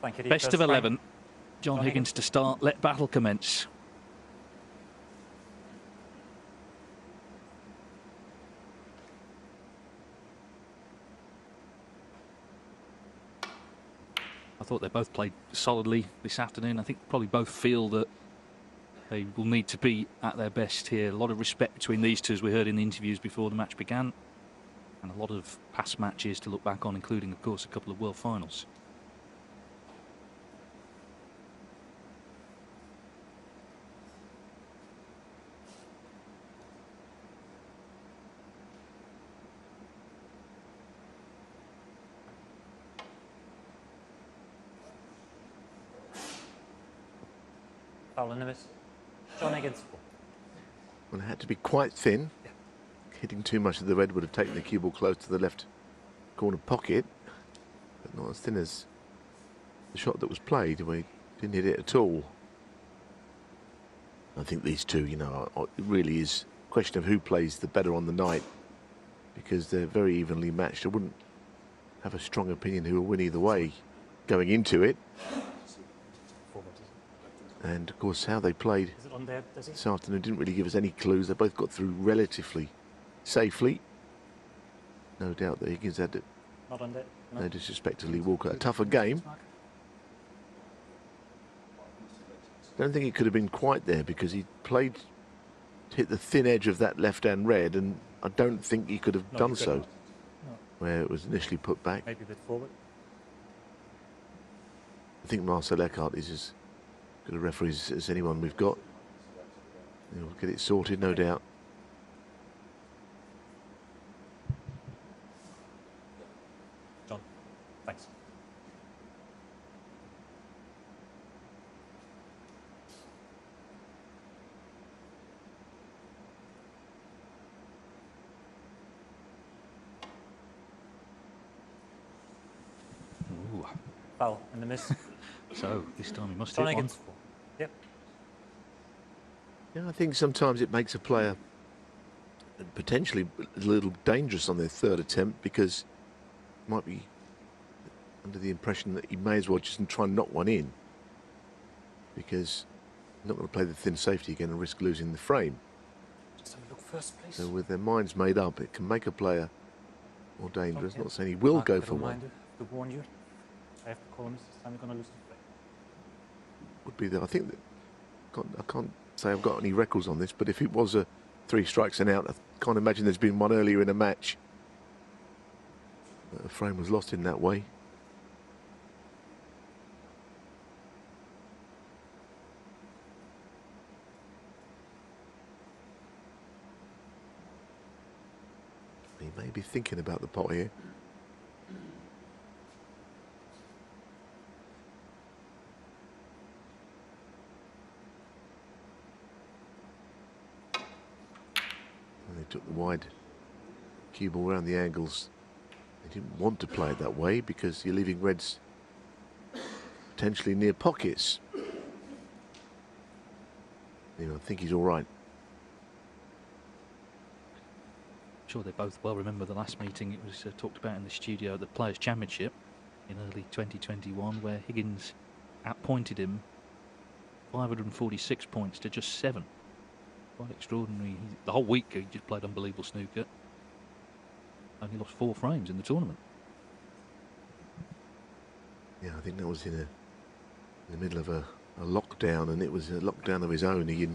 Thank you. Best of 11. Joh Higgins to start. Let battle commence. I thought they both played solidly this afternoon. I think probably both feel that they will need to be at their best here. A lot of respect between these two, as we heard in the interviews before the match began. And a lot of past matches to look back on, including, of course, a couple of World Finals. Foul in the miss. Joh Higgins. Well, it had to be quite thin. Yeah. Hitting too much of the red would have taken the cue ball close to the left corner pocket, but not as thin as the shot that was played, where he didn't hit it at all. I think these two, you know, it really is a question of who plays the better on the night, because they're very evenly matched. I wouldn't have a strong opinion who will win either way going into it. And of course, how they played this afternoon didn't really give us any clues. They both got through relatively safely. No doubt that Higgins had it. No disrespect to Lee Walker. A tougher game. I don't think it could have been quite there, because he played to hit the thin edge of that left-hand red, and I don't think he could have done so where it was initially put back. Maybe a bit forward. I think Marcel Eckhart is as good a referee as anyone we've got. He'll get it sorted, no doubt. John, thanks. Ooh. Foul in the miss. So this time he must Joh hit one. Higgins. Yep. Yeah, I think sometimes it makes a player potentially a little dangerous on their third attempt, because might be under the impression that he may as well just try and knock one in, because he's not going to play the thin safety again and risk losing the frame. Just have a look first, please. So with their minds made up, it can make a player more dangerous. Not saying he will go for one. To warn you, I have to call him this time. You're going to lose the play. Would be there. I think that I can't say I've got any records on this, but if it was a 3 strikes and out, I can't imagine there's been one earlier in a match. A frame was lost in that way. He may be thinking about the pot here. Took the wide cue ball around the angles. They didn't want to play it that way, because you're leaving reds potentially near pockets. You know, I think he's all right. I'm sure they both well remember the last meeting. It was talked about in the studio at the Players' Championship in early 2021, where Higgins outpointed him 546 points to just 7. Quite extraordinary. The whole week he just played unbelievable snooker. Only lost 4 frames in the tournament. Yeah, I think that was in the middle of a lockdown, and it was a lockdown of his own he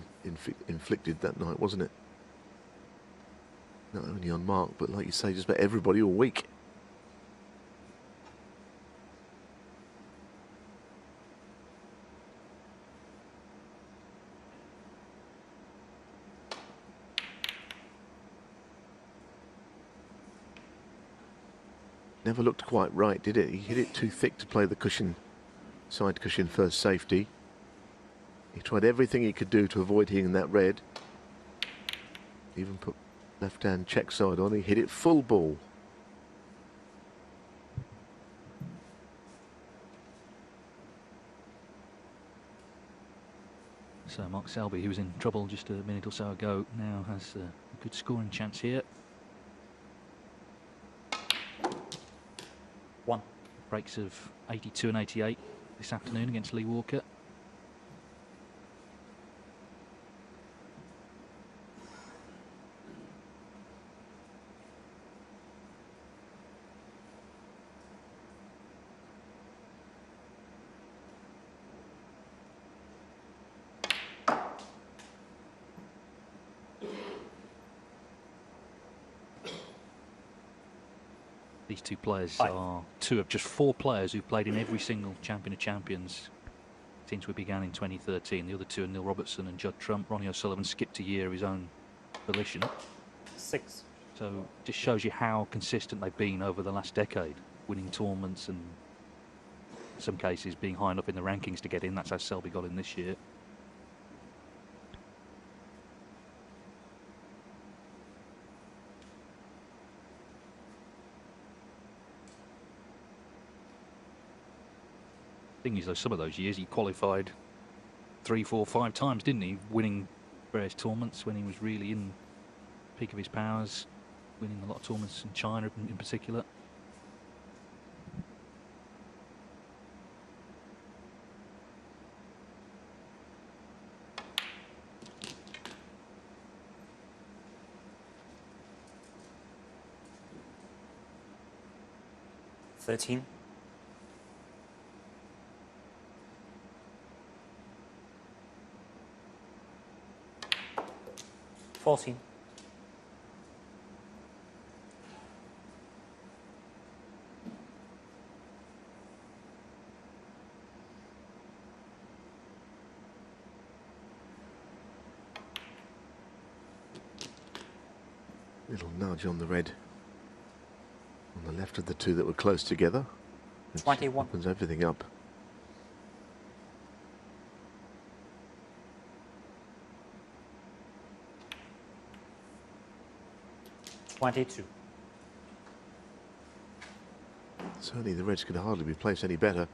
inflicted that night, wasn't it? Not only on Mark, but like you say, just about everybody all week. Never looked quite right, did it? He hit it too thick to play the cushion, side cushion first safety. He tried everything he could do to avoid hitting that red. Even put left-hand check side on. He hit it full ball. So Mark Selby, who was in trouble just a minute or so ago, now has a good scoring chance here. 1. Breaks of 82 and 88. this afternoon against Lee Walker. These two players are two of just 4 players who've played in every single Champion of Champions since we began in 2013. The other two are Neil Robertson and Judd Trump. Ronnie O'Sullivan skipped a year of his own volition. 6. So just shows you how consistent they've been over the last decade, winning tournaments and in some cases being high enough in the rankings to get in. That's how Selby got in this year. Thing is, though, some of those years he qualified 3, 4, 5 times, didn't he? Winning various tournaments when he was really in the peak of his powers, winning a lot of tournaments in China in particular. $13. 14. Little nudge on the red. On the left of the two that were close together. 21. Opens everything up. $22. Certainly the reds could hardly be placed any better.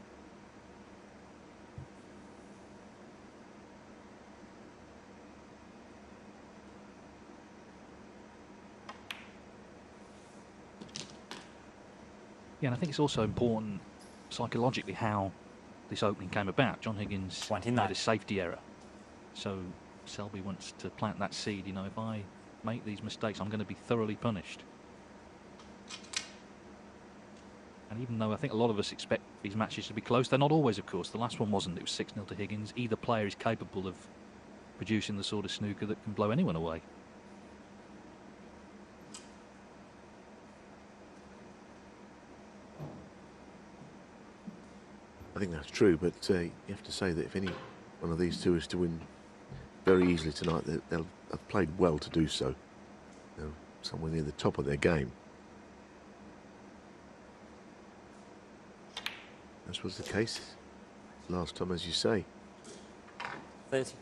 Yeah, and I think it's also important psychologically how this opening came about. Joh Higgins 29. made a safety error. So Selby wants to plant that seed, you know, if I make these mistakes, I'm going to be thoroughly punished. And even though I think a lot of us expect these matches to be close, they're not always, of course. The last one wasn't. It was 6-0 to Higgins. Either player is capable of producing the sort of snooker that can blow anyone away. I think that's true, but you have to say that if any one of these two is to win very easily tonight, they'll have played well to do so. They're somewhere near the top of their game. This was the case last time, as you say. 30.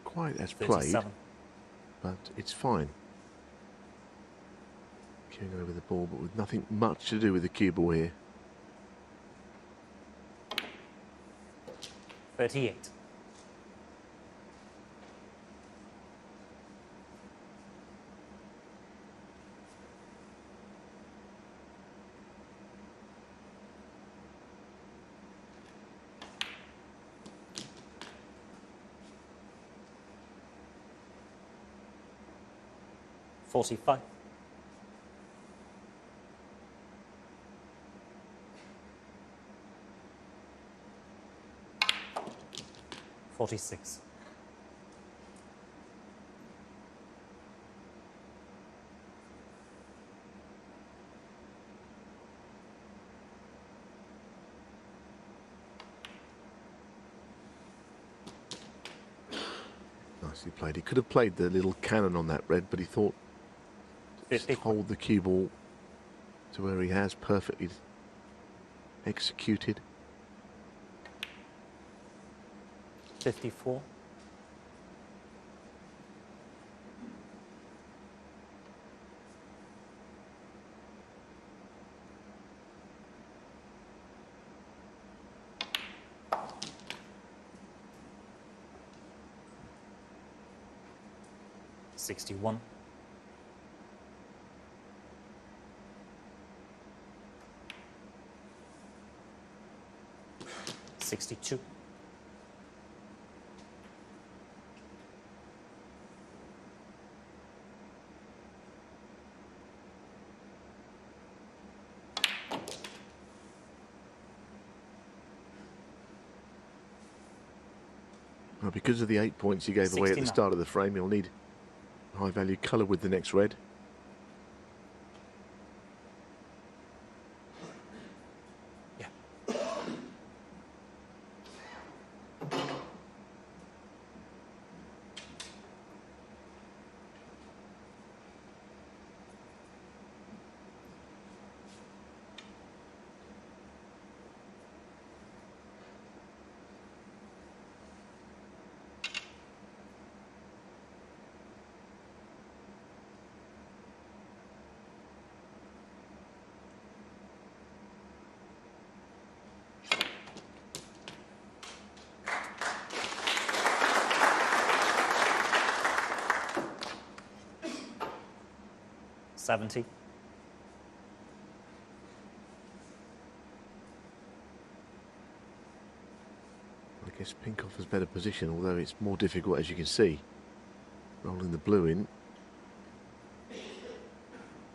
Quite as 37. played, but it's fine. Queuing over the ball, but with nothing much to do with the cue ball here. 38. $45. 46. Nicely played. He could have played the little cannon on that red, but he thought just 50. hold the cue ball to where he has perfectly executed. 54. 61. 62. Well, because of the 8 points he gave away at the 69. start of the frame, he'll need high value colour with the next red. Yeah. $70. I guess pink offers better position, although it's more difficult, as you can see. Rolling the blue in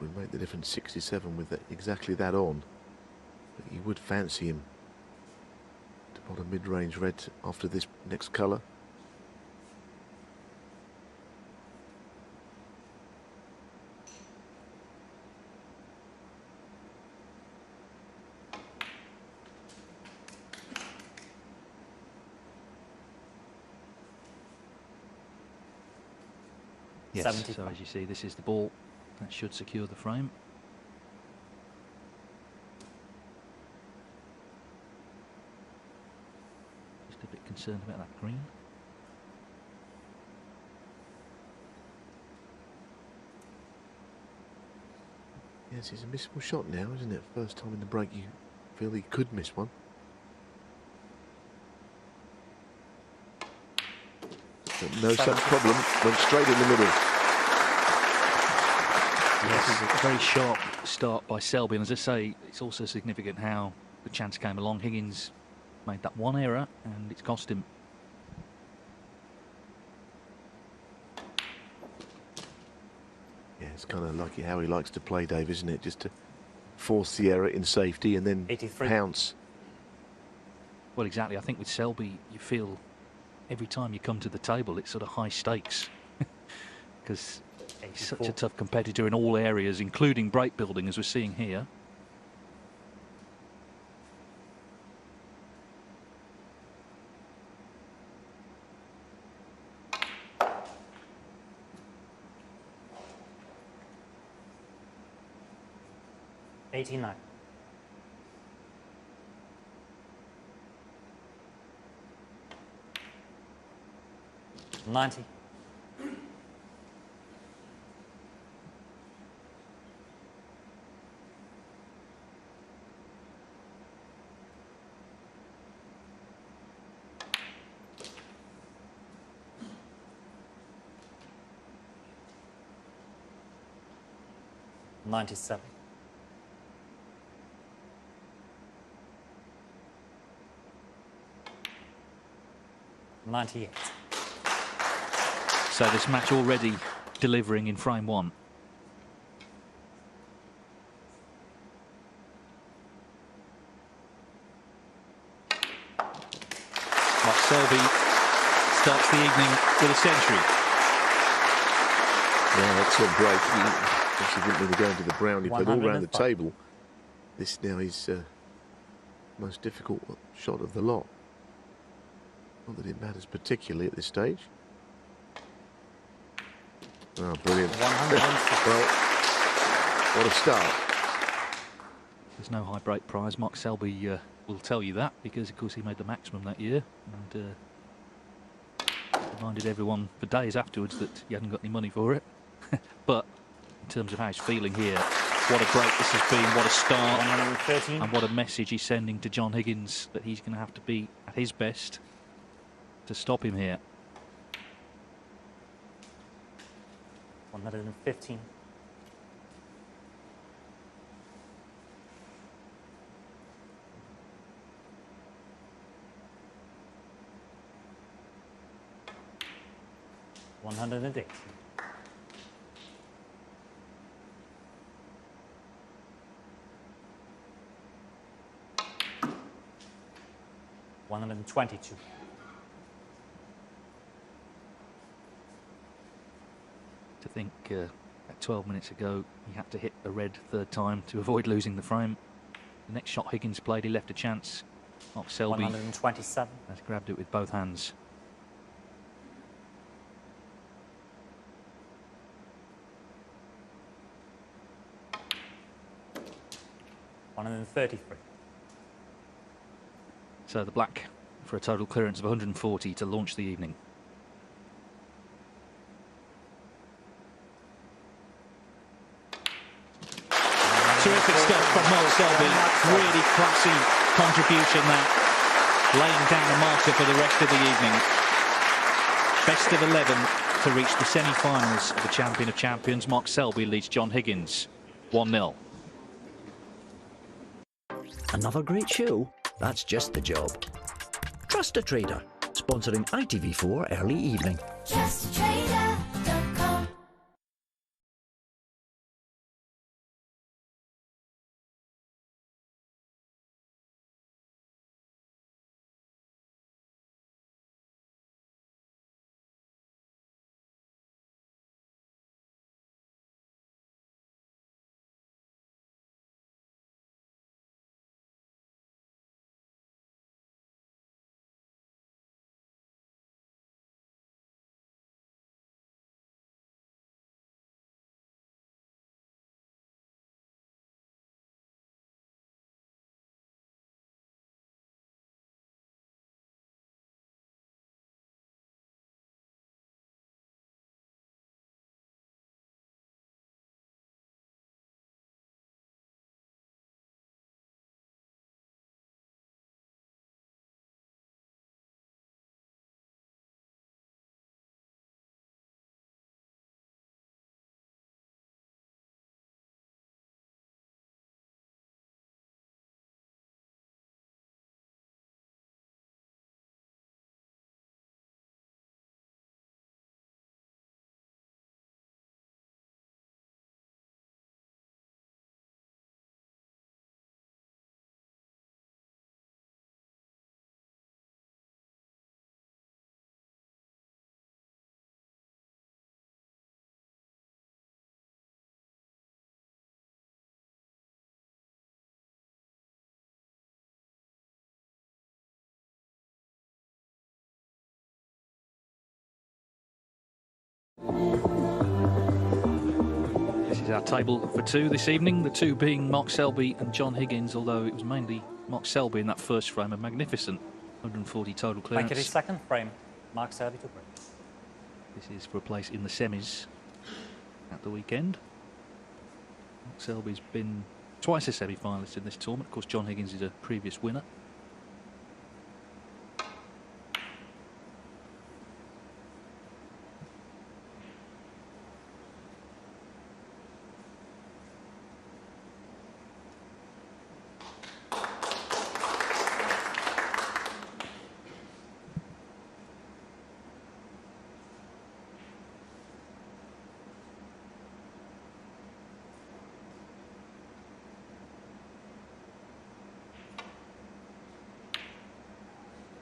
would make the difference 67 with that, exactly that on. But you would fancy him to put a mid-range red after this next colour. Yes, 70. so as you see, this is the ball. That should secure the frame. Just a bit concerned about that green. Yes, it's a missable shot now, isn't it? First time in the break you feel he could miss one. But no such problem, went straight in the middle. Yes, a very sharp start by Selby, and as I say, it's also significant how the chance came along. Higgins made that one error, and it's cost him. Yeah, it's kind of like how he likes to play, Dave, isn't it? Just to force the error in safety and then 83. pounce. Well, exactly. I think with Selby, you feel every time you come to the table, it's sort of high stakes because he's such a tough competitor in all areas, including break building, as we're seeing here. $89. $90. $97. $98. So this match already delivering in frame one. Mark Selby starts the evening with a century. Yeah, excellent break. He actually didn't really go into the brown. He played all around the 105. table. This now is most difficult shot of the lot. Not that it matters particularly at this stage. Oh, brilliant. 106. Well, what a start. There's no high break prize. Mark Selby will tell you that because, of course, he made the maximum that year and reminded everyone for days afterwards that he hadn't got any money for it. But in terms of how he's feeling here, what a break this has been, what a start, 113. and what a message he's sending to Joh Higgins that he's going to have to be at his best to stop him here. 115. 108. $122. To think 12 minutes ago he had to hit a red third time to avoid losing the frame. The next shot Higgins played, he left a chance. Mark Selby 127. has grabbed it with both hands. $133. So the black for a total clearance of 140 to launch the evening. Terrific stuff from Mark Selby. Really classy contribution that. Laying down a marker for the rest of the evening. Best of 11 to reach the semi-finals of the Champion of Champions. Mark Selby leads Joh Higgins 1-0. Another great show? That's just the job. Trust a Trader, sponsoring ITV4 Early Evening. TrustATrader.com. This is our table for two this evening, the two being Mark Selby and Joh Higgins, although it was mainly Mark Selby in that first frame, a magnificent 140 total clearance. Thank you. Second frame, Mark Selby to break. This is for a place in the semis at the weekend. Mark Selby's been twice a semi-finalist in this tournament. Of course, Joh Higgins is a previous winner.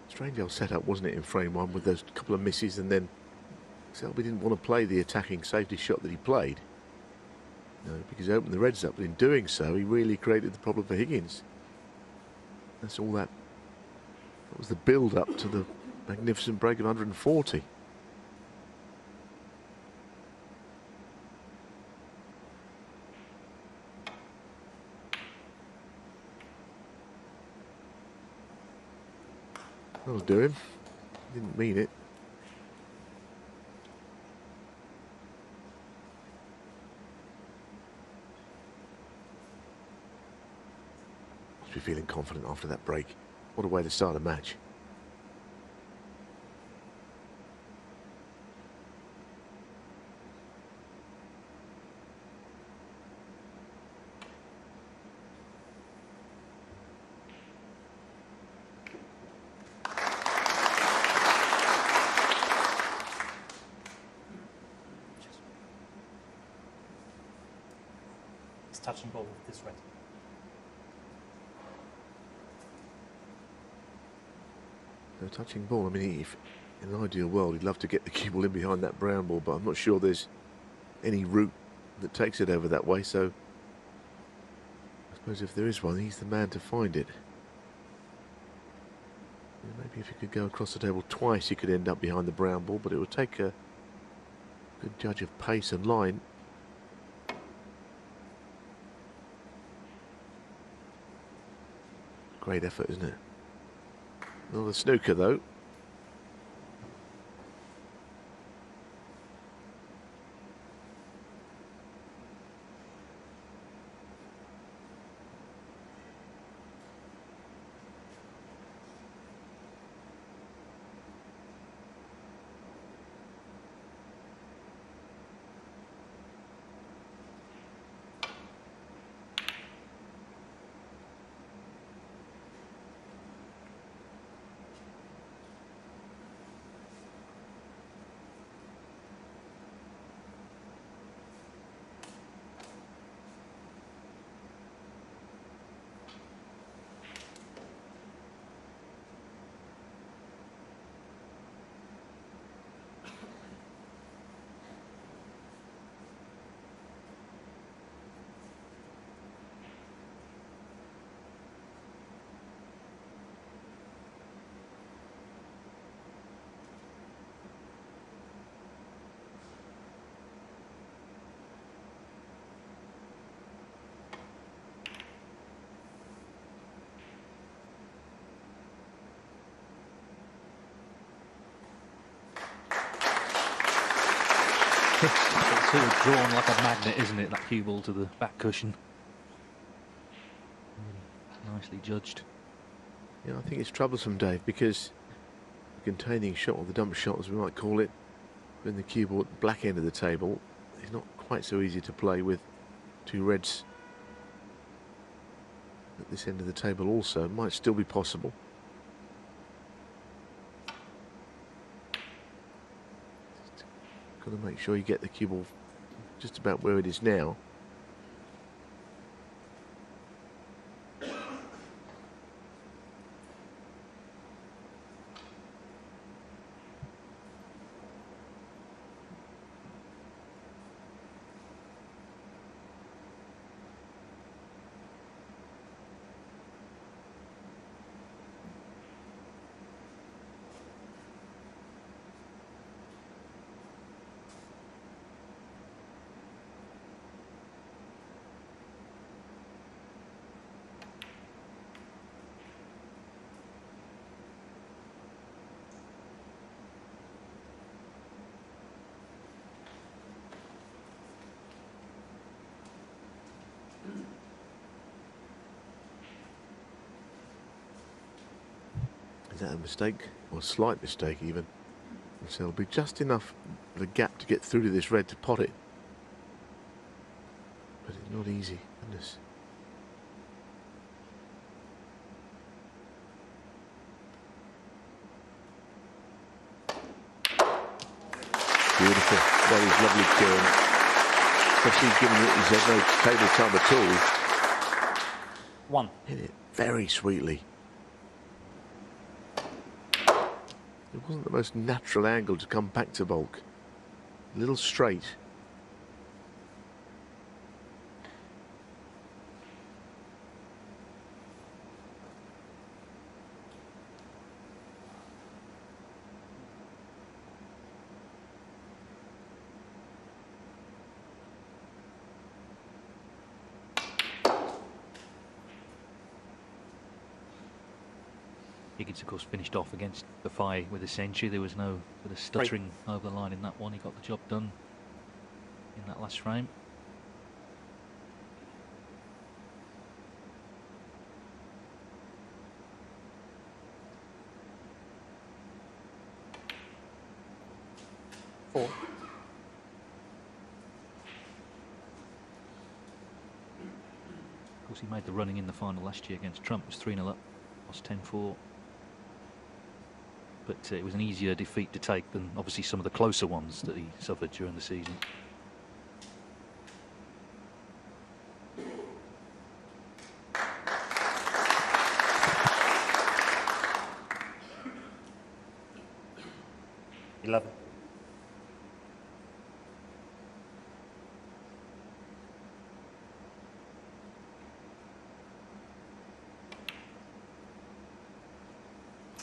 Strange old setup, wasn't it, in frame one with those couple of misses, and then Selby didn't want to play the attacking safety shot that he played. Because he opened the reds up, but in doing so, he really created the problem for Higgins. That's all that. That was the build-up to the magnificent break of 140. That'll do him. Didn't mean it. Must be feeling confident after that break. What a way to start a match. touching ball with this red. No touching ball. I mean, if in an ideal world, he'd love to get the cue ball in behind that brown ball, but I'm not sure there's any route that takes it over that way. So I suppose if there is one, he's the man to find it. Maybe if he could go across the table twice, he could end up behind the brown ball, but it would take a good judge of pace and line. Great effort, isn't it? Not a snooker, though. It's sort of drawn like a magnet, isn't it, that cue ball to the back cushion. Nicely judged. Yeah, I think it's troublesome, Dave, because the containing shot, or the dump shot as we might call it, in the cue ball at the black end of the table is not quite so easy to play with two reds at this end of the table also. It might still be possible. Got to make sure you get the cue ball just about where it is now. Is that a mistake? Or a slight mistake even? So it'll be just enough of a gap to get through to this red to pot it. But it's not easy, goodness. Beautiful. That is lovely Kieran. Especially given that he's had no table time at all. One. Hit it very sweetly. It wasn't the most natural angle to come back to Volk. A little straight. Higgins, of course, finished off against Buffet with a century. There was no sort of stuttering over the line in that one. He got the job done in that last frame. Four. Of course, he made the running in the final last year against Trump. It was 3-0 up, lost 10-4. But it was an easier defeat to take than obviously some of the closer ones that he suffered during the season. 11.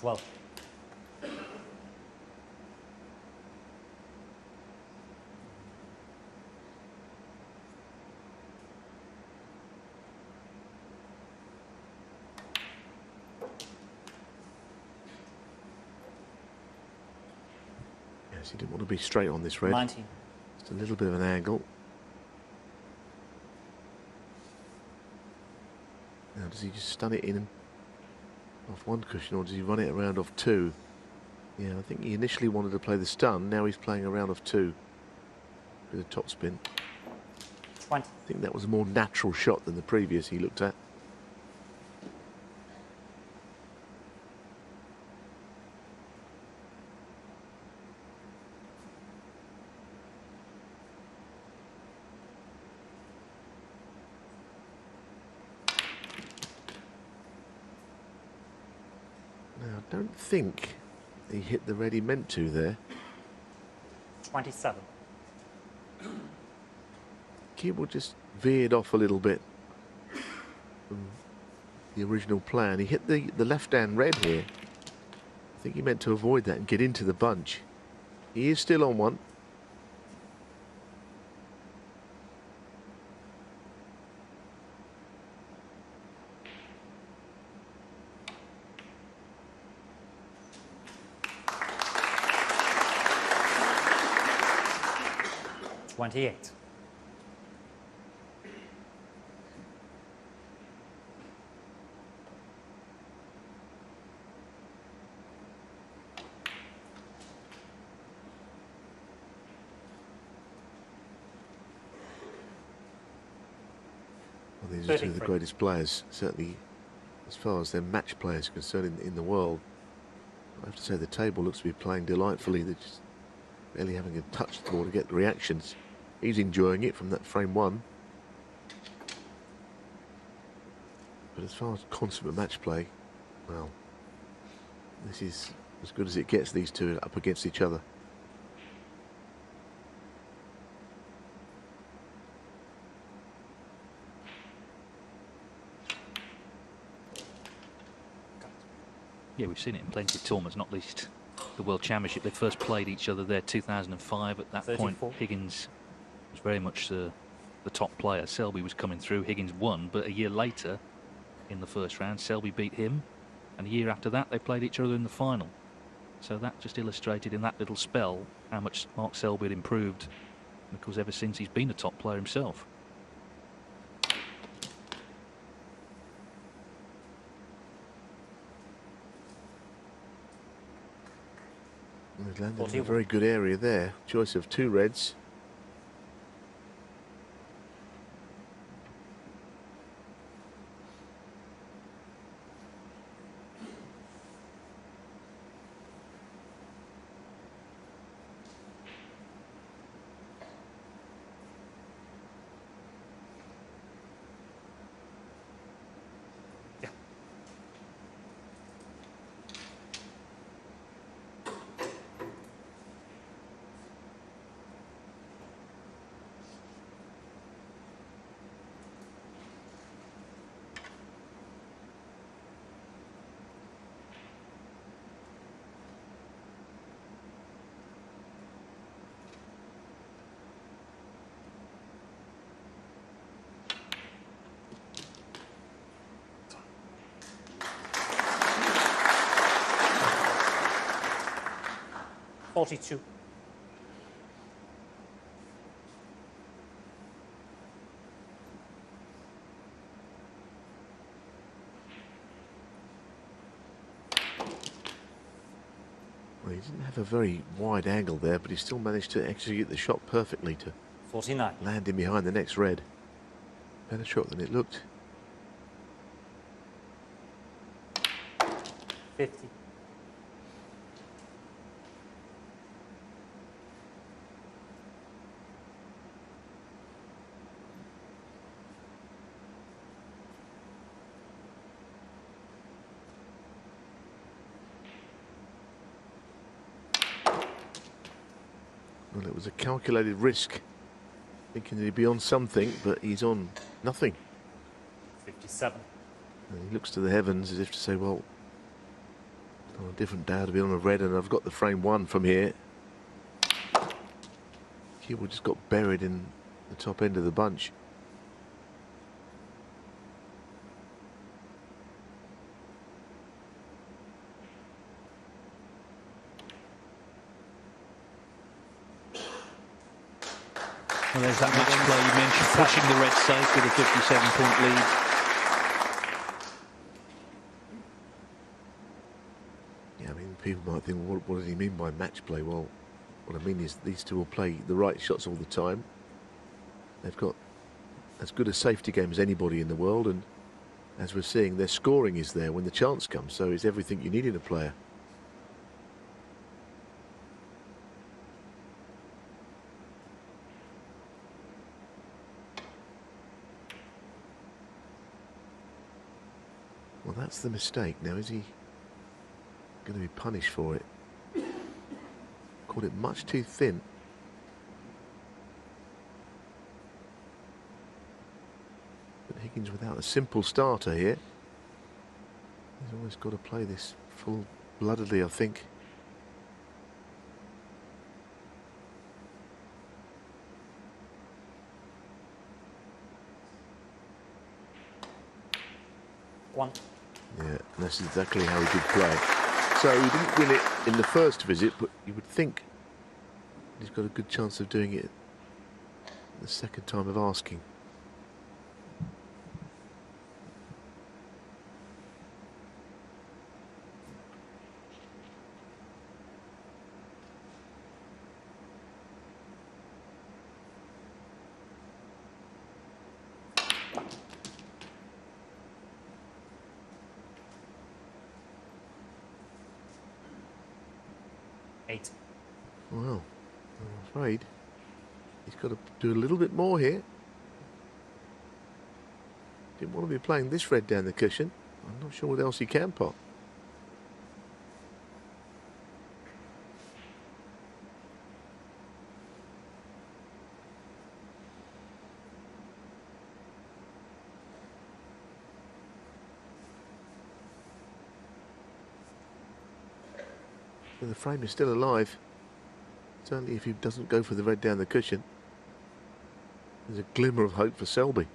Well, Yes, he didn't want to be straight on this red. 19. Just a little bit of an angle. Now, does he just stun it in off one cushion, or does he run it around off two? Yeah, I think he initially wanted to play the stun. Now he's playing around off two with a top spin. 20. I think that was a more natural shot than the previous he looked at. Now, I don't think he hit the red he meant to there. 27. Keyboard just veered off a little bit from the original plan. He hit the left-hand red here. I think he meant to avoid that and get into the bunch. He is still on one. Twenty-eight. Well, these are two of the 33. greatest players, certainly as far as their match players are concerned in the world. I have to say the table looks to be playing delightfully. They're just barely having to touch the ball to get the reactions. He's enjoying it from that frame one. But as far as consummate match play, well, this is as good as it gets, these two up against each other. Yeah, we've seen it in plenty of tournaments, not least the World Championship. They first played each other there 2005. At that 34. point, Higgins was very much the top player. Selby was coming through. Higgins won, but a year later, in the first round, Selby beat him, and a year after that, they played each other in the final. So that just illustrated in that little spell how much Mark Selby had improved, because ever since he's been a top player himself. He's landed in a very good area there. Choice of two reds. Yeah. Forty-two. Well, he didn't have a very wide angle there, but he still managed to execute the shot perfectly to 49. land in behind the next red. Better shot than it looked. 50. Well, it was a calculated risk, thinking that he'd be on something, but he's on nothing. 57. And he looks to the heavens as if to say, well, on a different day to be on a red, and I've got the frame one from here. Cue just got buried in the top end of the bunch. Well, there's that match play you mentioned, pushing the red safe with a 57-point lead. Yeah, I mean, people might think, well, what does he mean by match play? Well, what I mean is these two will play the right shots all the time. They've got as good a safety game as anybody in the world, and as we're seeing, their scoring is there when the chance comes, so it's everything you need in a player. Well, that's the mistake. Now, is he going to be punished for it? Caught it much too thin. But Higgins without a simple starter here. He's always got to play this full-bloodedly, I think. One. Yeah, and that's exactly how he did play. So he didn't win it in the first visit, but you would think he's got a good chance of doing it the second time of asking. Eight. Well, I'm afraid he's got to do a little bit more here. Didn't want to be playing this red down the cushion. I'm not sure what else he can pot. And the frame is still alive. Certainly if he doesn't go for the red down the cushion. There's a glimmer of hope for Selby.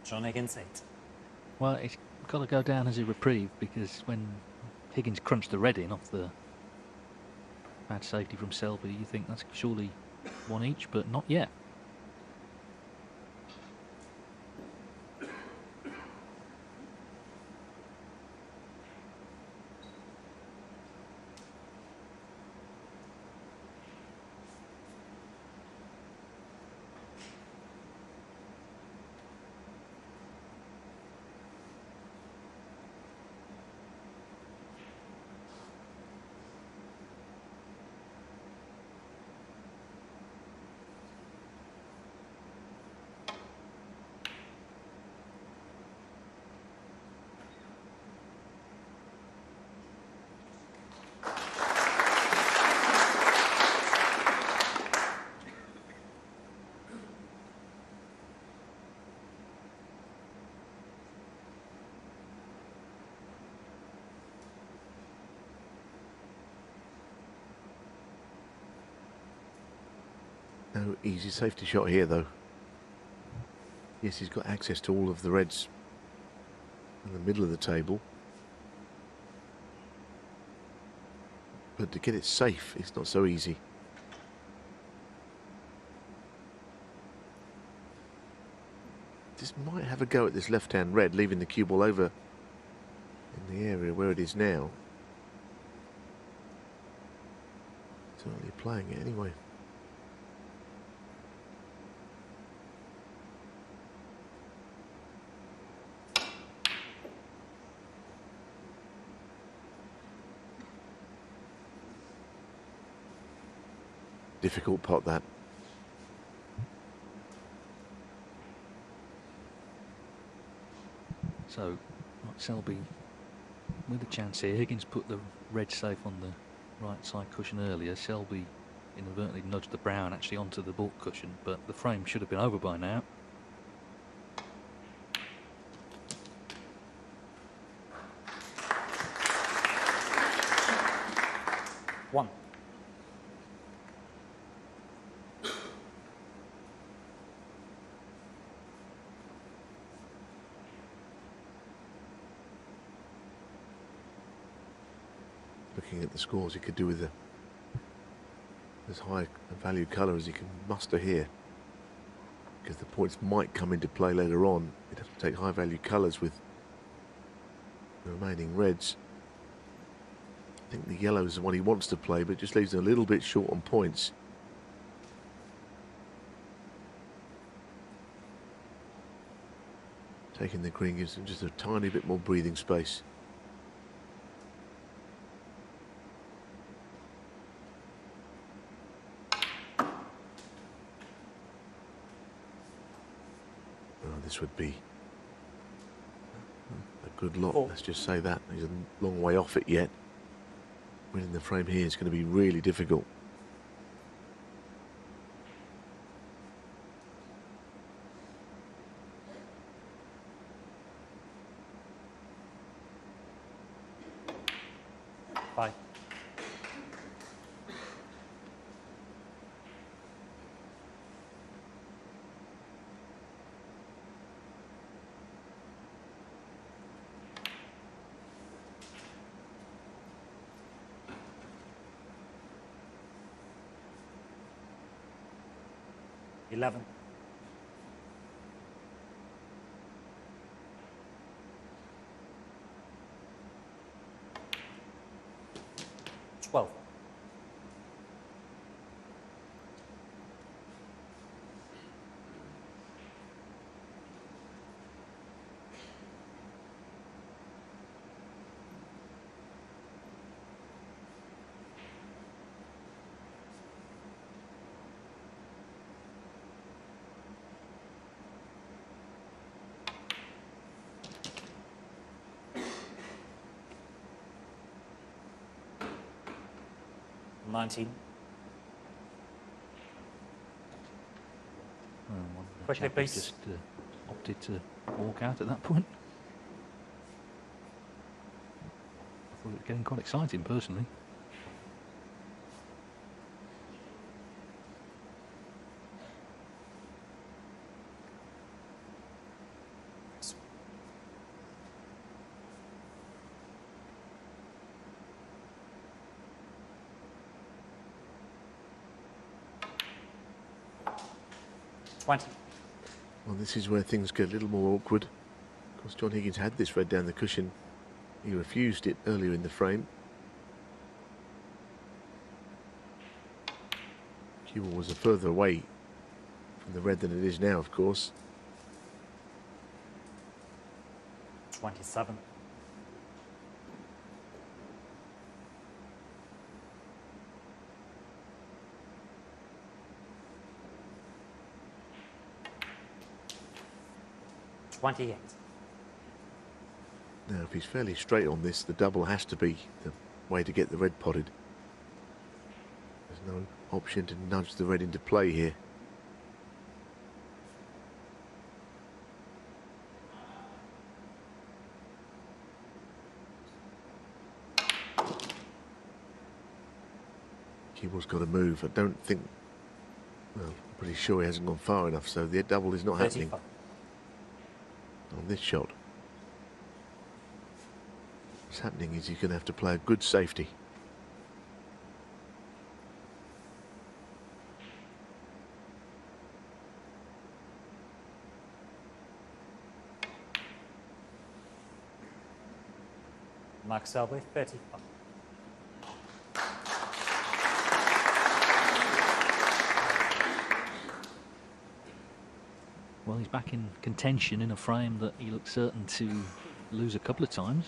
Joh Higgins 8. Well, it's got to go down as a reprieve, because when Higgins crunched the red in off the bad safety from Selby, you think that's surely one each, but not yet. No easy safety shot here, though. Yes, he's got access to all of the reds in the middle of the table. But to get it safe, it's not so easy. Just might have a go at this left-hand red, leaving the cue ball over in the area where it is now. Certainly playing it anyway. Difficult pot, that. So, Selby with a chance here. Higgins put the red safe on the right side cushion earlier. Selby inadvertently nudged the brown actually onto the baulk cushion, but the frame should have been over by now. One. Looking at the scores, he could do with as high a value colour as he can muster here, because the points might come into play later on. He'd have to take high value colours with the remaining reds. I think the yellow is the one he wants to play, but just leaves him a little bit short on points. Taking the green gives him just a tiny bit more breathing space. This would be a good lot, let's just say that. He's a long way off it yet. Winning the frame here is going to be really difficult. Bye. Eleven. 12. 19. Quickly, Chap please. Just opted to walk out at that point. I thought it was getting quite exciting, personally. Well, this is where things get a little more awkward. Of course, Joh Higgins had this red down the cushion. He refused it earlier in the frame. Cue ball was further away from the red than it is now, of course. 27. 28. Now, if he's fairly straight on this, the double has to be the way to get the red potted. There's no option to nudge the red into play here. Cue ball's got to move. I don't think... Well, I'm pretty sure he hasn't gone far enough, so the double is not happening on this shot. What's happening is he's going to have to play a good safety. Mark Selby, 35. Well, he's back in contention in a frame that he looks certain to lose a couple of times.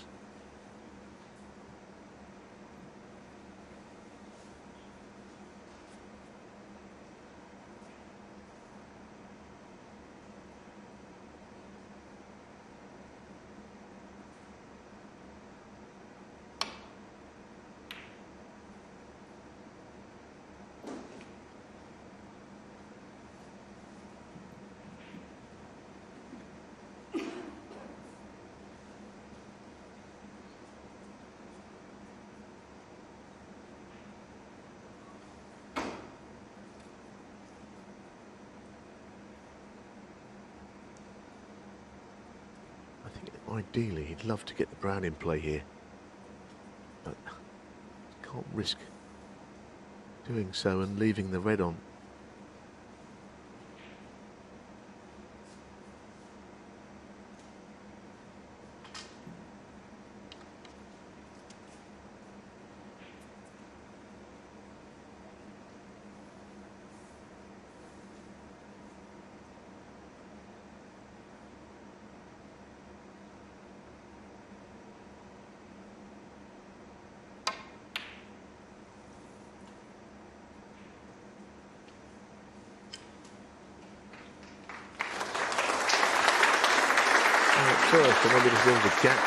Ideally, he'd love to get the brown in play here, but can't risk doing so and leaving the red on. First, I wonder if there's a gap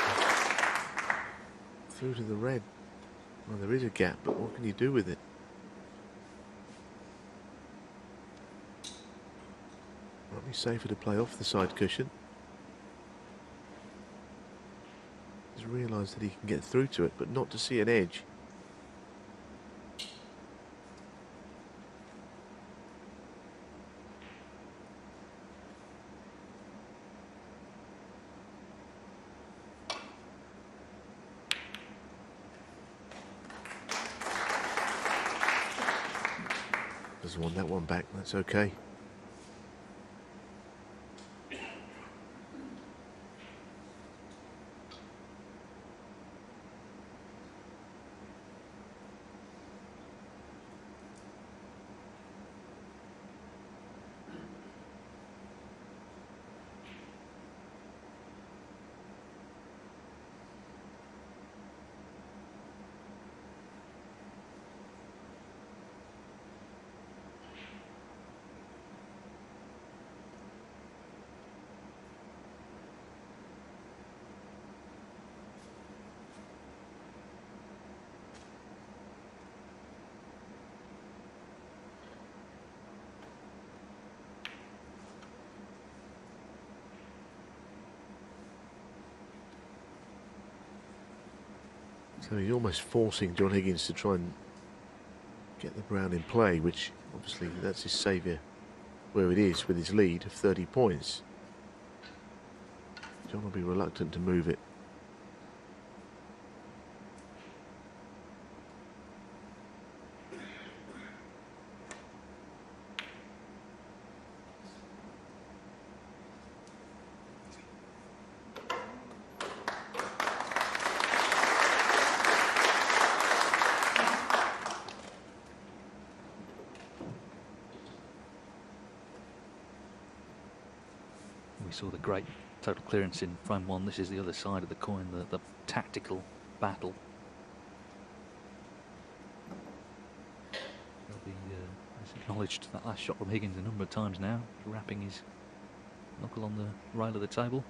through to the red. Well, there is a gap, but what can you do with it? Might be safer to play off the side cushion. He's realised that he can get through to it, but not to see an edge. Doesn't want that one back, that's okay. So he's almost forcing Joh Higgins to try and get the brown in play, which obviously that's his saviour where it is with his lead of 30 points. John will be reluctant to move it. We saw the great total clearance in frame one. This is the other side of the coin, the tactical battle. He's acknowledged that last shot from Higgins a number of times now, wrapping his knuckle on the rail of the table.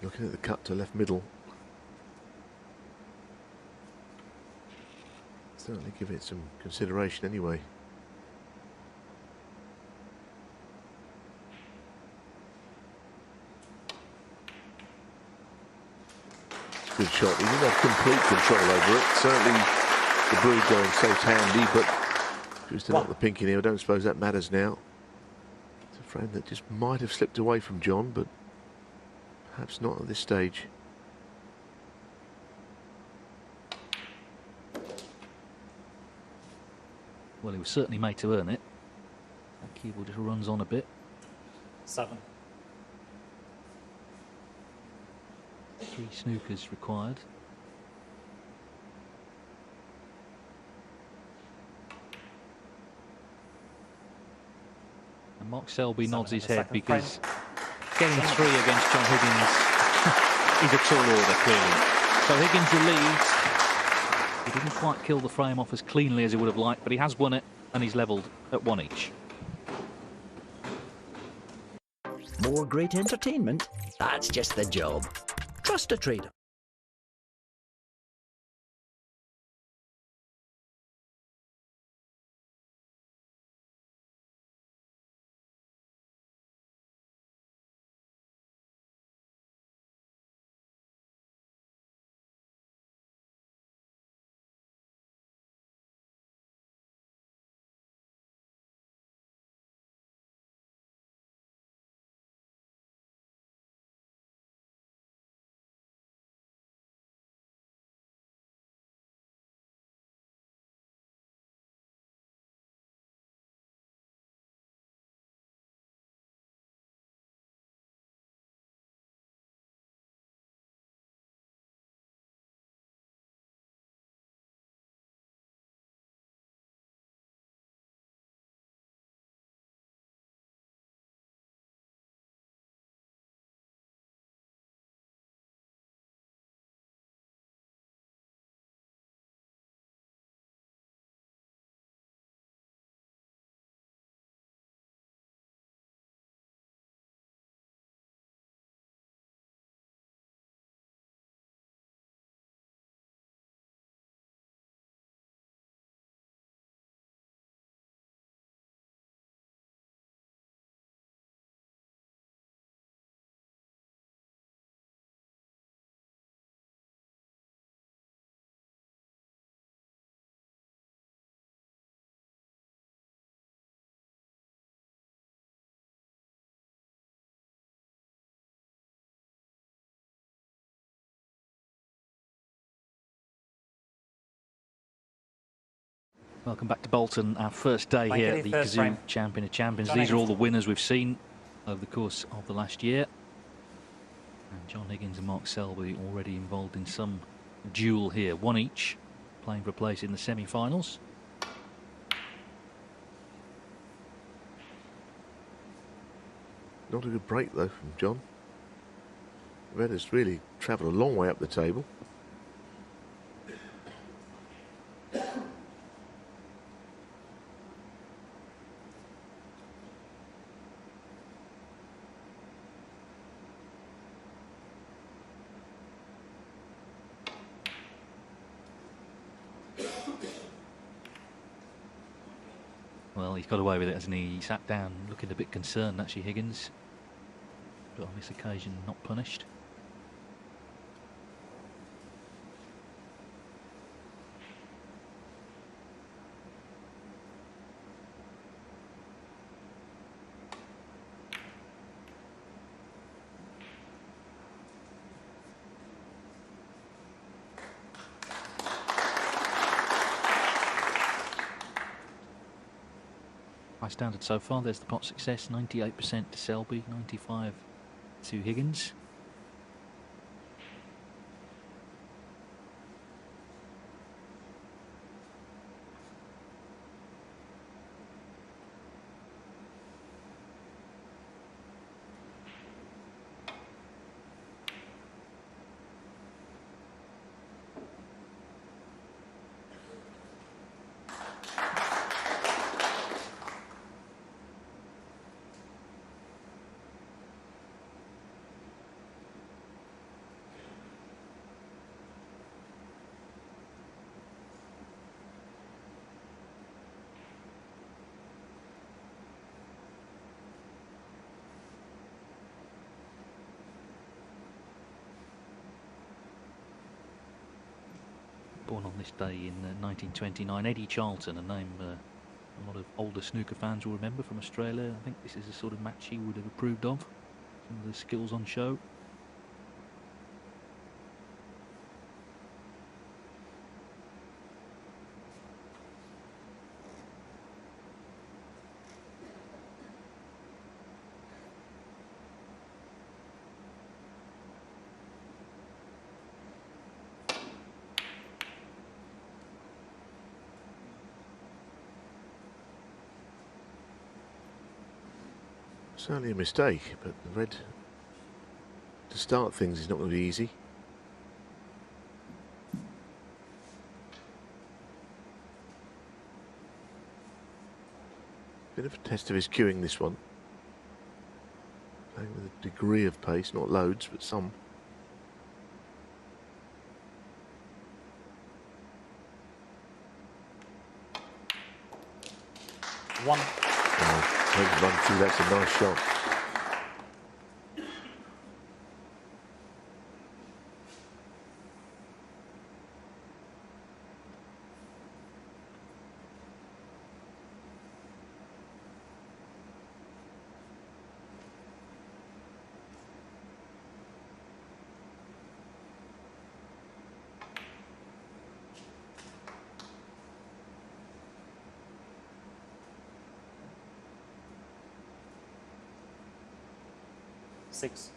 Looking at the cut to left middle. Certainly give it some consideration anyway. It's a good shot. He didn't have complete control over it. Certainly the blue going so handy, but just to knock the pink in here, I don't suppose that matters now. It's a frame that just might have slipped away from John, but perhaps not at this stage. Well, he was certainly made to earn it. That keyboard just runs on a bit. 7. 3 snookers required. And Mark Selby nods his head because getting 3 against Joh Higgins is a tall order, clearly. So Higgins the lead. He didn't quite kill the frame off as cleanly as he would have liked, but he has won it, and he's levelled at 1 each. More great entertainment? That's just the job. Trust a trader. Welcome back to Bolton, our first day Blanket here in at the first Kazoo frame. Champion of Champions. Joh These are all Higgins. the winners we've seen over the course of the last year. And Joh Higgins and Mark Selby already involved in some duel here, one each, playing for a place in the semi-finals. Not a good break, though, from John. Red has really travelled a long way up the table. Well, he's got away with it, hasn't he? He sat down looking a bit concerned, actually, Higgins. But on this occasion, not punished. High standard so far. There's the pot success, 98% to Selby, 95% to Higgins. Born on this day in 1929, Eddie Charlton, a name a lot of older snooker fans will remember from Australia. I think this is the sort of match he would have approved of. Some of the skills on show. Certainly a mistake, but the red, to start things, is not going to be easy. Bit of a test of his cueing, this one. Playing with a degree of pace, not loads, but some. One. Run through, that's a nice shot. Six.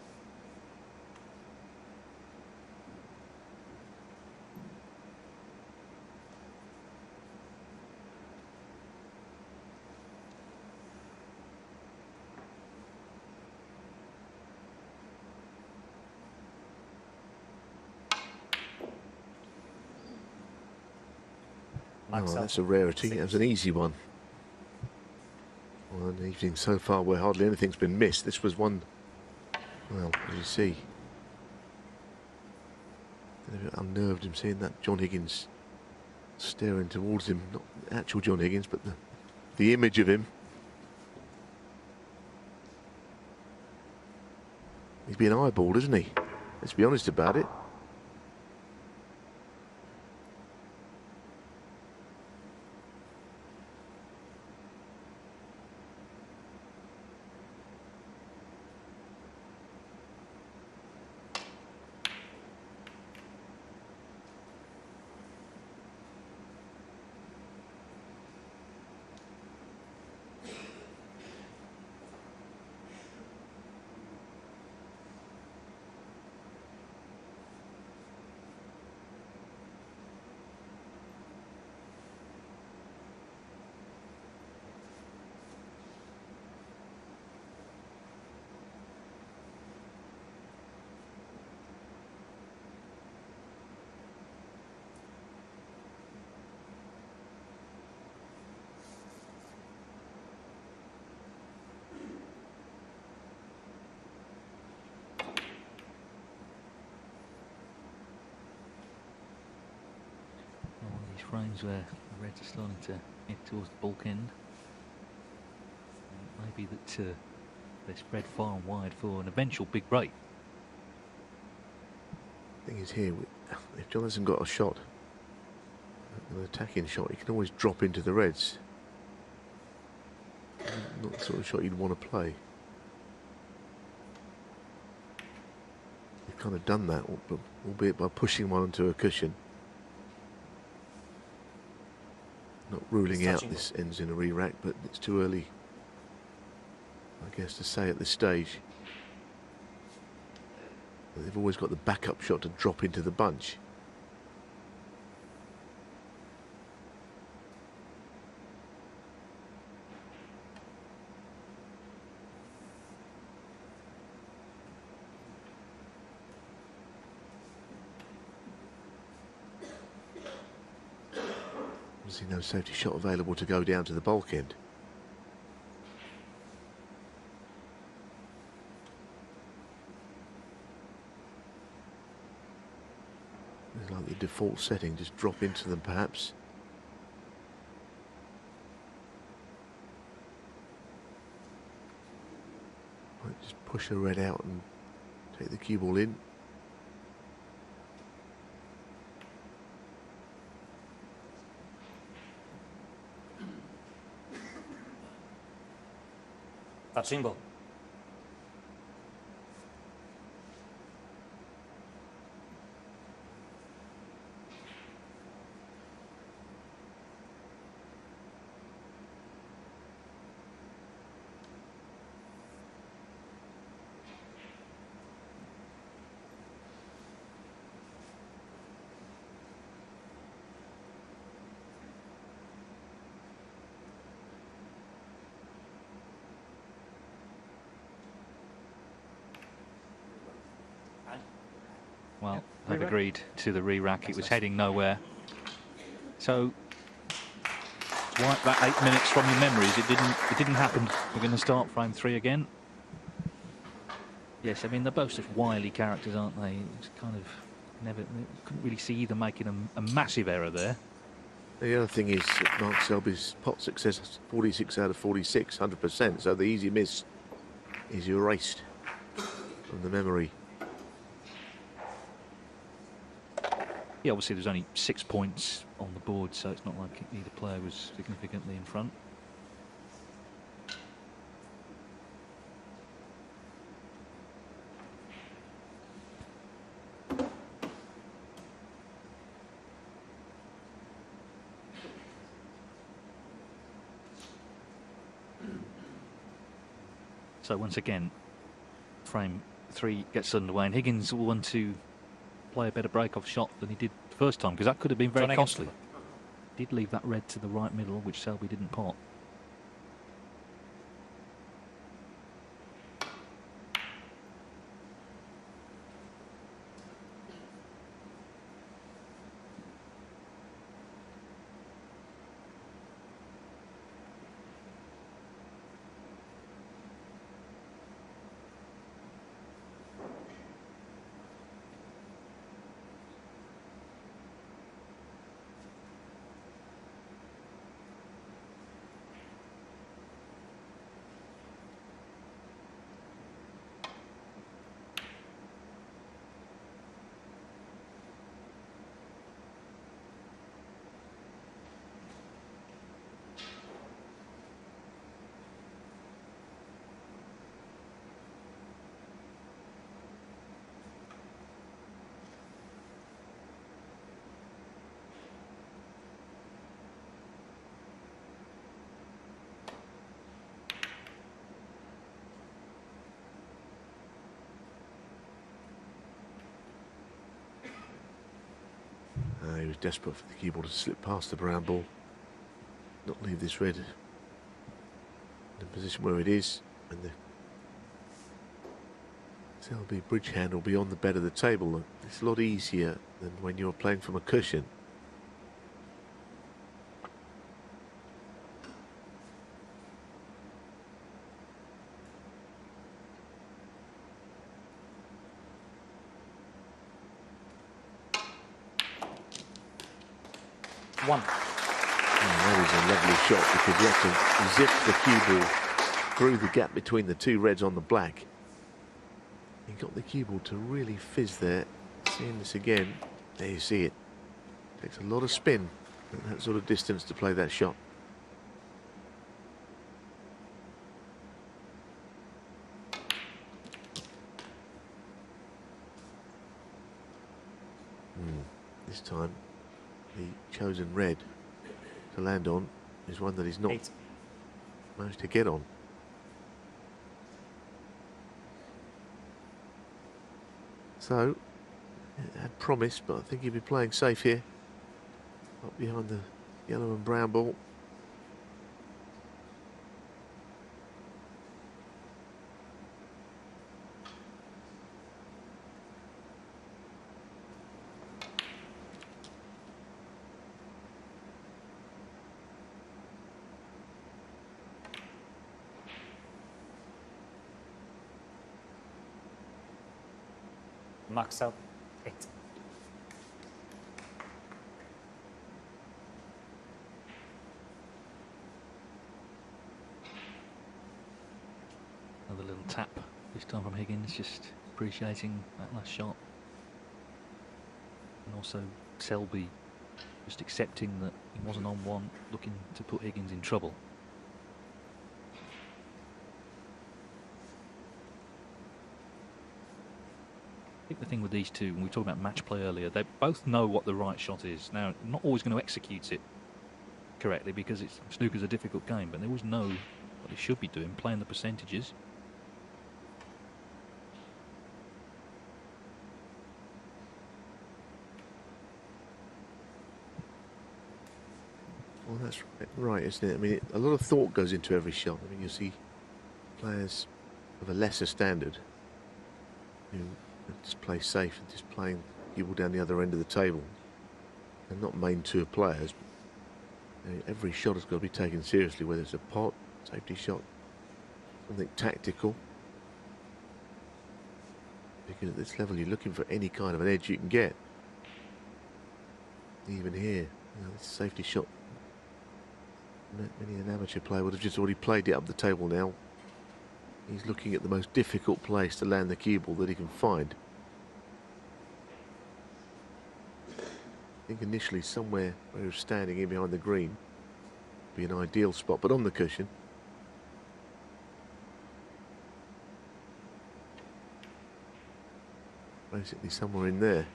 Oh, that's a rarity. It was an easy one. Well, an evening so far where hardly anything's been missed. This was one, well, as you see, a bit unnerved him seeing that Joh Higgins staring towards him. Not actual Joh Higgins, but the image of him. He's being eyeballed, isn't he? Let's be honest about it. frames where the reds are starting to head towards the bulk end. And maybe that they're spread far and wide for an eventual big break. Thing is here, if John hasn't got a shot, an attacking shot, he can always drop into the reds. Not the sort of shot you'd want to play. They've kind of done that, albeit by pushing one onto a cushion. Not ruling out this ends in a re-rack, but it's too early, I guess, to say at this stage. They've always got the backup shot to drop into the bunch. Obviously no safety shot available to go down to the bulk end. It's like the default setting, just drop into them perhaps. Might just push a red out and take the cue ball in. Touching ball. Well, they've agreed to the re-rack. It was heading nowhere. So, wipe that 8 minutes from your memories. It didn't happen. We're going to start frame 3 again. Yes, I mean, they're both such wily characters, aren't they? It's kind of never, couldn't really see either making a massive error there. The other thing is that Mark Selby's pot success, 46 out of 46, 100%. So the easy miss is erased from the memory. Yeah, obviously there's only 6 points on the board, so it's not like either player was significantly in front. So once again, frame 3 gets underway, and Higgins will want to play a better break-off shot than he did the first time, because that could have been very costly. Did leave that red to the right middle, which Selby didn't pot. He was desperate for the cue ball to slip past the brown ball, not leave this red in the position where it is, and the Selby bridge hand will be on the bed of the table. It's a lot easier than when you're playing from a cushion. 1. That is a lovely shot because you have to zip the cue ball through the gap between the two reds on the black. You got the cue ball to really fizz there. Seeing this again, there you see it. Takes a lot of spin at that sort of distance to play that shot. This time, the chosen red to land on is one that he's not 8. managed to get on. So, it had promise, but I think he'll be playing safe here. Up behind the yellow and brown ball. Max out. 8. Another little tap, this time from Higgins, just appreciating that last shot. And also Selby just accepting that he wasn't on one, looking to put Higgins in trouble. I think the thing with these two, when we talked about match play earlier, they both know what the right shot is. Now, not always going to execute it correctly because snooker's a difficult game, but they always know what they should be doing, playing the percentages. Well, that's right, isn't it? I mean, a lot of thought goes into every shot. I mean, you see players of a lesser standard who just play safe and just playing people down the other end of the table. They're not main tour players. Every shot has got to be taken seriously, whether it's a pot, safety shot, something tactical. Because at this level, you're looking for any kind of an edge you can get. Even here, this safety shot. Many an amateur player would have just already played it up the table now. He's looking at the most difficult place to land the cue ball that he can find. I think initially somewhere where he was standing in behind the green would be an ideal spot, but on the cushion. Basically somewhere in there.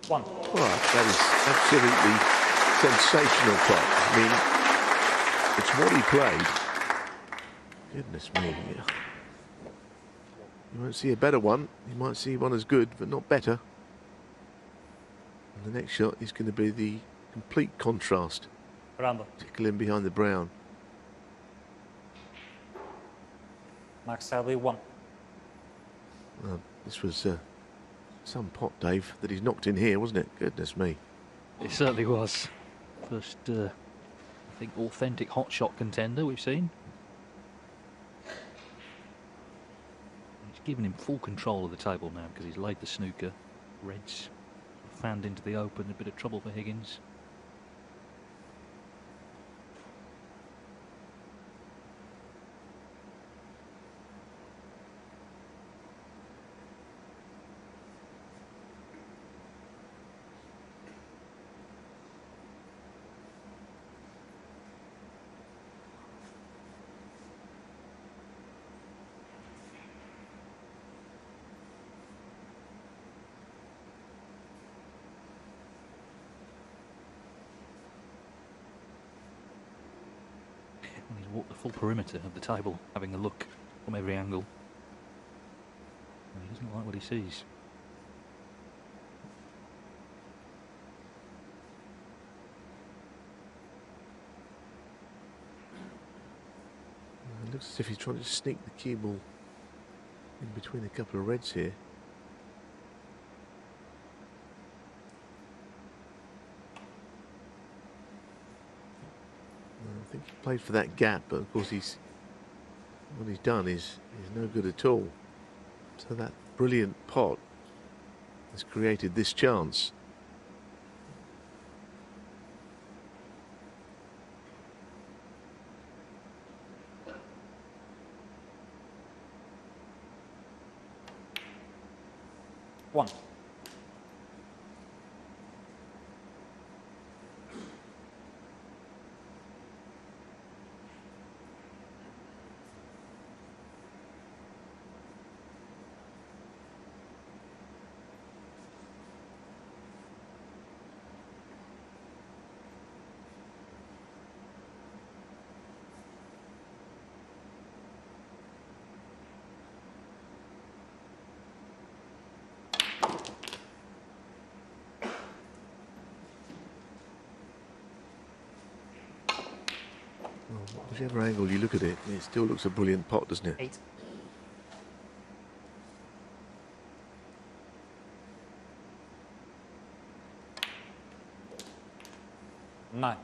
One. Well, that is absolutely sensational pot. I mean, it's what he played. Goodness me. You won't see a better one. You might see one as good, but not better. And the next shot is going to be the complete contrast. Rambo. Tickle in behind the brown. Max Selby 1. This was some pot, Dave, that he's knocked in here, wasn't it? Goodness me. It certainly was. First, I think, authentic hot shot contender we've seen. It's given him full control of the table now because he's laid the snooker. Reds fanned into the open, a bit of trouble for Higgins. walked the full perimeter of the table, having a look from every angle. And he doesn't like what he sees. It looks as if he's trying to sneak the cue ball in between a couple of reds here. I think he played for that gap, but of course what he's done is no good at all. So that brilliant pot has created this chance. One. Well, whichever angle you look at it, it still looks a brilliant pot, doesn't it? 8. Nine.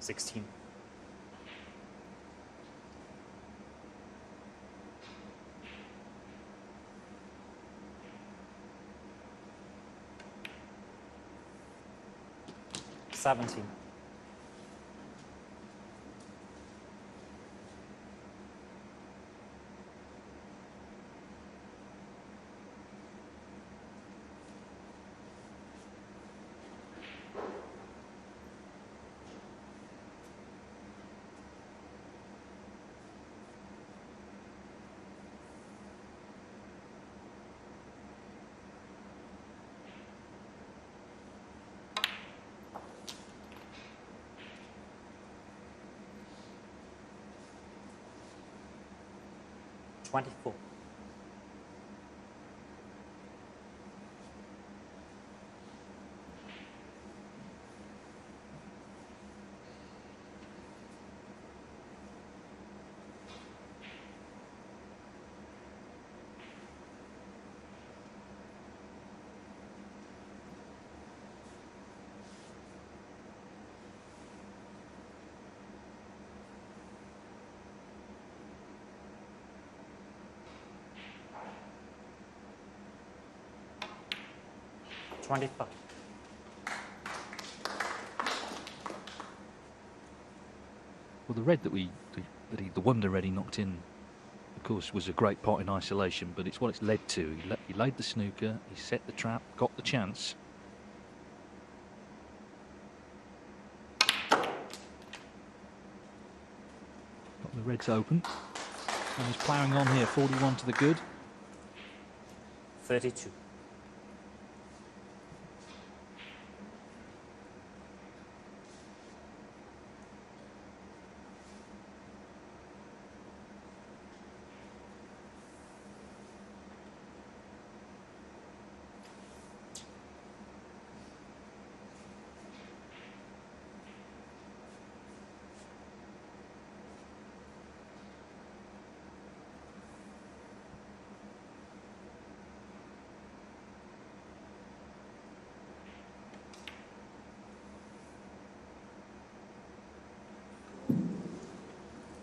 Sixteen. 17. $24. $25. Well, the red the wonder red he knocked in, of course, was a great pot in isolation, but it's what it's led to. He laid the snooker, he set the trap, got the chance. Got the reds open. And he's ploughing on here, 41 to the good. 32.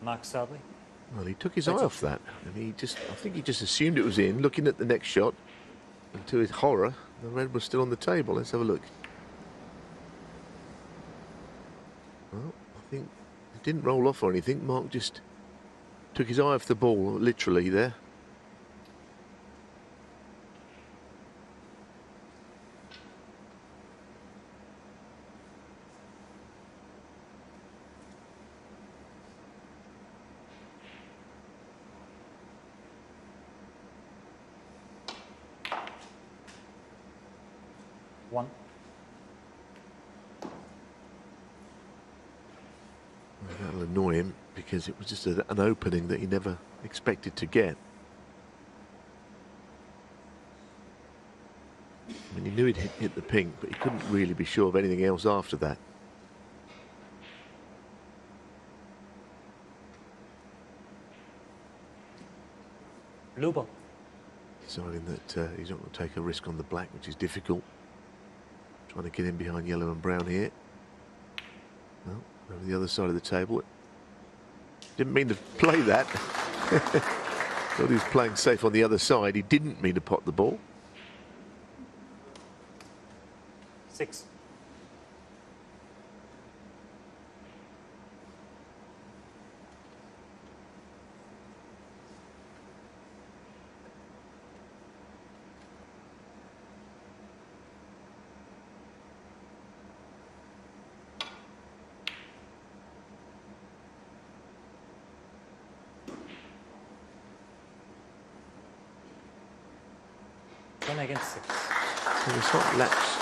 Mark Selby. Well, he took his eye off that, and I think he just assumed it was in, looking at the next shot, and to his horror, the red was still on the table. Let's have a look. Well, I think it didn't roll off or anything. Mark just took his eye off the ball, literally, there. 1. Well, that'll annoy him because it was just an opening that he never expected to get. I mean, he knew he'd hit the pink, but he couldn't really be sure of anything else after that. Blue ball. Deciding that he's not going to take a risk on the black, which is difficult. Trying to get in behind yellow and brown here. Well, over the other side of the table. Didn't mean to play that. Thought he was playing safe on the other side. He didn't mean to pot the ball. 6. Joh Higgins 6. So the slight lapse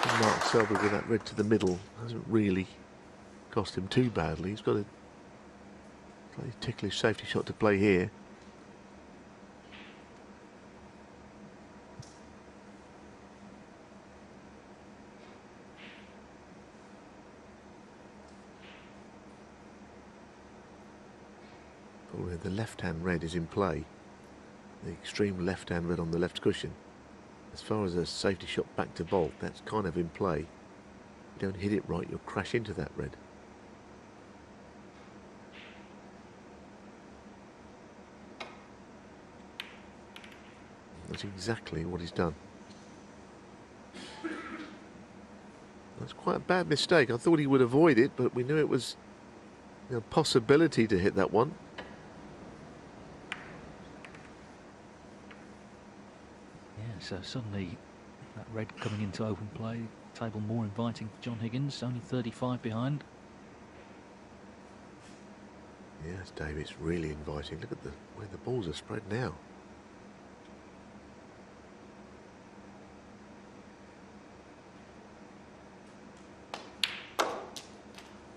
from Mark Selby with that red to the middle hasn't really cost him too badly. He's got a slightly ticklish safety shot to play here. Probably the left-hand red is in play. The extreme left-hand red on the left cushion. As far as a safety shot back to Bolt, that's kind of in play. If you don't hit it right, you'll crash into that red. That's exactly what he's done. That's quite a bad mistake. I thought he would avoid it, but we knew it was a possibility to hit that one. So suddenly that red coming into open play, table more inviting for Joh Higgins, only 35 behind. Yes, Dave, it's really inviting. Look at where the balls are spread now.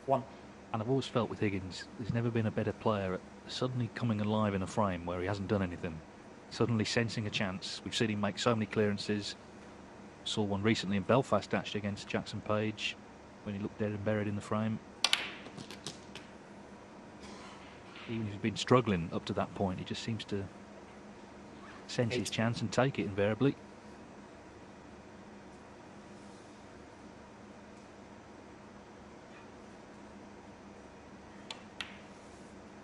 One. And I've always felt with Higgins, there's never been a better player at suddenly coming alive in a frame where he hasn't done anything. Suddenly sensing a chance. We've seen him make so many clearances. Saw one recently in Belfast actually against Jackson Page when he looked dead and buried in the frame. Even if he's been struggling up to that point, he just seems to sense his chance and take it invariably.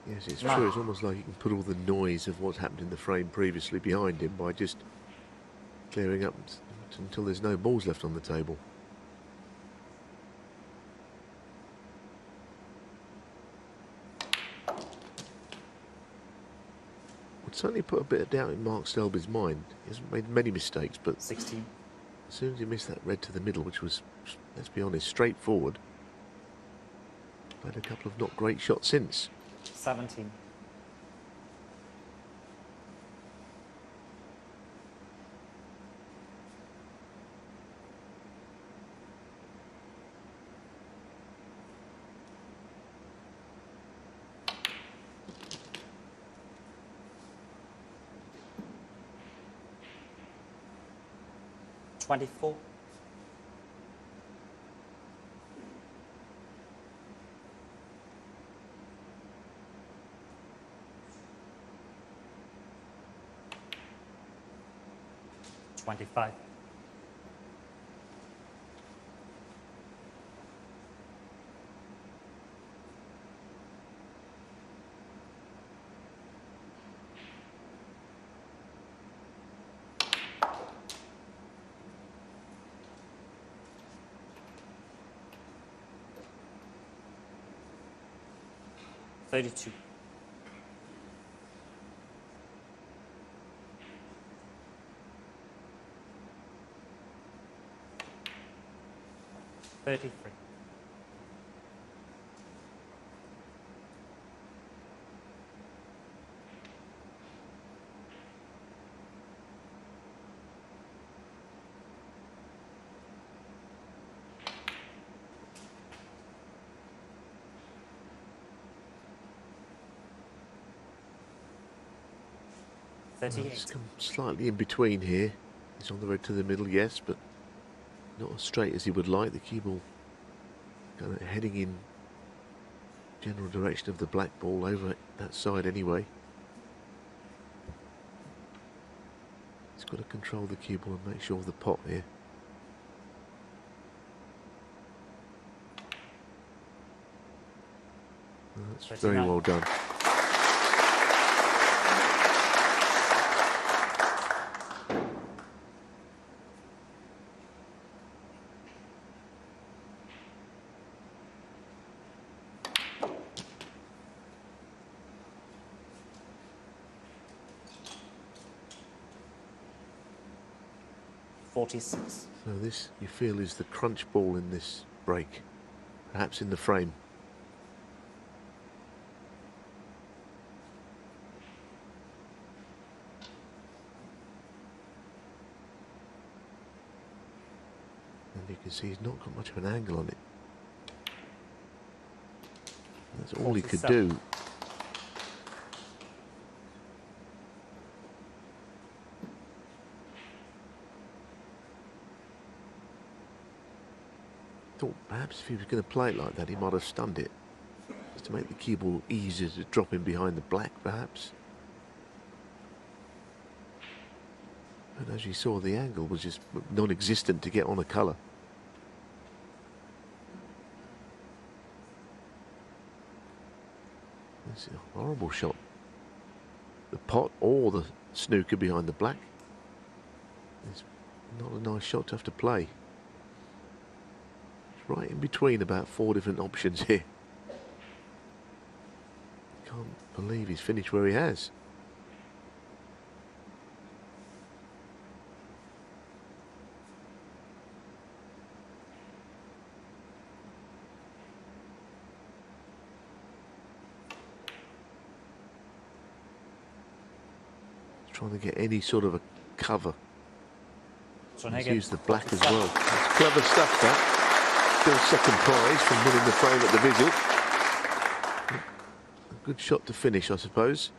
Yes, it's true. It's almost like you can put all the noise of what's happened in the frame previously behind him by just clearing up until there's no balls left on the table. Would certainly put a bit of doubt in Mark Selby's mind. He hasn't made many mistakes, but 16. As soon as he missed that red to the middle, which was, let's be honest, straightforward, played a couple of not great shots since. 17. $24. 25. 32. 33. Well, 38. it's come slightly in between here. He's on the road to the middle, yes, but not as straight as he would like. The cue ball kind of heading in general direction of the black ball over that side anyway. He's got to control the cue ball and make sure of the pot here. Well, that's 39. very well done. $46. So this, you feel, is the crunch ball in this break, perhaps in the frame. And you can see he's not got much of an angle on it. That's all he could 47. do. Thought perhaps if he was going to play it like that, he might have stunned it, just to make the cue ball easier to drop in behind the black, perhaps. But as you saw, the angle was just non-existent to get on a colour. It's a horrible shot. The pot or the snooker behind the black. It's not a nice shot to have to play. Right in between about 4 different options here. Can't believe he's finished where he has. Trying to get any sort of a cover. Joh He's Higgins, used the black as 47. well. It's clever stuff, that. Still second prize from winning the frame at the visit. A good shot to finish, I suppose.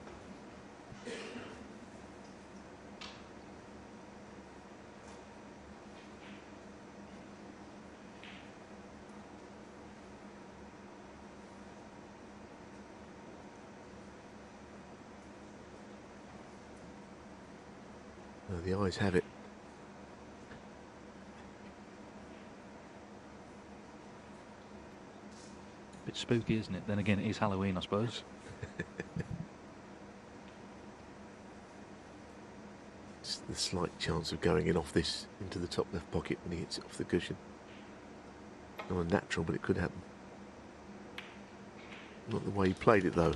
Oh, the eyes have it. Bit spooky, isn't it? Then again, it is Halloween, I suppose. Just the slight chance of going in off this into the top left pocket when he hits it off the cushion. Not unnatural, but it could happen. Not the way he played it, though.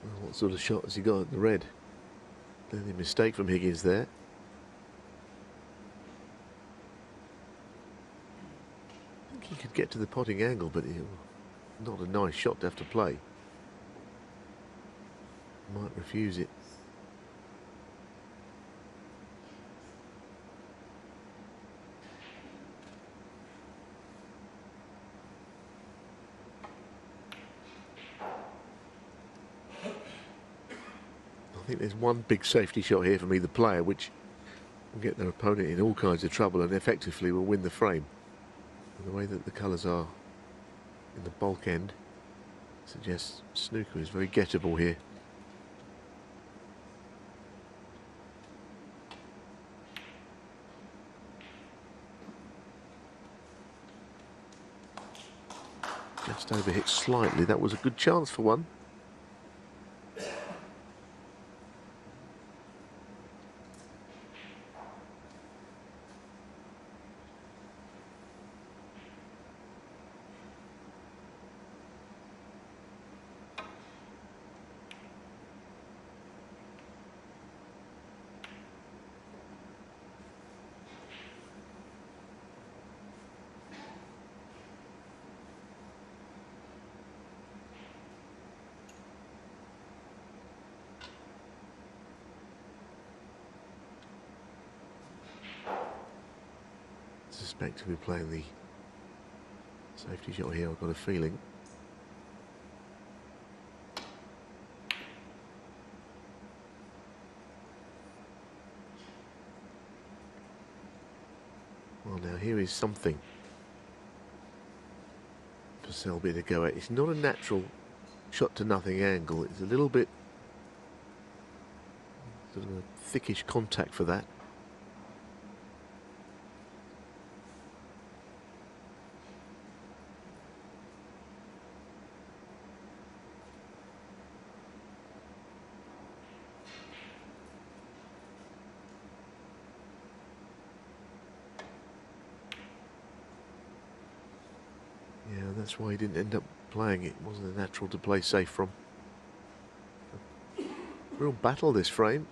Well, what sort of shot has he got at the red? The only mistake from Higgins there. get to the potting angle, but not a nice shot to have to play. Might refuse it. I think there's one big safety shot here from either player, which will get their opponent in all kinds of trouble and effectively will win the frame. And the way that the colours are in the bulk end suggests snooker is very gettable here. Just overhit slightly. That was a good chance for one. I suspect he'll be playing the safety shot here, I've got a feeling. Well, now here is something for Selby to go at. It's not a natural shot to nothing angle. It's a little bit sort of a thickish contact for that. Yeah, that's why he didn't end up playing it. It wasn't a natural to play safe from. Real battle this frame.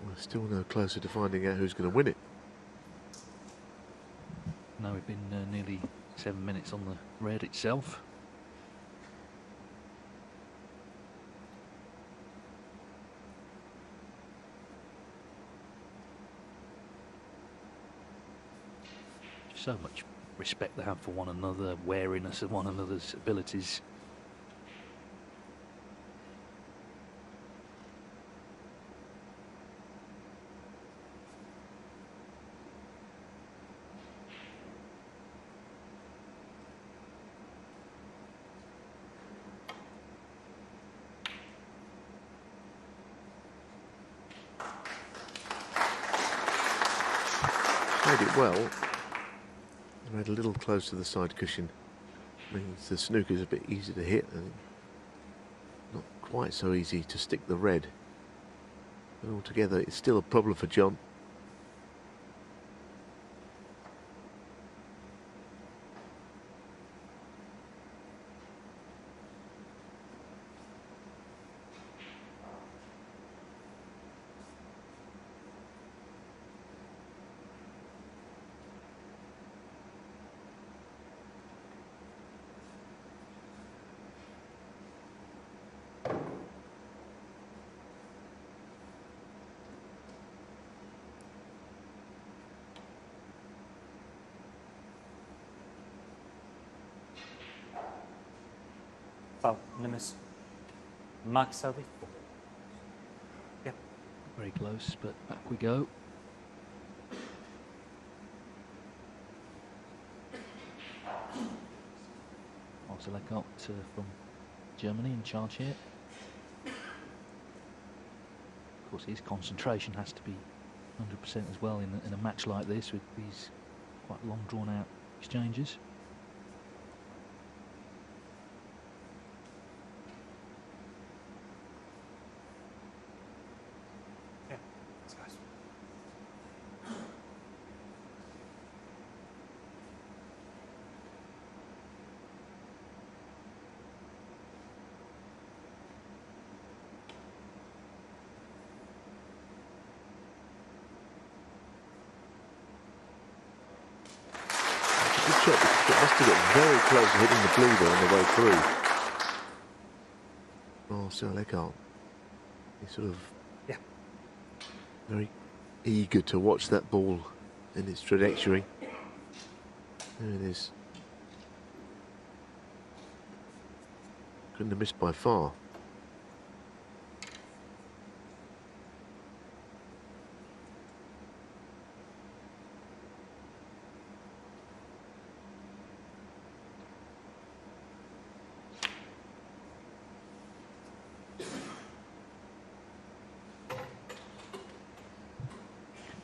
We're still no closer to finding out who's going to win it. Now we've been nearly 7 minutes on the red itself. So much respect they have for one another, wariness of one another's abilities. Played it well. Made a little close to the side cushion. Means the snooker's a bit easy to hit and not quite so easy to stick the red. But altogether, it's still a problem for John. Foul, Nimbus. Mark Selby. Yeah. Very close, but back we go. Also leg out from Germany in charge here. Of course, his concentration has to be 100% as well in a match like this with these quite long drawn out exchanges. Yeah. Thanks, guys. shot because it must have got very close to hitting the blue there on the way through. Oh, Cyril Eckhart. He's sort of very eager to watch that ball in its trajectory. There it is. Couldn't have missed by far.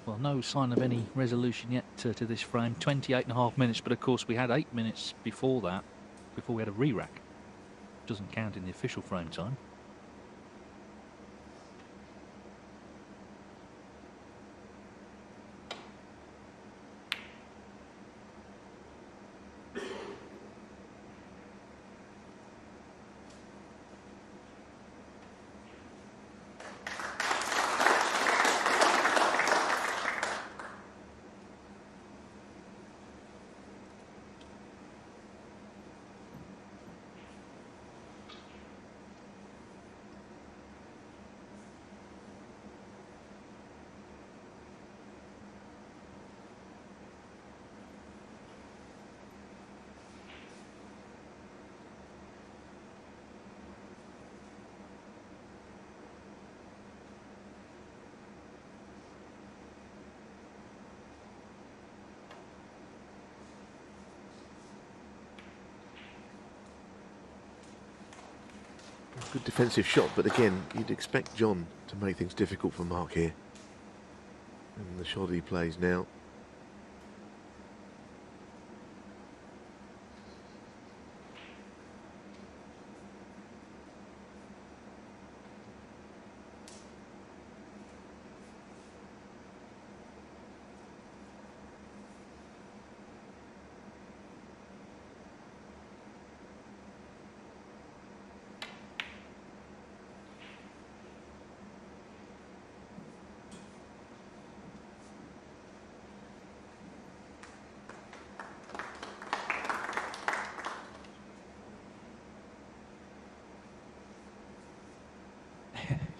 Well, no sign of any resolution yet to this frame. 28.5 minutes, but of course we had 8 minutes before that, before we had a re-rack. Doesn't count in the official frame time. Good defensive shot, but again, you'd expect John to make things difficult for Mark here. And the shot he plays now.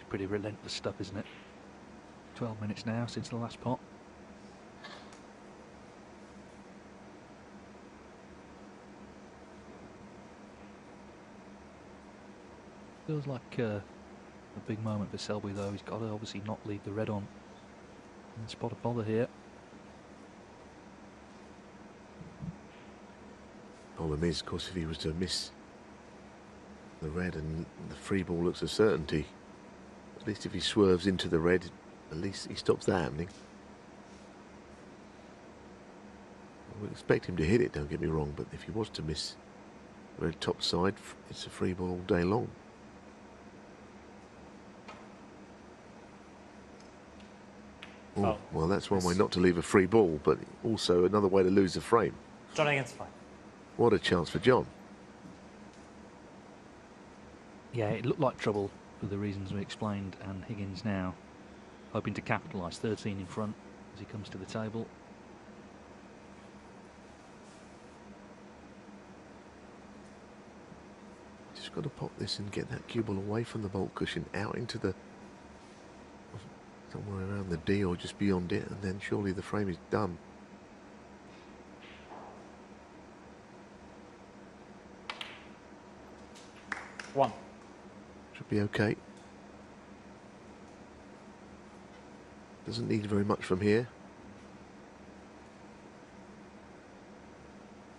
Pretty relentless stuff, isn't it? 12 minutes now since the last pot. Feels like a big moment for Selby, though. He's got to obviously not leave the red on and spot a bother here. Problem is, of course, if he was to miss the red and the free ball looks a certainty, at least if he swerves into the red, at least he stops that happening. I would expect him to hit it, don't get me wrong, but if he was to miss the red top side, it's a free ball all day long. Oh, well, that's one way not to leave a free ball, but also another way to lose the frame. Joh Higgins fine. What a chance for John. Yeah, it looked like trouble for the reasons we explained, and Higgins now hoping to capitalise. 13 in front as he comes to the table. Just got to pop this and get that cue ball away from the bolt cushion, out into the somewhere around the D or just beyond it, and then surely the frame is done. One. Should be okay. Doesn't need very much from here.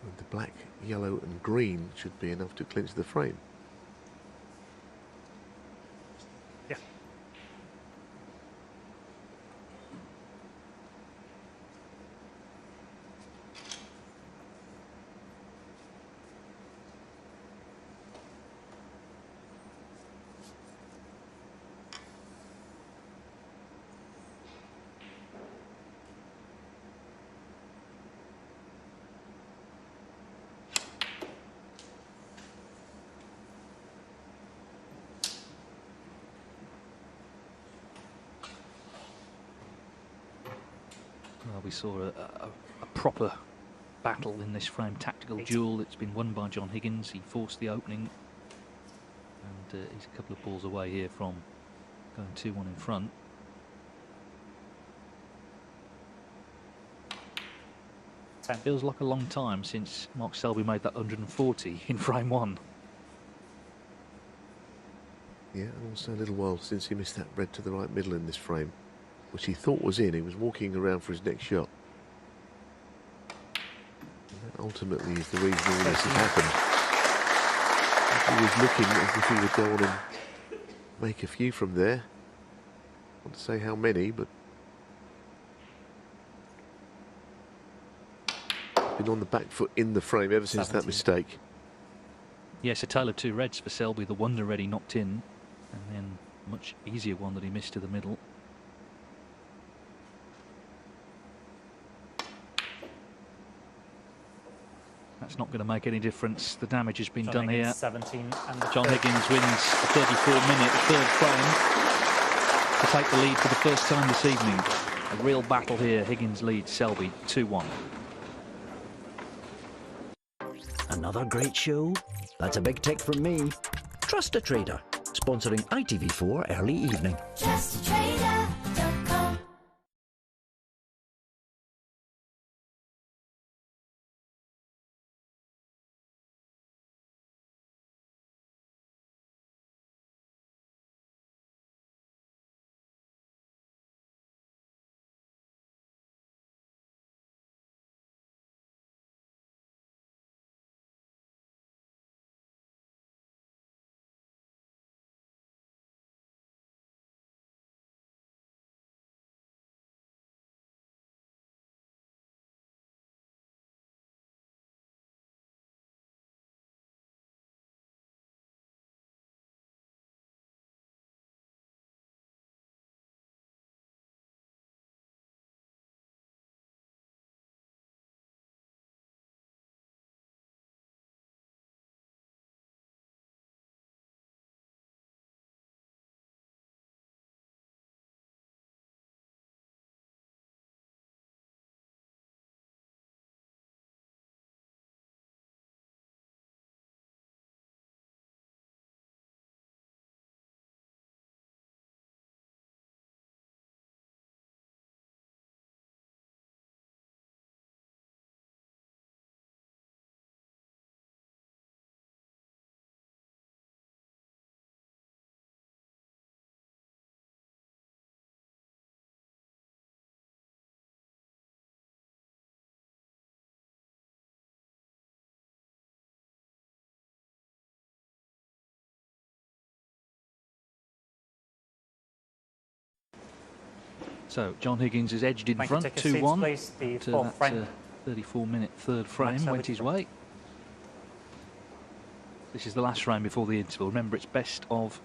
And the black, yellow and green should be enough to clinch the frame. Yeah. Well, we saw a proper battle in this frame, tactical duel. It's been won by Joh Higgins. He forced the opening, and he's a couple of balls away here from going 2-1 in front. Feels like a long time since Mark Selby made that 140 in frame 1. Yeah, and also a little while since he missed that red to the right middle in this frame, which he thought was in. He was walking around for his next shot. And that ultimately is the reason all this has happened. He was looking as if he would go on and make a few from there. I want to say how many, but been on the back foot in the frame ever since that mistake. Yes, a tale of two reds for Selby. The wonder red he knocked in, and then a much easier one that he missed to the middle. That's not going to make any difference. The damage has been done here. 17 and Joh Higgins wins the 34-minute third frame to take the lead for the first time this evening. A real battle here. Higgins leads Selby 2-1. Another great show? That's a big tick from me. Trust a Trader, sponsoring ITV4 Early Evening. TrustATrader.com. So Joh Higgins is edged in front, 2-1. The After fourth frame. that 34-minute third frame went his way. This is the last frame before the interval. Remember, it's best of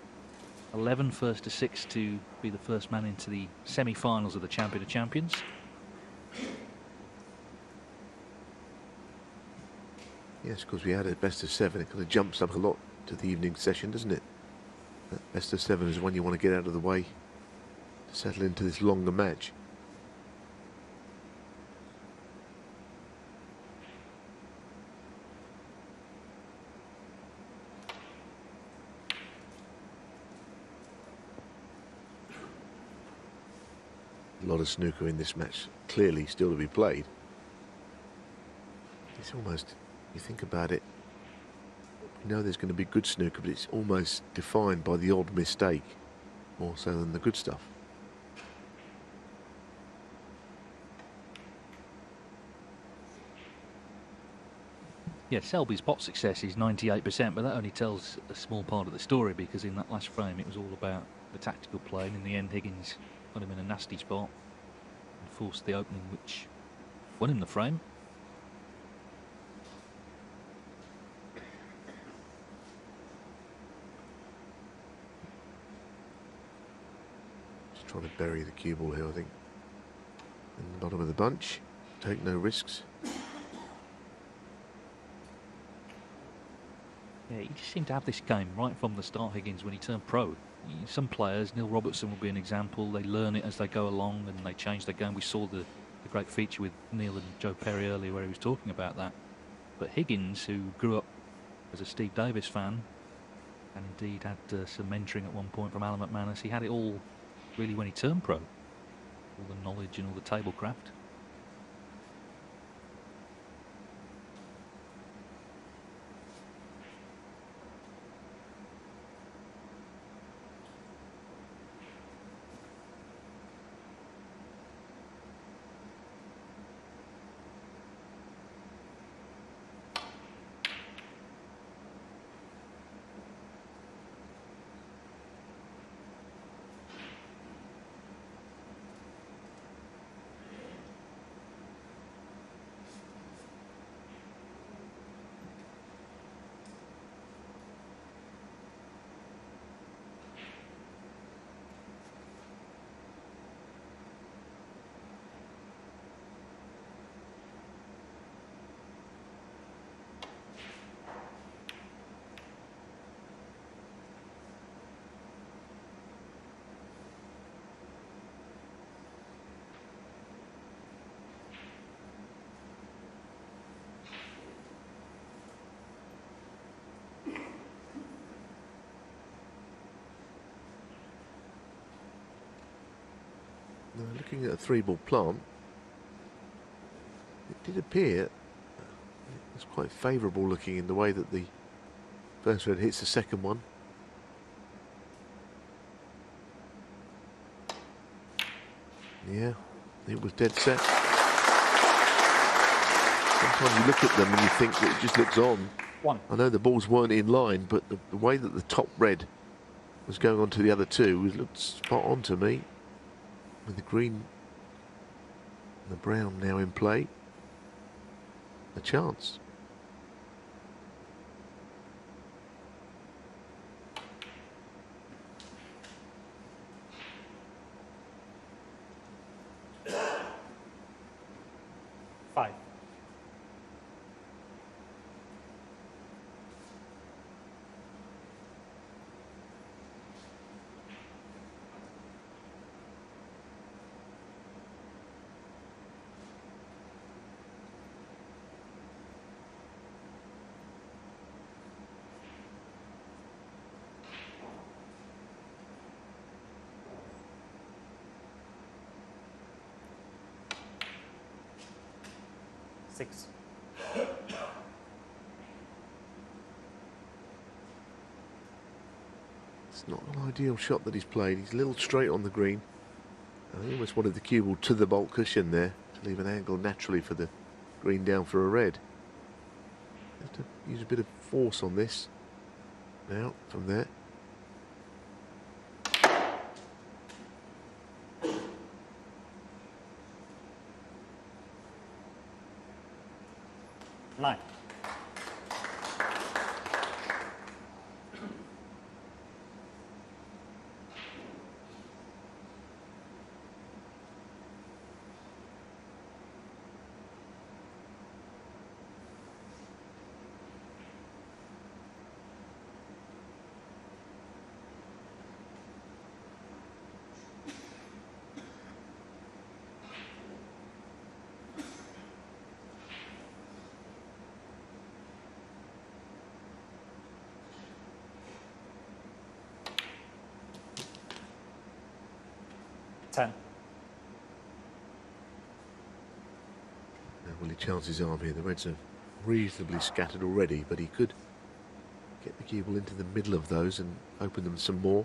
11, first to 6 to be the first man into the semi-finals of the Champion of Champions. Yes, because we had a best of 7. It kind of jumps up a lot to the evening session, doesn't it? That best of 7 is the one you want to get out of the way to settle into this longer match. A lot of snooker in this match, clearly still to be played. It's almost, you think about it, you know there's going to be good snooker, but it's almost defined by the odd mistake more so than the good stuff. Yeah, Selby's pot success is 98%, but that only tells a small part of the story, because in that last frame it was all about the tactical play, and in the end Higgins got him in a nasty spot and forced the opening, which won him the frame. Just trying to bury the cue ball here, I think. In the bottom of the bunch, take no risks. Yeah, he just seemed to have this game right from the start, Higgins, when he turned pro. Some players, Neil Robertson will be an example, they learn it as they go along and they change their game. We saw the a great feature with Neil and Joe Perry earlier where he was talking about that. But Higgins, who grew up as a Steve Davis fan, and indeed had some mentoring at one point from Alan McManus, he had it all really when he turned pro. All the knowledge and all the tablecraft. Now, looking at a 3-ball plant, it did appear it was quite favourable looking in the way that the first red hits the second one. Yeah, it was dead set. Sometimes you look at them and you think that it just looks on. I know the balls weren't in line, but the way that the top red was going on to the other two, it looked spot on to me. With the green and the brown now in play, a chance. Five. Six. It's not an ideal shot that he's played. He's a little straight on the green. I almost wanted the cue ball to the baulk cushion there to leave an angle naturally for the green down for a red. Have to use a bit of force on this. Now, from there. Nine. Ten. Well, the chances are here the reds are reasonably scattered already, but he could get the cue ball into the middle of those and open them some more.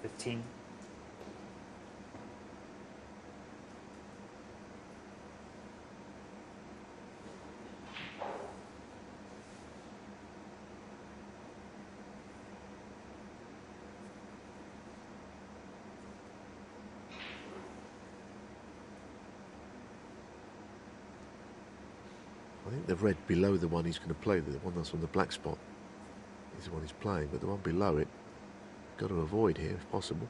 Fifteen. I think the red below the one he's going to play, the one that's on the black spot, is the one he's playing, but the one below it, got to avoid here if possible.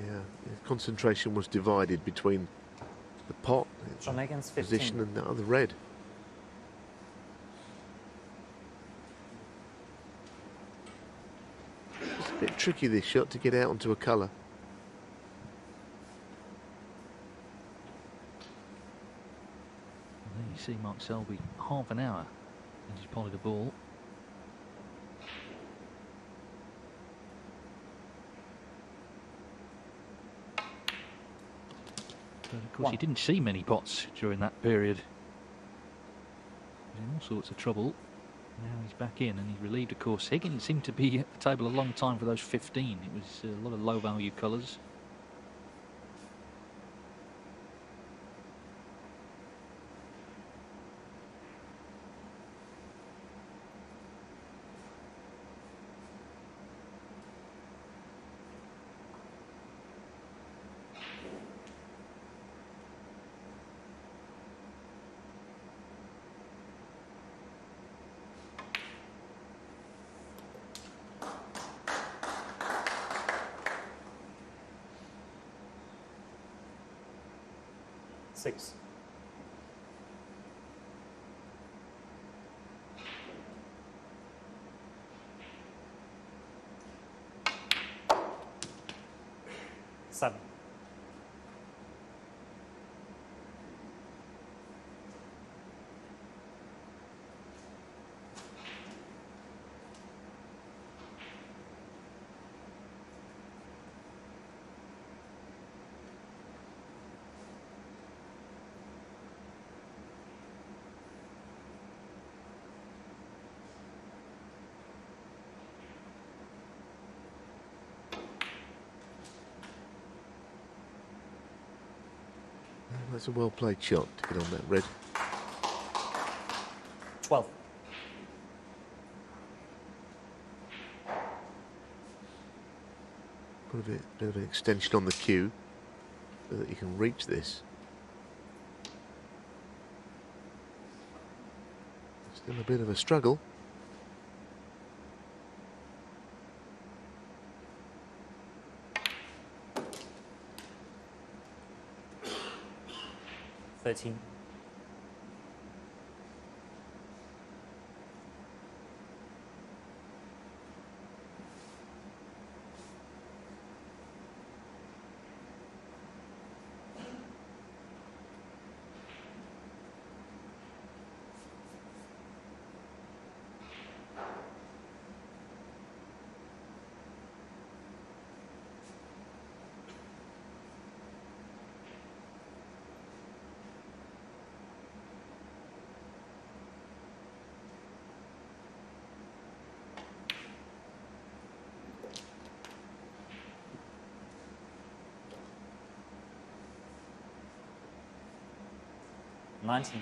Yeah, you've concentration was divided between the pot, Joh Higgins, position, 15. and the other red. It's a bit tricky, this shot, to get out onto a colour. And there you see Mark Selby, half an hour since he's polished a ball. But of course, he didn't see many pots during that period. He was in all sorts of trouble. Now he's back in and he's relieved, of course. Higgins seemed to be at the table a long time for those 15. It was a lot of low-value colours. Six. Seven. That's a well played shot to get on that red. 12. Put a bit of an extension on the cue so that you can reach this. Still a bit of a struggle. Thirteen. Nineteen.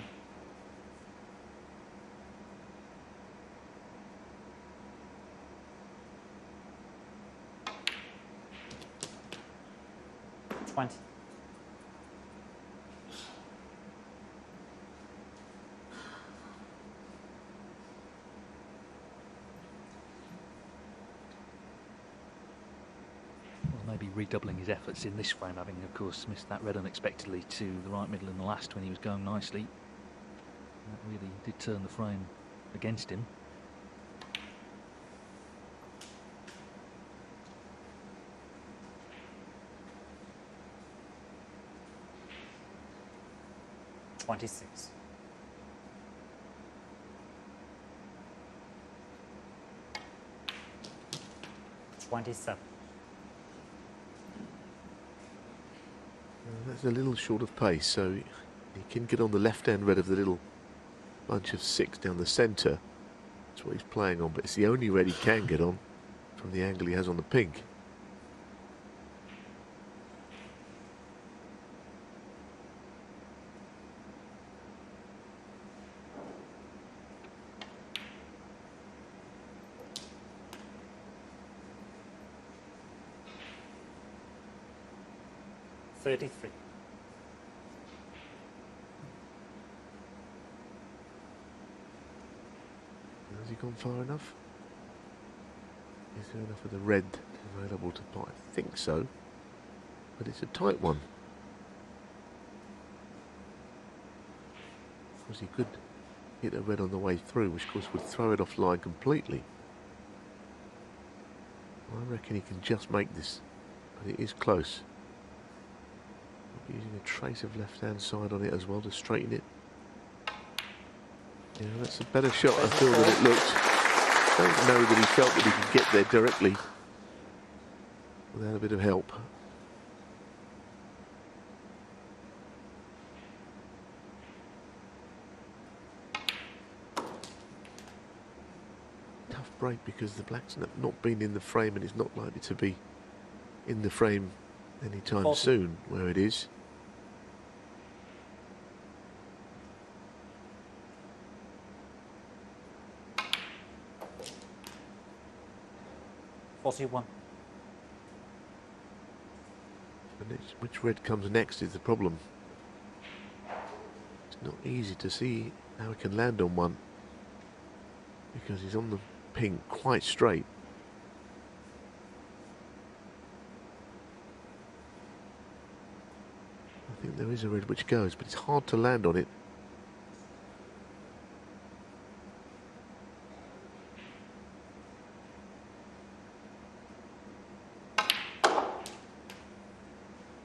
Twenty. Maybe redoubling his efforts in this frame, having of course missed that red unexpectedly to the right middle in the last when he was going nicely. That really did turn the frame against him. 26. $27. That's a little short of pace, so he can get on the left-hand red of the little bunch of six down the centre. That's what he's playing on, but it's the only red he can get on from the angle he has on the pink. $33. Has he gone far enough? Is there enough of the red available to pot? I think so. but it's a tight one. Because he could hit a red on the way through, which of course would throw it offline completely. I reckon he can just make this, but it is close. I'll be using a trace of left-hand side on it as well to straighten it. Yeah, that's a better shot, I feel, than it looked. I don't know that he felt that he could get there directly without a bit of help. Tough break because the black's not been in the frame and is not likely to be in the frame anytime soon where it is. '41. Which red comes next is the problem. It's not easy to see how he can land on one because he's on the pink quite straight. I think there is a red which goes, but it's hard to land on it.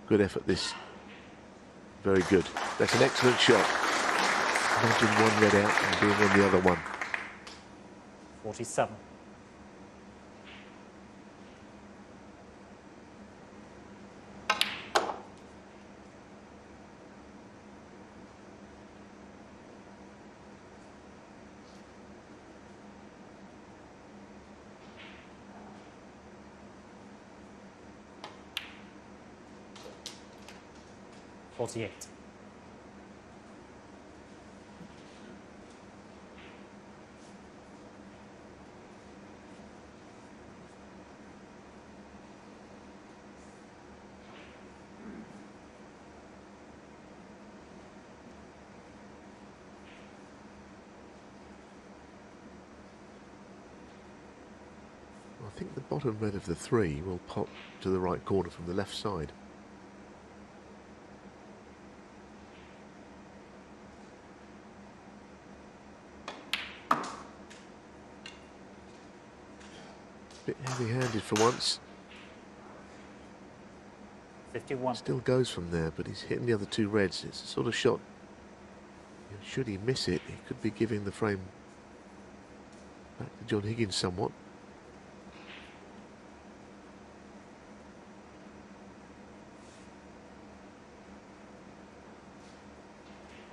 Good effort this. Very good. That's an excellent shot. Nudging one red out and being on the other one. 47. '48. I think the bottom red of the three will pop to the right corner from the left side. Bit heavy-handed for once. 51. Still goes from there, but he's hitting the other two reds. It's a sort of shot. Should he miss it, he could be giving the frame back to Joh Higgins somewhat.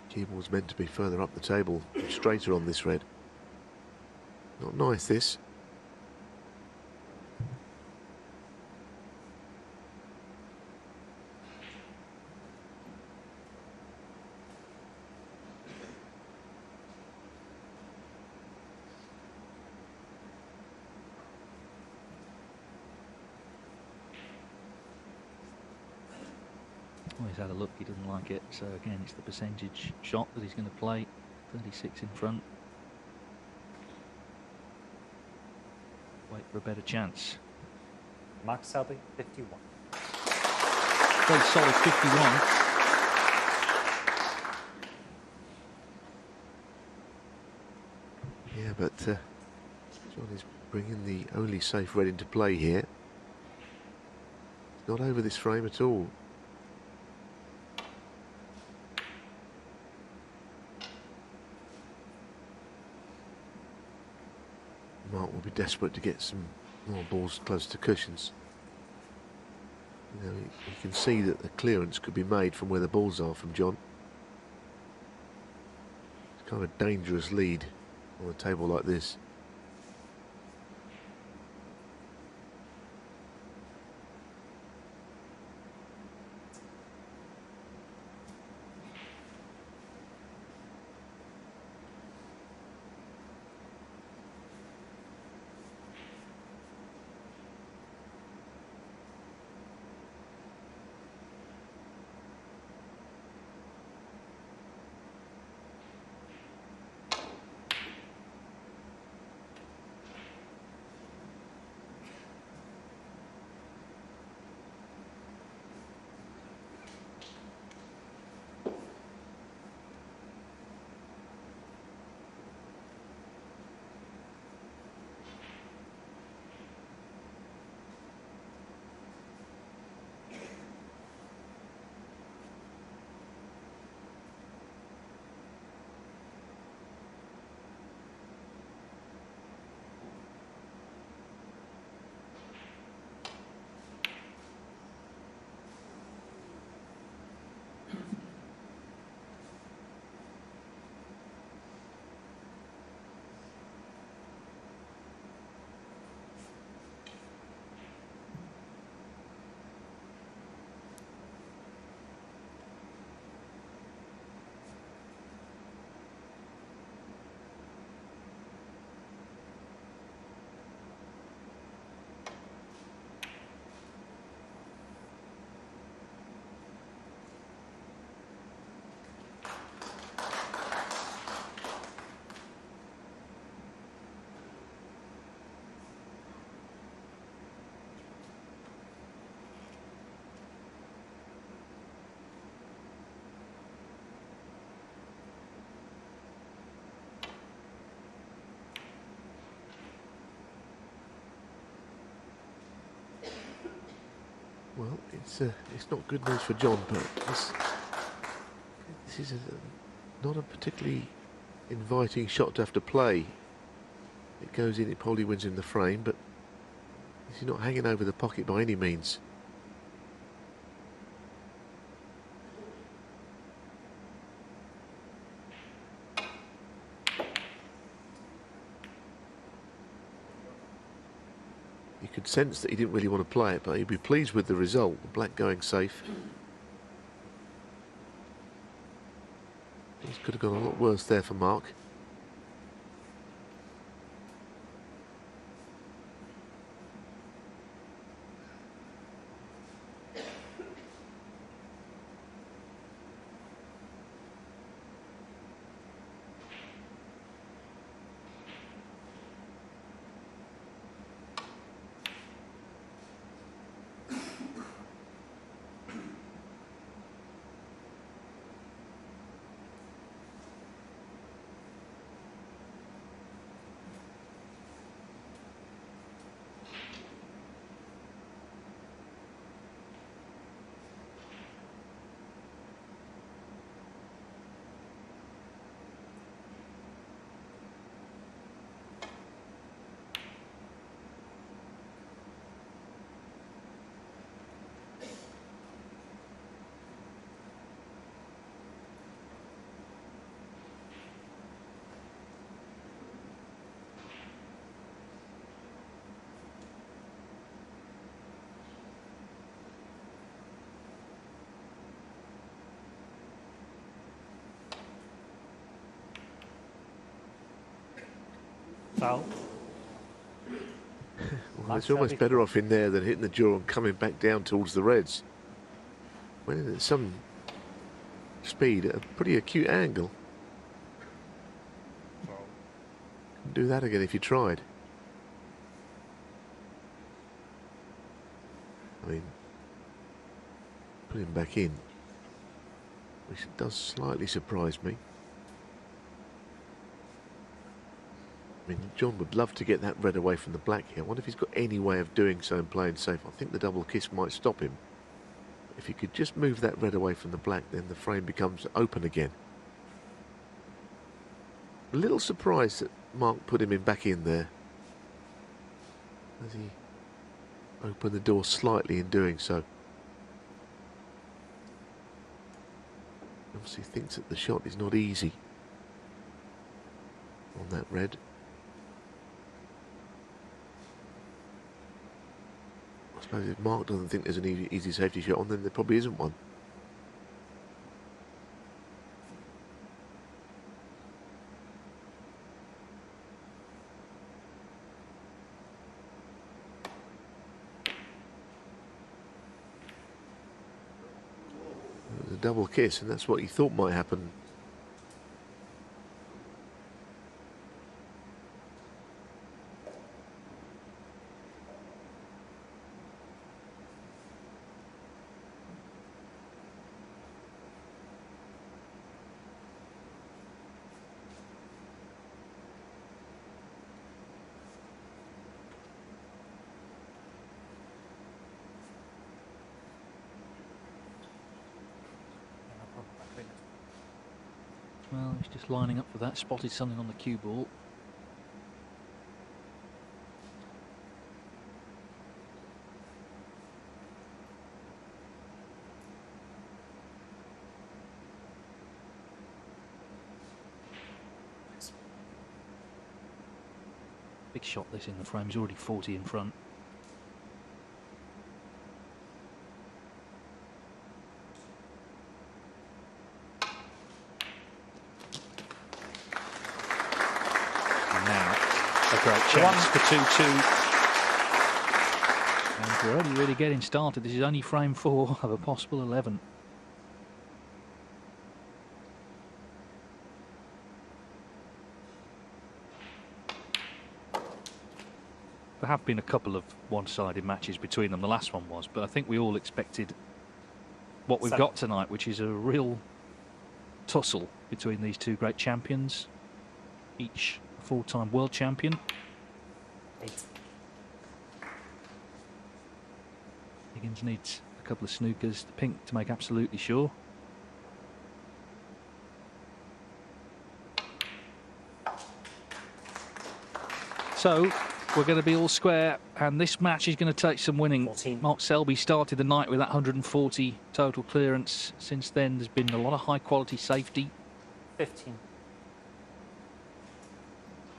Cue ball's meant to be further up the table, straighter on this red. Not nice, this. Well, he's had a look, he doesn't like it, so again it's the percentage shot that he's going to play. 36 in front. Wait for a better chance. Mark Selby, 51. Very solid 51. Yeah, but John is bringing the only safe red into play here. Not over this frame at all. Mark will be desperate to get some more balls close to cushions. You know, you can see that the clearance could be made from where the balls are from John. It's kind of a dangerous lead on a table like this. It's not good news for John, but this is not a particularly inviting shot to have to play. It goes in, it probably wins him the frame, but he's not hanging over the pocket by any means. You could sense that he didn't really want to play it, but he'd be pleased with the result. The black going safe. This could have gone a lot worse there for Mark. Foul. Well, it's almost better off in there than hitting the jaw and coming back down towards the reds. Went in at some speed at a pretty acute angle. Couldn't do that again if you tried. I mean, put him back in, which does slightly surprise me. I mean, John would love to get that red away from the black here. I wonder if he's got any way of doing so and playing safe. I think the double kiss might stop him. If he could just move that red away from the black, then the frame becomes open again. A little surprised that Mark put him back in there, as he opened the door slightly in doing so. Obviously thinks that the shot is not easy on that red. I suppose if Mark doesn't think there's an easy safety shot on, then there probably isn't one. It was a double kiss, and that's what he thought might happen. Well, he's just lining up for that. Spotted something on the cue ball. Big shot this in the frame. He's already 40 in front. A great chance for 2-2. And we're only really getting started. This is only frame 4 of a possible 11. There have been a couple of one-sided matches between them. The last one was, but I think we all expected what we've got tonight, which is a real tussle between these two great champions, each a full-time world champion. 8. Higgins needs a couple of snookers, the pink to make absolutely sure. So we're going to be all square, and this match is going to take some winning. 14. Mark Selby started the night with that 140 total clearance. Since then, there's been a lot of high-quality safety. 15.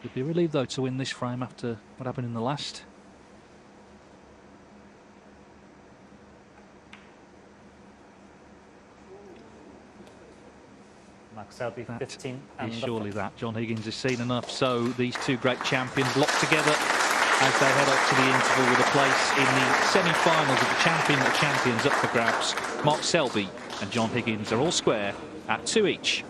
You'd be relieved, though, to win this frame after what happened in the last. Mark Selby, 15. Is surely that. Joh Higgins has seen enough. So these two great champions locked together as they head up to the interval with a place in the semi-finals of the Champion of Champions up for grabs. Mark Selby and Joh Higgins are all square at 2 each.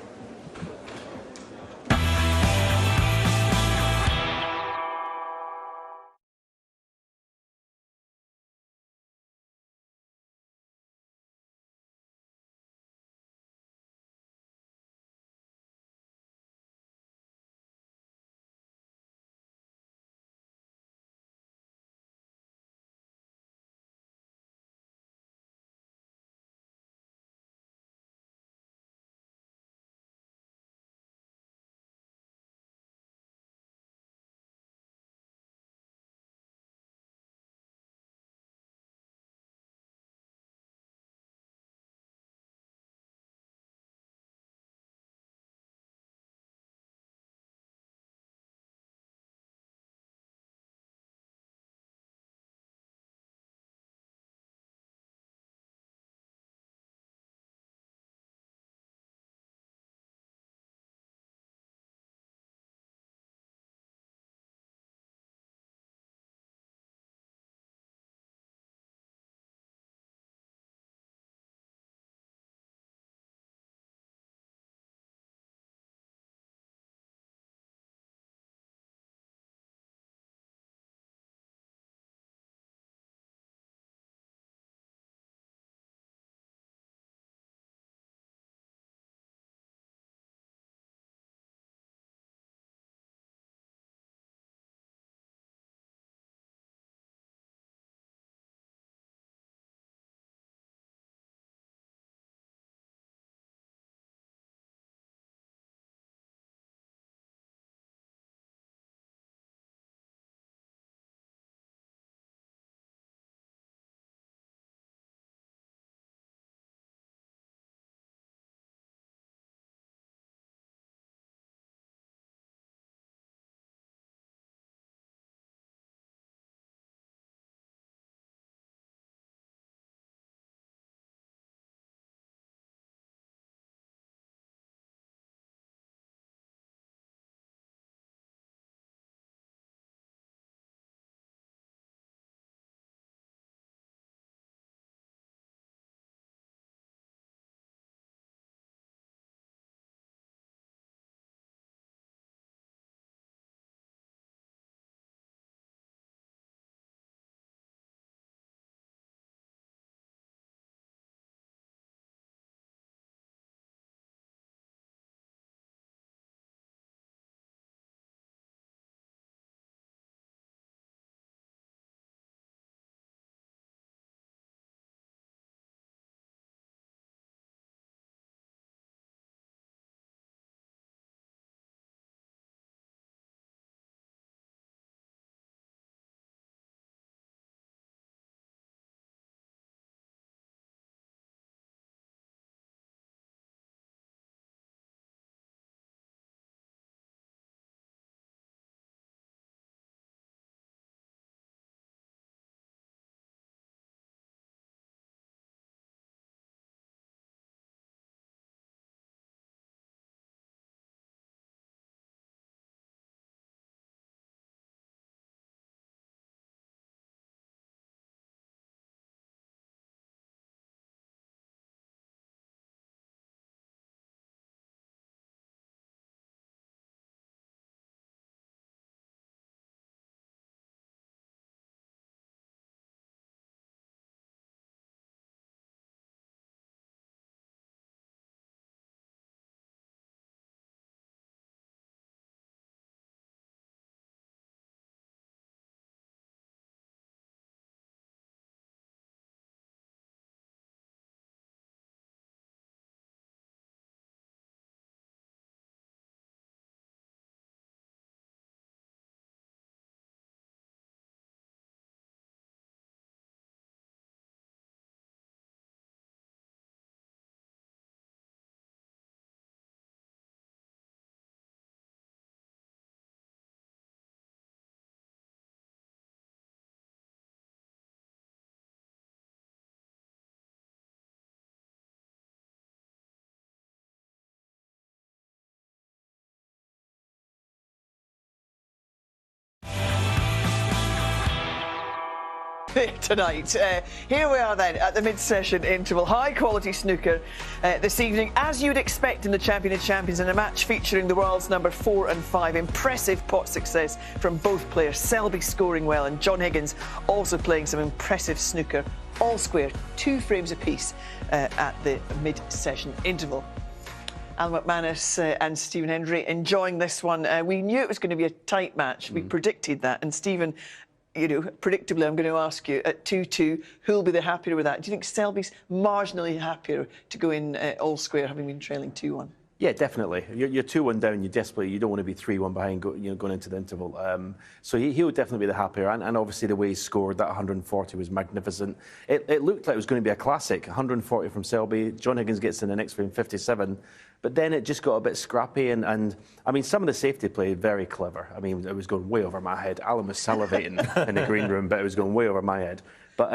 tonight. Here we are then at the mid-session interval. High quality snooker this evening, as you'd expect in the Champion of Champions, in a match featuring the world's number 4 and 5. Impressive pot success from both players. Selby scoring well and Joh Higgins also playing some impressive snooker. All square, 2 frames apiece at the mid-session interval. Alan McManus and Stephen Hendry enjoying this one. We knew it was going to be a tight match. We predicted that. And Stephen, you know, predictably, I'm going to ask you at 2-2, who'll be the happier with that? Do you think Selby's marginally happier to go in all square, having been trailing 2-1? Yeah, definitely. You're 2-1 down. You don't want to be 3-1 behind, going into the interval. So he would definitely be the happier. And obviously the way he scored, that 140 was magnificent. It looked like it was going to be a classic. 140 from Selby. Joh Higgins gets in the next frame, 57. But then it just got a bit scrappy. And I mean, some of the safety play, very clever. I mean, it was going way over my head. Alan was salivating in the green room, but it was going way over my head. But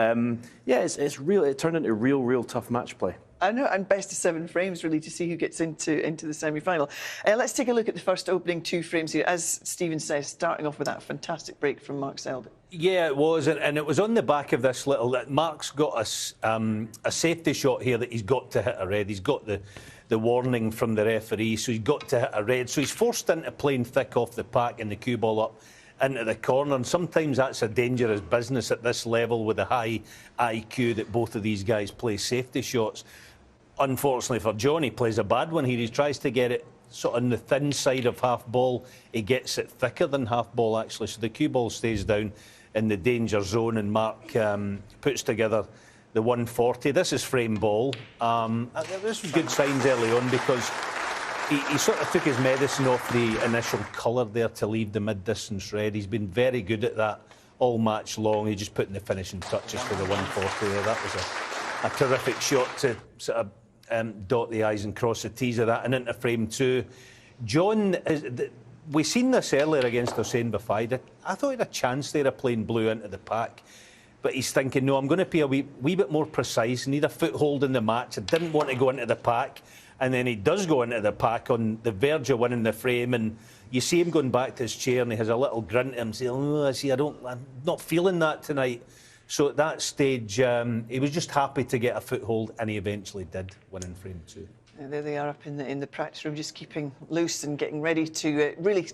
yeah, it's real. It turned into real tough match play. I know, and best of 7 frames, really, to see who gets into the semi-final. Let's take a look at the first opening 2 frames here. As Stephen says, starting off with that fantastic break from Mark Selby. Yeah, it was, and it was on the back of this little... Mark's got a safety shot here that he's got to hit a red. He's got the warning from the referee, so he's got to hit a red. So he's forced into playing thick off the pack and the cue ball up into the corner, and sometimes that's a dangerous business at this level with the high IQ that both of these guys play safety shots. Unfortunately for John, he plays a bad one here. He tries to get it sort of on the thin side of half ball. He gets it thicker than half ball, actually, so the cue ball stays down in the danger zone, and Mark puts together the 140. This is frame ball. This was good signs early on because he sort of took his medicine off the initial colour there to leave the mid-distance red. He's been very good at that all match long. He just put in the finishing touches for the 140 there. That was a terrific shot to sort of dot the I's and cross the T's of that. And into frame 2. John, we've seen this earlier against Hossein Bafide. I thought he had a chance there of playing blue into the pack. But he's thinking, no, I'm going to be a wee bit more precise, need a foothold in the match. I didn't want to go into the pack. And then he does go into the pack on the verge of winning the frame. And you see him going back to his chair and he has a little grunt to him saying, oh, I'm not feeling that tonight. So at that stage, he was just happy to get a foothold, and he eventually did, winning frame 2. And there they are up in the practice room, just keeping loose and getting ready to really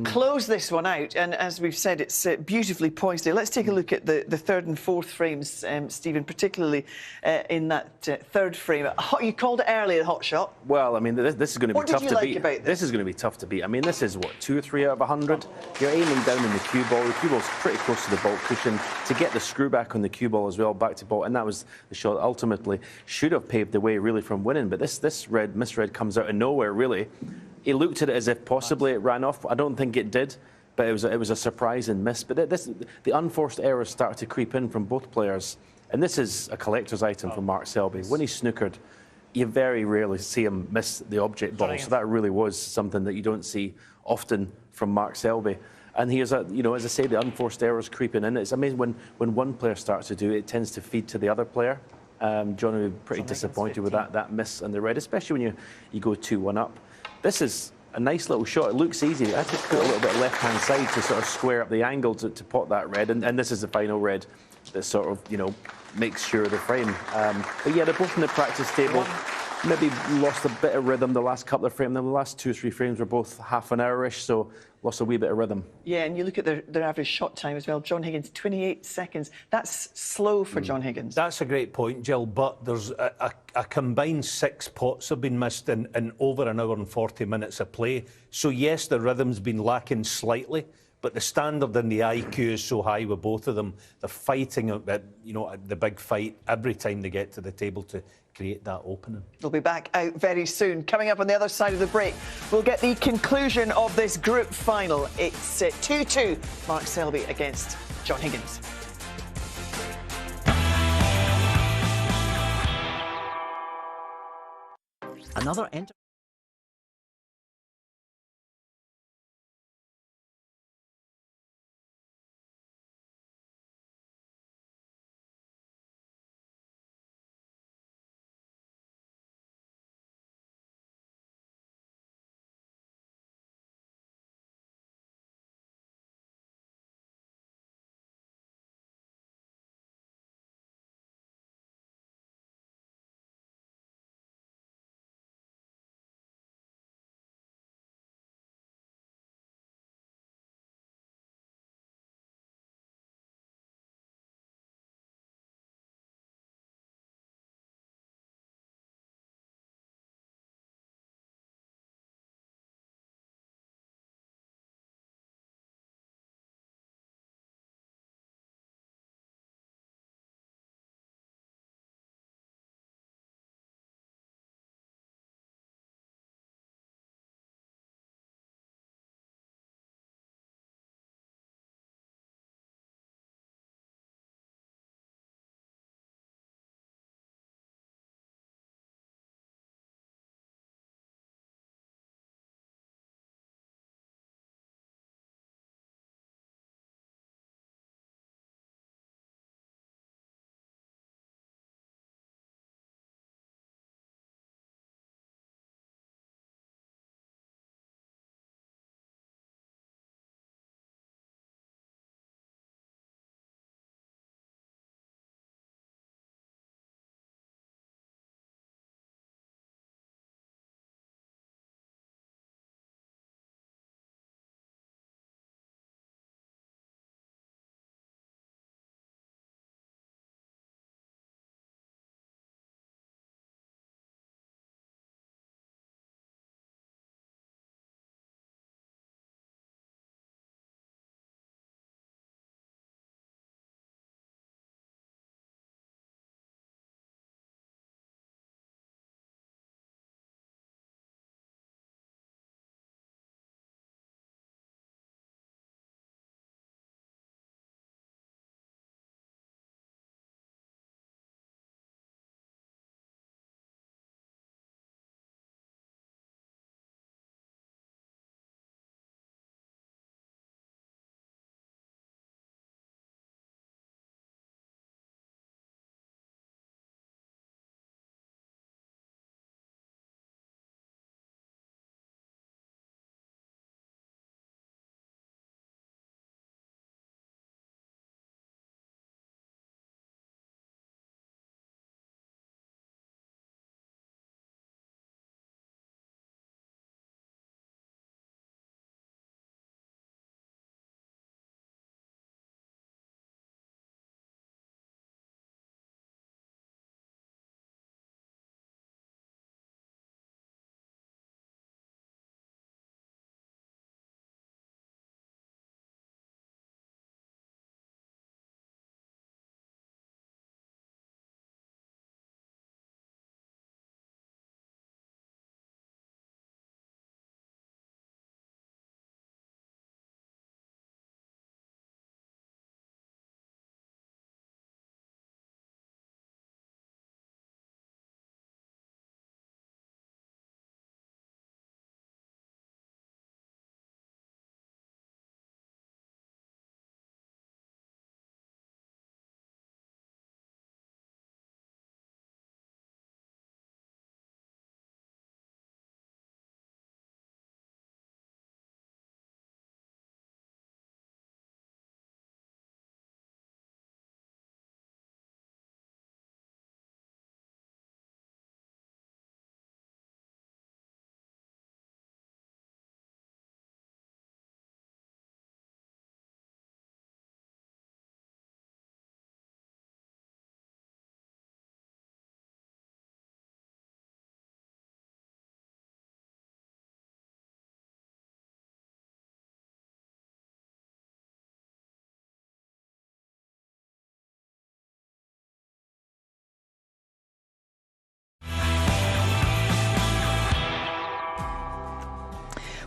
close this one out. And as we've said, it's beautifully poised here. Let's take a look at the 3rd and 4th frames, Stephen, particularly in that 3rd frame. You called it earlier, a hot shot. Well, I mean, this is going to be tough to beat. What did you like about this? This is going to be tough to beat. I mean, this is, what, 2 or 3 out of 100? You're aiming down in the cue ball. The cue ball's pretty close to the ball cushion. To get the screw back on the cue ball as well, back to ball, and that was the shot that ultimately should have paved the way, really, from winning. But this misread comes out of nowhere, really. He looked at it as if possibly it ran off. I don't think it did, but it was a surprising miss. But the unforced errors started to creep in from both players. And this is a collector's item from Mark Selby. When he's snookered, you very rarely see him miss the object ball. So that really was something that you don't see often from Mark Selby. And he is, as I say, the unforced errors creeping in. It's amazing when one player starts to do it, it tends to feed to the other player. John will be pretty disappointed with that miss and the red, especially when you go 2-1 up. This is a nice little shot. It looks easy. I had to put a little bit left-hand side to sort of square up the angle to pot that red. And this is the final red that sort of, makes sure the frame. But yeah, they're both in the practice table. Maybe lost a bit of rhythm the last couple of frames. The last 2 or 3 frames were both half an hour-ish, so lost a wee bit of rhythm. Yeah, and you look at their average shot time as well. Joh Higgins, 28 seconds. That's slow for Joh Higgins. That's a great point, Jill, but there's a combined 6 pots have been missed in over an hour and 40 minutes of play. So, yes, the rhythm's been lacking slightly, but the standard and the IQ is so high with both of them. They're fighting, the big fight every time they get to the table to create that opening. We'll be back out very soon. Coming up on the other side of the break, we'll get the conclusion of this group final. It's 2-2, Mark Selby against Joh Higgins. Another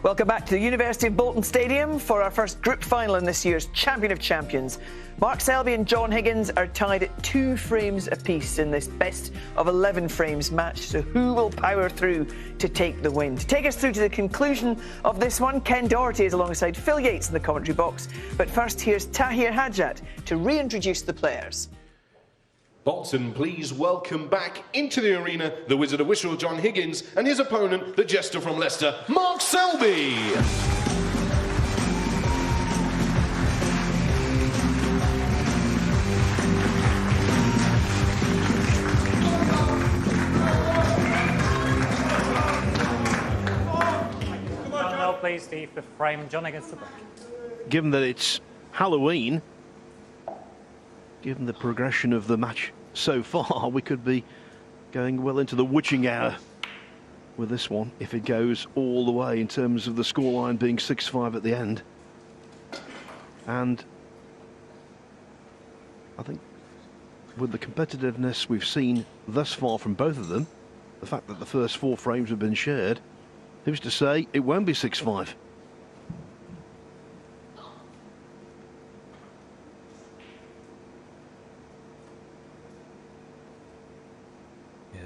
Welcome back to the University of Bolton Stadium for our first group final in this year's Champion of Champions. Mark Selby and Joh Higgins are tied at 2 frames apiece in this best of 11 frames match. So who will power through to take the win? To take us through to the conclusion of this one, Ken Doherty is alongside Phil Yates in the commentary box. But first, here's Tahir Hajat to reintroduce the players. Bolton, please welcome back into the arena the Wizard of Whistle, Joh Higgins, and his opponent, the Jester from Leicester, Mark Selby. Now, please, the frame. Joh against the back. Given that it's Halloween, given the progression of the match so far, we could be going well into the witching hour with this one, if it goes all the way in terms of the scoreline being 6-5 at the end. And I think with the competitiveness we've seen thus far from both of them, the fact that the first 4 frames have been shared, who's to say it won't be 6-5?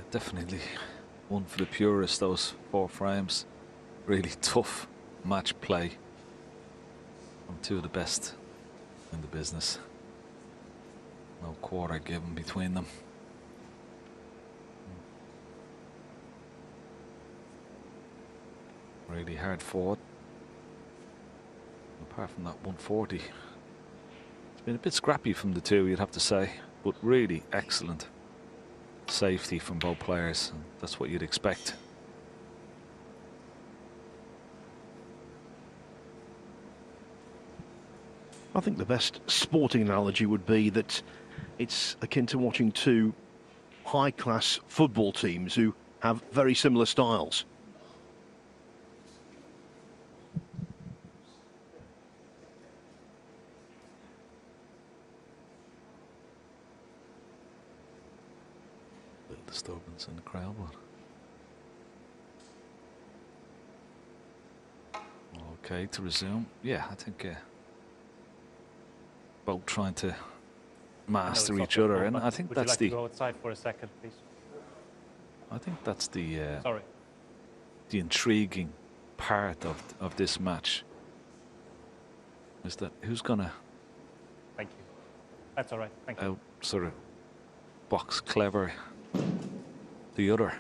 Definitely one for the purists, those 4 frames. Really tough match play from 2 of the best in the business. No quarter given between them. Really hard fought. Apart from that 140. It's been a bit scrappy from the 2, you'd have to say, but really excellent safety from both players, and that's what you'd expect. I think the best sporting analogy would be that it's akin to watching 2 high-class football teams who have very similar styles. Disturbance in the crowd, but okay to resume. Yeah, I think both trying to master each other, and I think that's the. Would you like to go outside for a second, please? I think that's the Sorry. The intriguing part of this match is that who's gonna. Thank you. That's all right. Thank you. Out sort of box clever the other.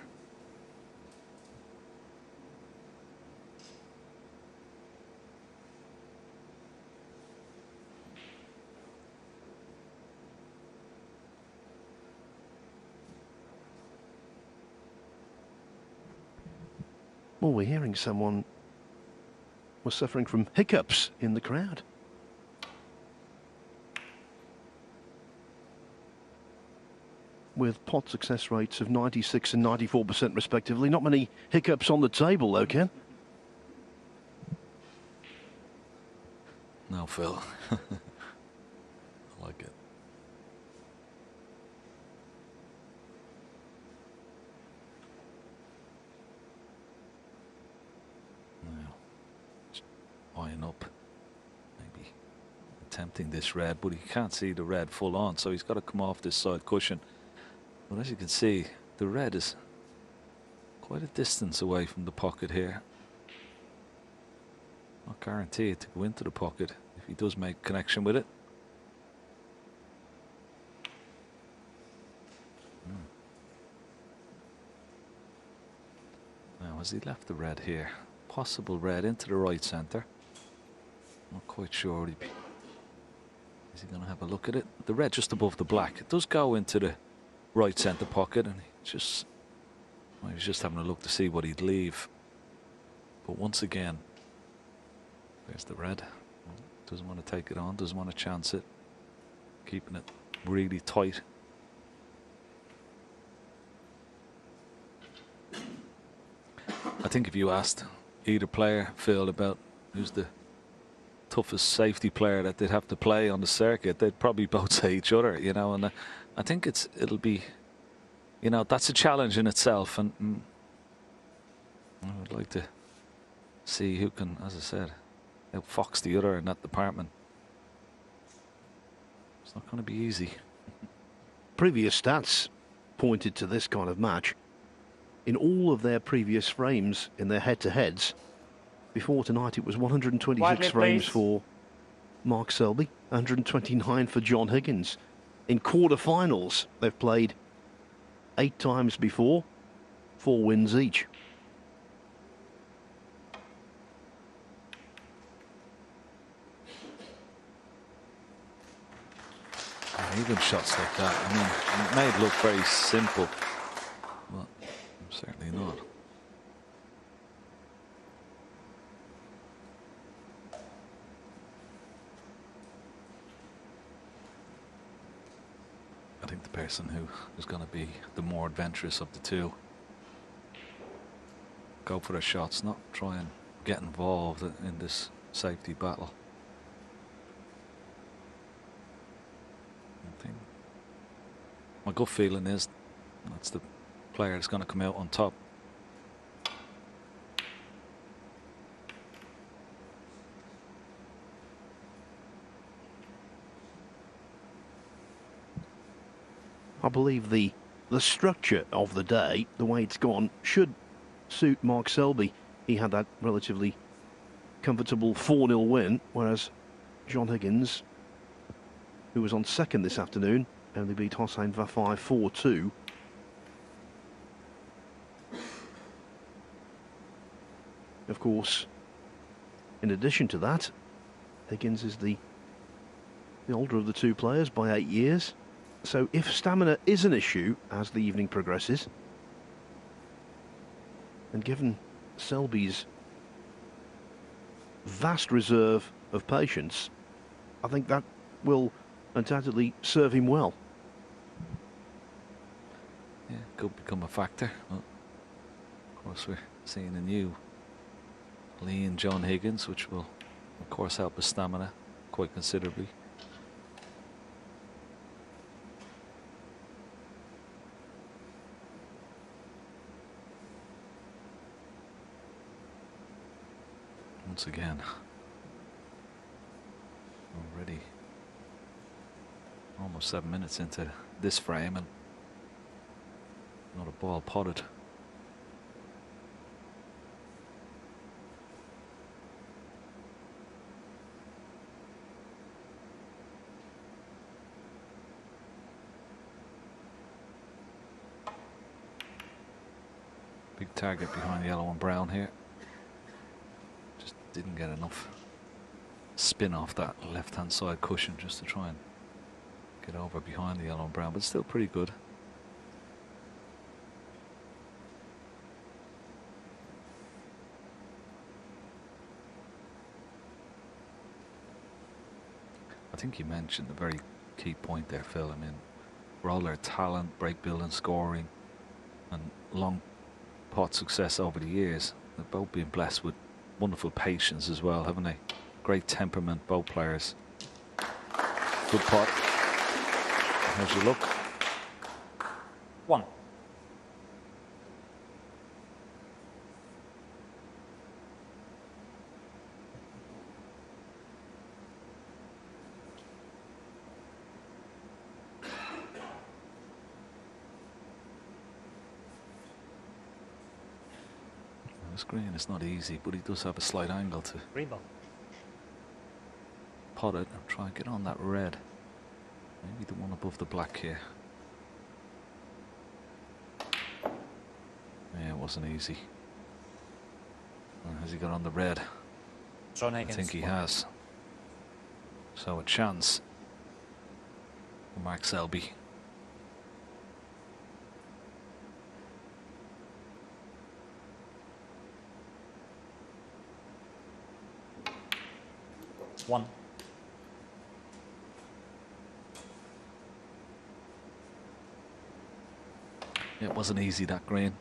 Well, we're hearing someone was suffering from hiccups in the crowd. With pot success rates of 96% and 94% respectively. Not many hiccups on the table though, Ken. No, Phil. I like it. Now, just eyeing up. Maybe attempting this red, but he can't see the red full on, so he's got to come off this side cushion. But as you can see, the red is quite a distance away from the pocket here. Not guaranteed to go into the pocket if he does make connection with it. Now, has he left the red here? Possible red into the right centre. Not quite sure. Is he going to have a look at it? The red just above the black. It does go into the right centre pocket, and he was just having a look to see what he'd leave. But once again, there's the red. Doesn't want to take it on, doesn't want to chance it. Keeping it really tight. I think if you asked either player, Phil, about who's the toughest safety player that they'd have to play on the circuit, they'd probably both say each other, you know, and I think it'll be, you know, that's a challenge in itself, and I would like to see who can, as I said, outfox the other in that department. It's not going to be easy. Previous stats pointed to this kind of match. In all of their previous frames in their head-to-heads, before tonight it was 126 Widely, frames please. for Mark Selby, 129 for Joh Higgins. In quarterfinals, they've played 8 times before, 4 wins each. Even shots like that, I mean, it may look very simple, but certainly not. I think the person who is going to be the more adventurous of the two go for their shots, not try and get involved in this safety battle. I think my gut feeling is that's the player that's going to come out on top. I believe the structure of the day, the way it's gone, should suit Mark Selby. He had that relatively comfortable 4-0 win, whereas Joh Higgins, who was on second this afternoon, only beat Hossein Vafai 4-2. Of course, in addition to that, Higgins is the older of the two players by 8 years. So if stamina is an issue as the evening progresses, and given Selby's vast reserve of patience, I think that will undoubtedly serve him well. Yeah, could become a factor. But of course, we're seeing a new lean Joh Higgins, which will, of course, help his stamina quite considerably. Once again, already almost 7 minutes into this frame and not a ball potted. Big target behind the yellow and brown here. Just didn't get enough spin off that left-hand side cushion just to try and get over behind the yellow and brown, but still pretty good. I think you mentioned a very key point there, Phil. I mean, for all their talent, break building, scoring, and long pot success over the years, they've both been blessed with wonderful patience as well, haven't they? Great temperament, both players. Good pot. How's your look? 1. This green is not easy, but he does have a slight angle to Green ball. pot it and try and get on that red. Maybe the one above the black here. Yeah, it wasn't easy. Has he got on the red? Joh I Higgins. think he has. So a chance for Mark Selby. One. It wasn't easy, that green.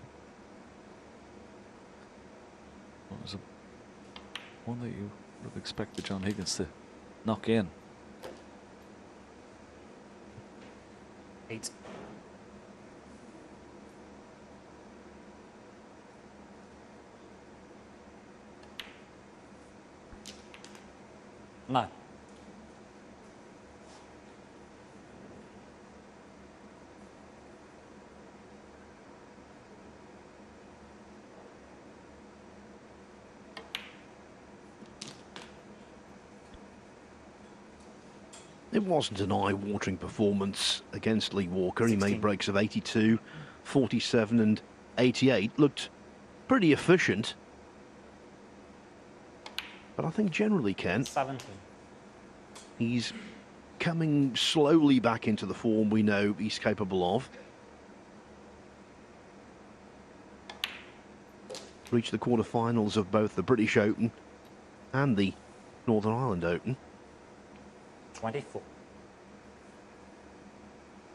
What was one that you would have expected Joh Higgins to knock in? 8. No. It wasn't an eye-watering performance against Lee Walker. He 16. made breaks of 82, 47 and 88. Looked pretty efficient. But I think generally, Ken, 17. he's coming slowly back into the form we know he's capable of. Reached the quarterfinals of both the British Open and the Northern Ireland Open. 24.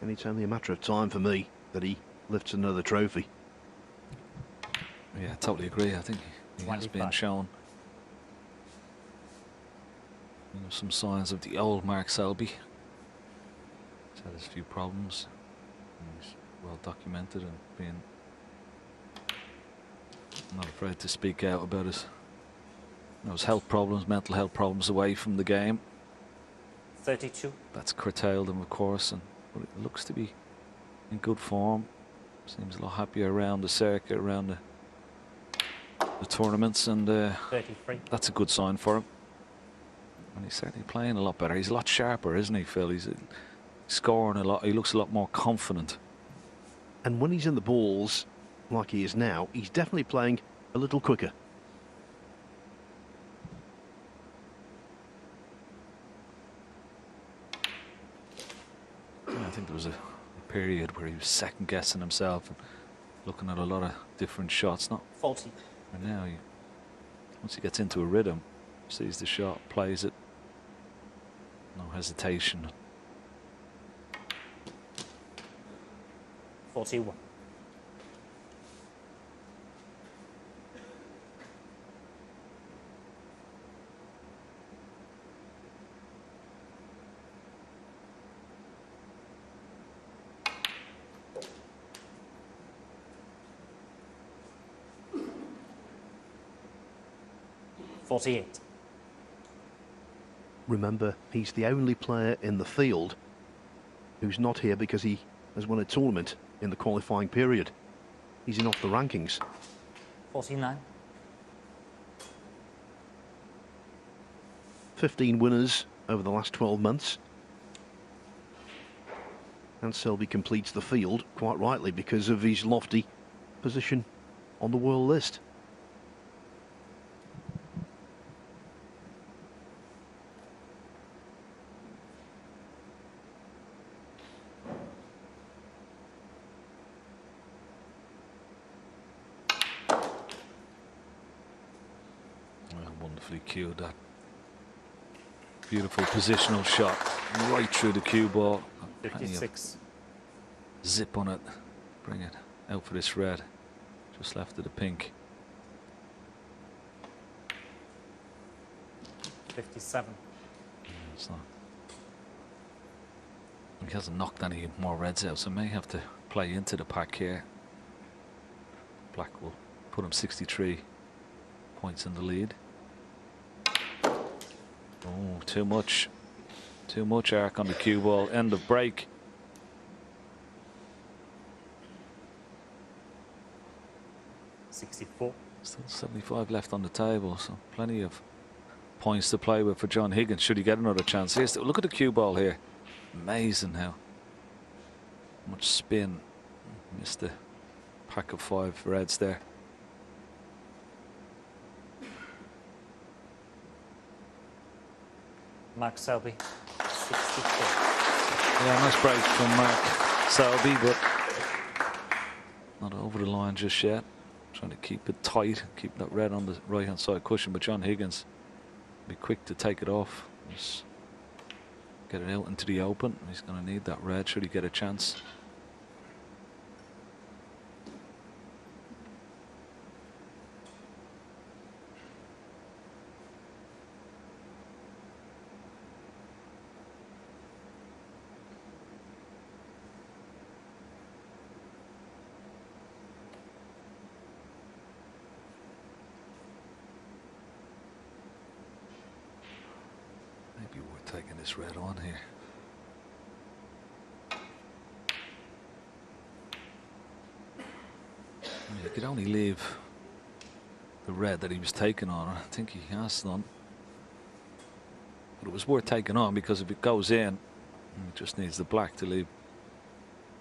And it's only a matter of time for me that he lifts another trophy. Yeah, totally agree. I think he has been 25. shown some signs of the old Mark Selby. He's had his few problems. He's well documented and being not afraid to speak out about his health problems, mental health problems away from the game. 32. That's curtailed him, of course, but it looks to be in good form. Seems a lot happier around the circuit, around the tournaments, and 33. that's a good sign for him. And he's certainly playing a lot better. He's a lot sharper, isn't he, Phil? He's scoring a lot. He looks a lot more confident. And when he's in the balls, like he is now, he's definitely playing a little quicker. I think there was a period where he was second guessing himself and looking at a lot of different shots. Not 40. And now, once he gets into a rhythm, sees the shot, plays it, no hesitation. 41. Remember, he's the only player in the field who's not here because he has won a tournament in the qualifying period. He's in off the rankings. 49. 15 winners over the last 12 months. And Selby completes the field, quite rightly, because of his lofty position on the world list. Wonderfully cued that. Beautiful positional shot right through the cue ball. 56. Zip on it. Bring it out for this red. Just left of the pink. 57. It's not. He hasn't knocked any more reds out, so may have to play into the pack here. Black will put him 63 points in the lead. Oh, too much. Too much arc on the cue ball. End of break. Still 75 left on the table, so plenty of points to play with for Joh Higgins. Should he get another chance? Here's look at the cue ball here. Amazing how much spin. Missed the pack of 5 reds there. Mark Selby. 64. Yeah, nice break from Mark Selby, but not over the line just yet. Trying to keep it tight, keep that red on the right hand side cushion, but Joh Higgins be quick to take it off. Just get it out into the open. He's going to need that red should he get a chance. Might be worth taking this red on here. You could only leave the red that he was taking on. I think he has done. But it was worth taking on because if it goes in, it just needs the black to leave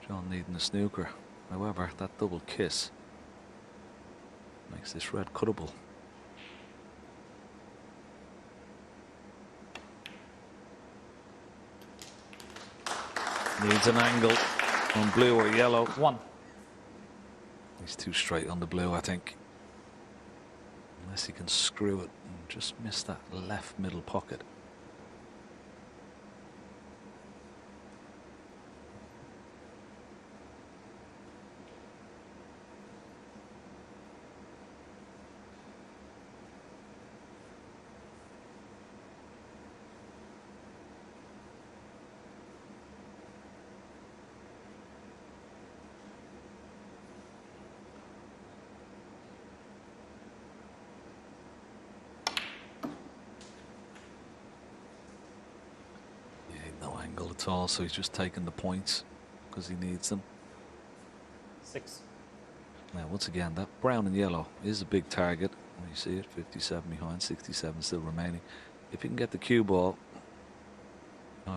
John needing the snooker. However, that double kiss makes this red cuttable. Needs an angle on blue or yellow. 1. He's too straight on the blue, I think. Unless he can screw it and just miss that left middle pocket. At all, so he's just taking the points because he needs them. 6. Now once again, that brown and yellow is a big target. You see it, 57 behind, 67 still remaining. If he can get the cue ball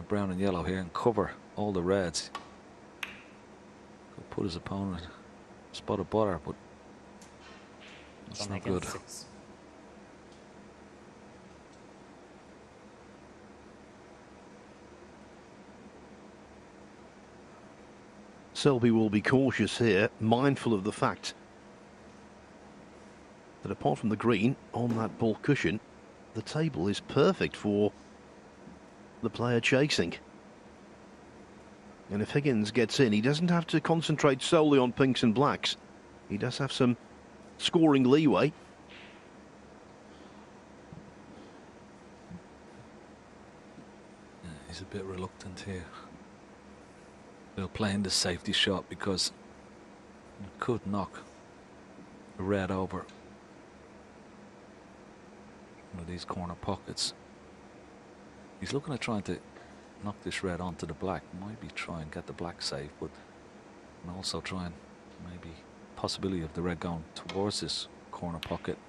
brown and yellow here and cover all the reds, could put his opponent spot of butter, but that's not good. 6. Selby will be cautious here, mindful of the fact that apart from the green on that ball cushion, the table is perfect for the player chasing. And if Higgins gets in, he doesn't have to concentrate solely on pinks and blacks. He does have some scoring leeway. Yeah, he's a bit reluctant here. They'll play in the safety shot because it could knock the red over one of these corner pockets. He's looking at trying to knock this red onto the black. Maybe try and get the black safe, but and also try and maybe possibility of the red going towards this corner pocket.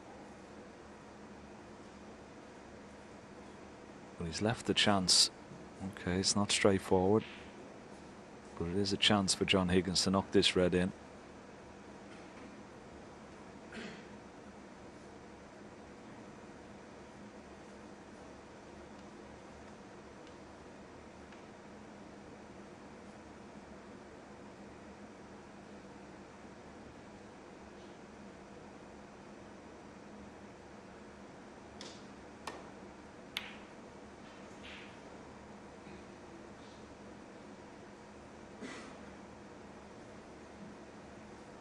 But he's left the chance. Okay, it's not straightforward, but it is a chance for Joh Higgins to knock this red in.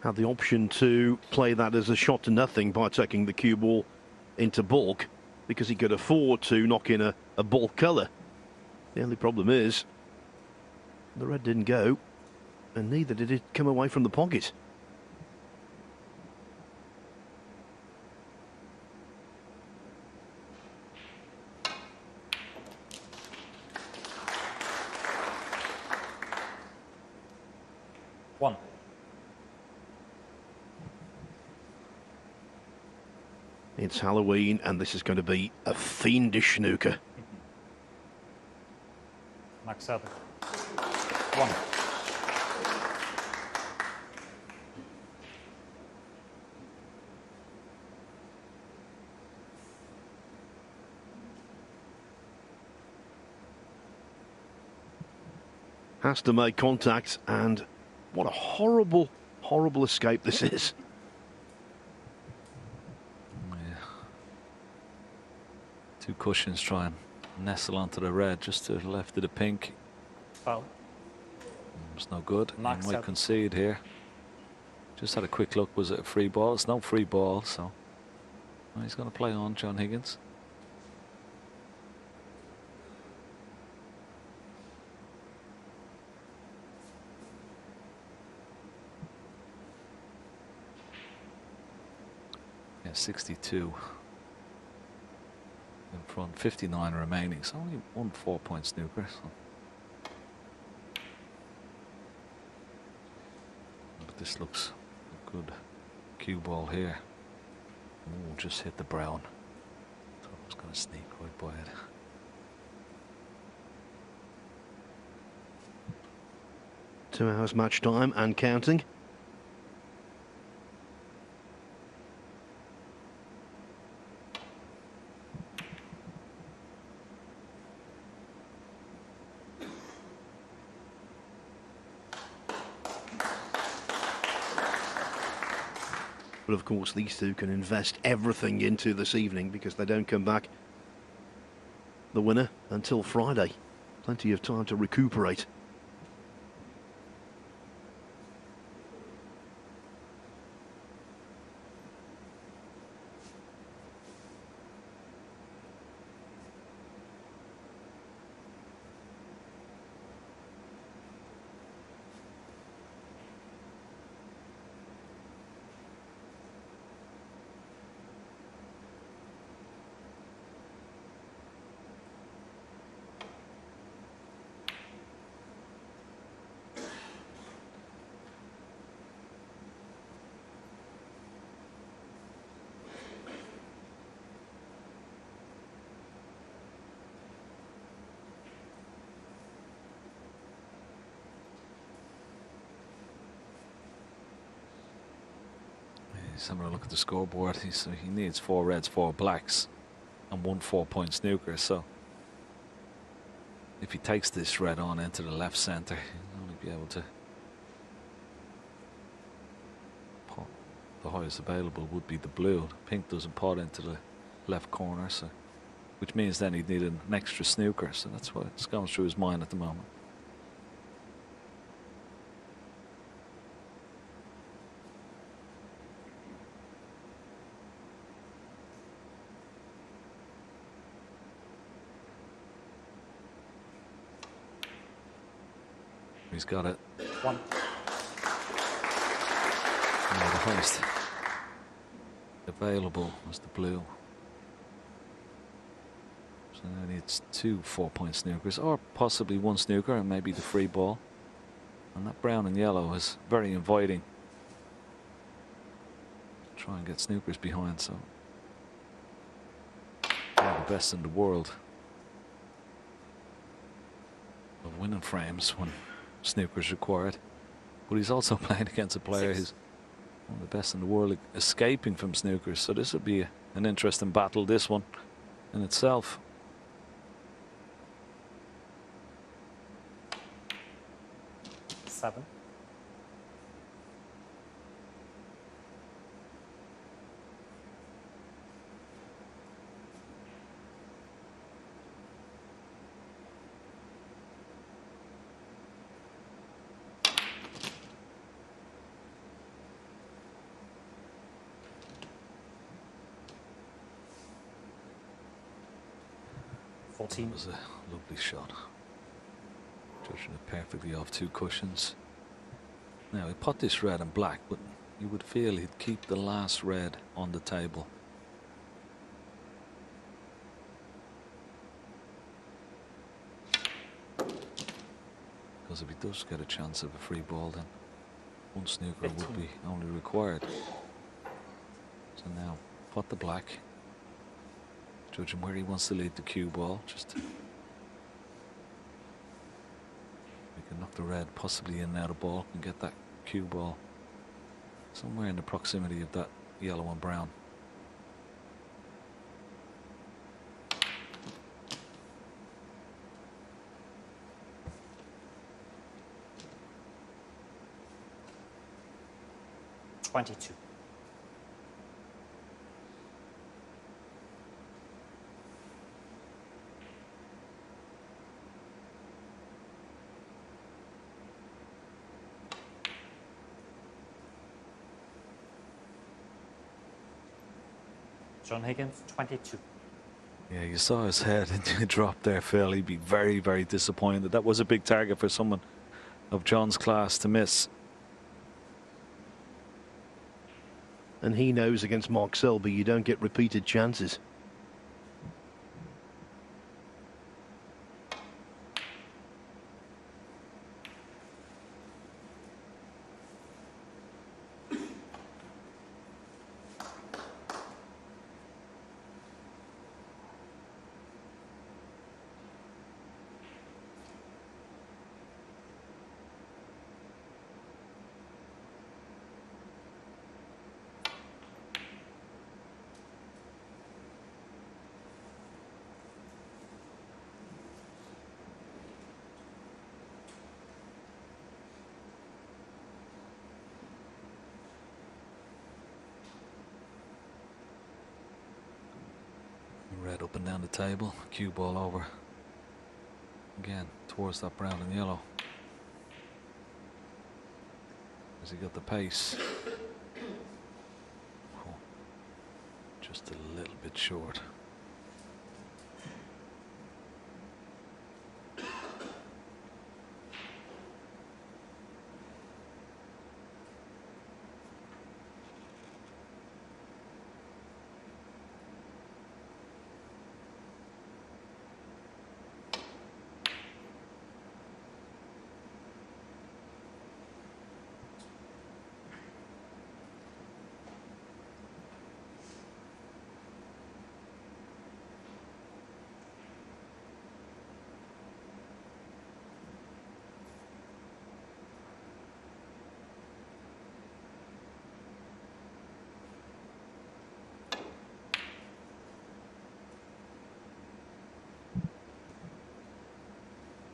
Had the option to play that as a shot to nothing by taking the cue ball into bulk, because he could afford to knock in a bulk colour. The only problem is the red didn't go, and neither did it come away from the pocket. One. It's Halloween, and this is going to be a fiendish snooker. Max Selby. 1. Has to make contact, and what a horrible, horrible escape this is. Two cushions try and nestle onto the red just to the left of the pink. Foul. It's no good. He Max might out. concede here. Just had a quick look. Was it a free ball? It's no free ball, so well, he's going to play on Joh Higgins. Yeah, 62. in front, 59 remaining. It's only one 4-point snooker. So. But this looks a good cue ball here. Oh, just hit the brown. Thought it was going to sneak right by it. Two hours match time and counting. But of course these two can invest everything into this evening because they don't come back, the winner, until Friday. Plenty of time to recuperate. He's having a look at the scoreboard. He needs 4 reds, 4 blacks, and 1 4-point snooker. So if he takes this red on into the left centre, he'll only be able to pot. The highest available would be the blue. Pink doesn't pot into the left corner, so which means then he'd need an extra snooker. So that's what's going through his mind at the moment. He's got it. 1. Yeah, the highest available was the blue. So now he needs 2 4-point snookers, or possibly 1 snooker and maybe the free ball. And that brown and yellow is very inviting. Try and get snookers behind, so one of the best in the world of winning frames when snookers required, but he's also playing against a player who's one of the best in the world escaping from snookers, so this would be an interesting battle, this one in itself. Seven. It was a lovely shot. Judging it perfectly off 2 cushions. Now he put this red and black, but you would feel he'd keep the last red on the table. Because if he does get a chance of a free ball, then 1 snooker would be only required. So now pot the black. Judging where he wants to lead the cue ball, just we can knock the red possibly in and out of ball and get that cue ball somewhere in the proximity of that yellow and brown. $22. Joh Higgins, 22. Yeah, you saw his head drop there, Phil. He'd be very, very disappointed. That was a big target for someone of John's class to miss. And he knows against Mark Selby you don't get repeated chances. up and down the table. Cue ball over again towards that brown and yellow. Has he got the pace? Oh, just a little bit short.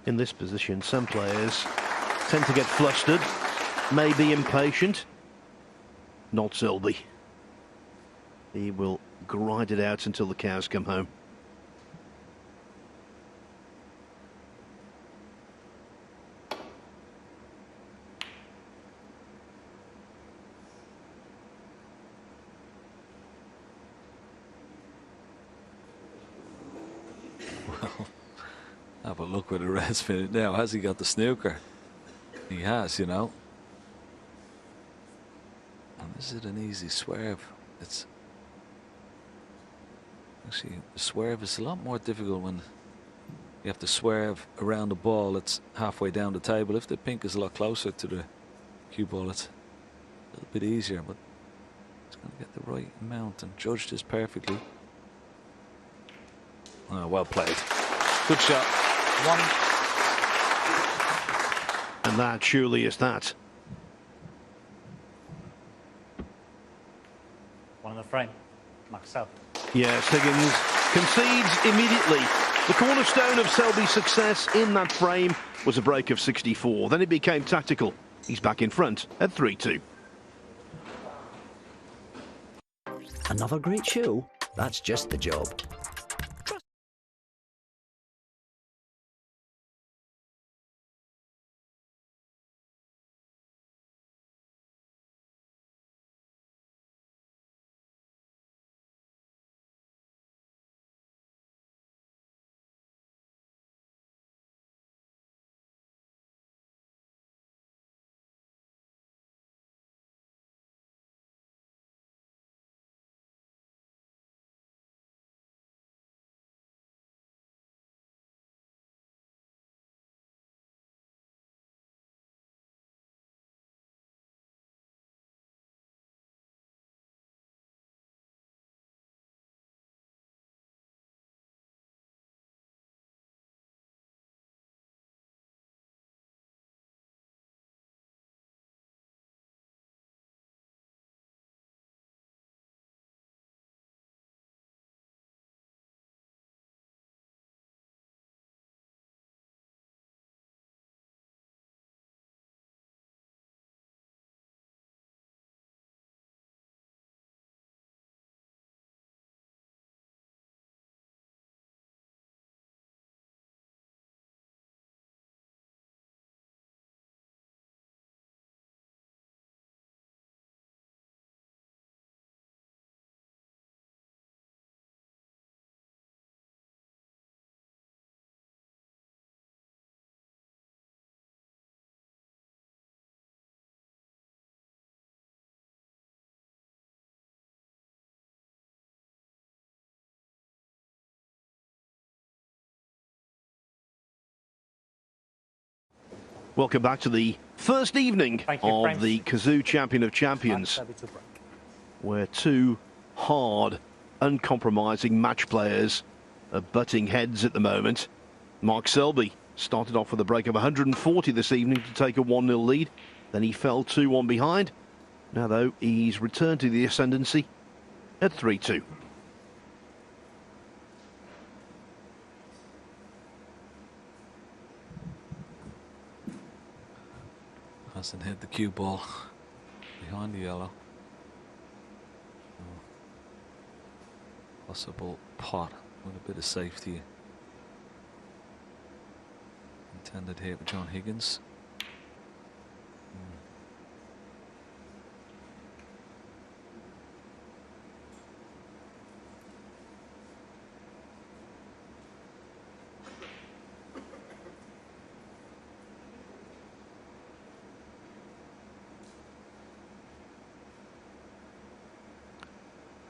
In this position, some players tend to get flustered, may be impatient. Not Selby. He will grind it out until the cows come home. Have a look where the red's finished now. Has he got the snooker? He has, you know. And is it an easy swerve? It's actually, the swerve is a lot more difficult when you have to swerve around the ball that's halfway down the table. If the pink is a lot closer to the cue ball, it's a little bit easier, but it's going to get the right amount and judge this perfectly. Oh, well played. Good shot. One. And that surely is that. One in the frame. Marcel. Yes, Higgins concedes immediately. The cornerstone of Selby's success in that frame was a break of 64. Then it became tactical. He's back in front at 3-2. Another great show? That's just the job. Welcome back to the first evening of the Kazoo Champion of Champions, where two hard, uncompromising match players are butting heads at the moment. Mark Selby started off with a break of 140 this evening to take a 1-0 lead. Then he fell 2-1 behind. Now, though, he's returned to the ascendancy at 3-2. Hasn't hit the cue ball behind the yellow. Possible pot. with a bit of safety intended here for Joh Higgins.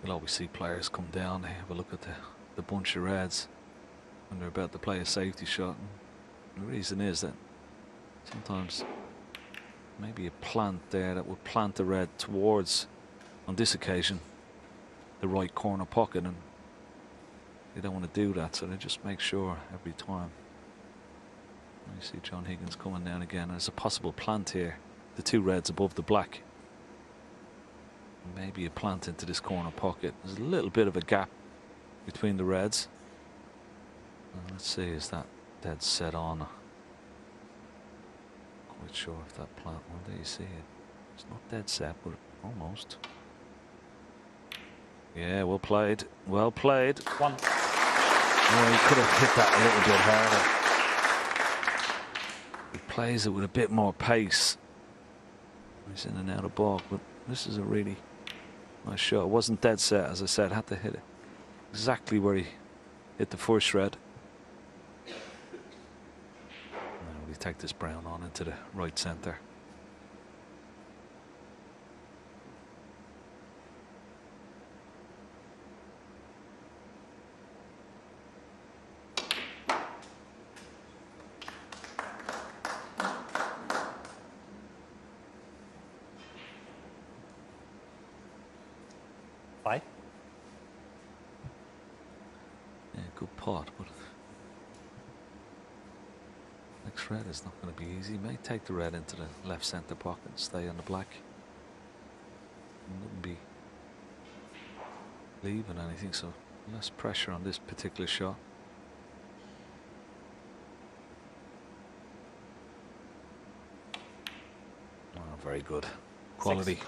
You'll always see players come down, they have a look at the bunch of reds when they're about to play a safety shot. And the reason is that sometimes maybe a plant there that would plant the red towards, on this occasion, the right corner pocket, and they don't want to do that, so they just make sure every time. You see Joh Higgins coming down again. There's a possible plant here, the two reds above the black. Maybe a plant into this corner pocket. There's a little bit of a gap between the reds. Let's see, is that dead set on? Quite sure if that plant, well, there you see it. It's not dead set, but almost. Yeah, well played. Well played. One. Oh, he could have hit that a little bit harder. He plays it with a bit more pace. He's in and out of ball, but this is a really nice shot. It wasn't dead set, as I said. Had to hit it exactly where he hit the first red. Now we take this brown on into the right centre. Five. Yeah, good pot, but next red is not going to be easy. He may take the red into the left centre pocket and stay on the black. Wouldn't be leaving anything, so less pressure on this particular shot. Oh, very good. Quality. Six.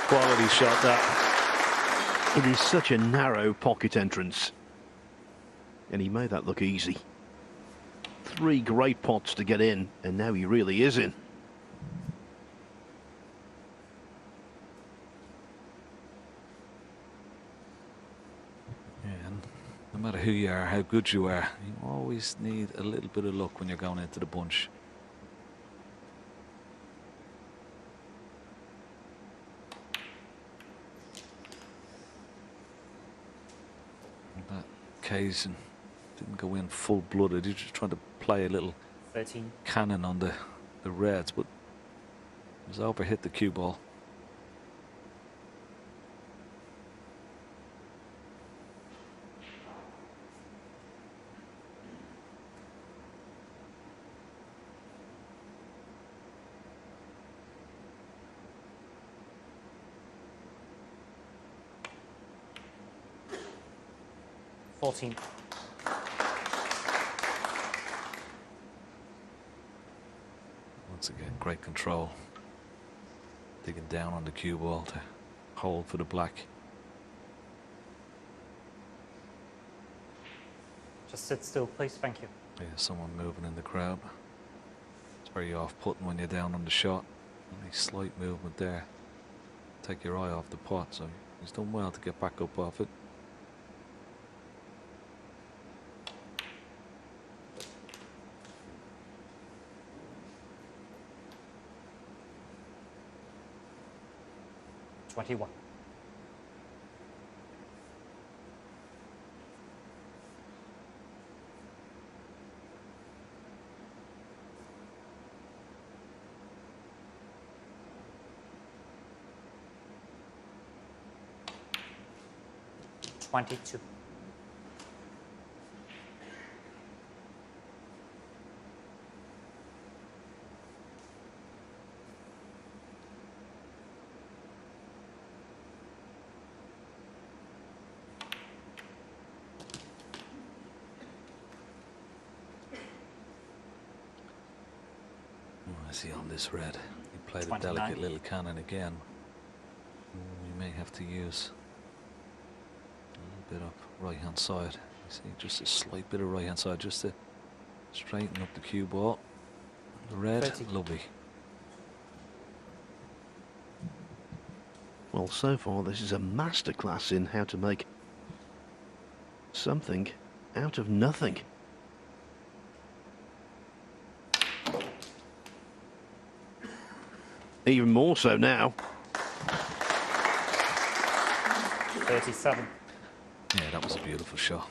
Quality shot that. It is such a narrow pocket entrance, and he made that look easy. 3 great pots to get in, and now he really is in. Yeah, and no matter who you are, how good you are, you always need a little bit of luck when you're going into the bunch. That occasion didn't go in full-blooded. He was just trying to play a little 13. cannon on the reds, but it was over, hit the cue ball. $14. Once again, great control. Digging down on the cue ball to hold for the black. Just sit still, please. Thank you. Yeah, someone moving in the crowd. It's very off-putting when you're down on the shot. Only slight movement there. Take your eye off the pot, so he's done well to get back up off it. $21. $22. I see on this red, he played a 29. delicate little cannon again. We may have to use a little bit up right hand side. See, just a slight bit of right hand side, just to straighten up the cue ball. The red, 30. lovely. Well, so far this is a masterclass in how to make something out of nothing. Even more so now. 37. Yeah, that was a beautiful shot.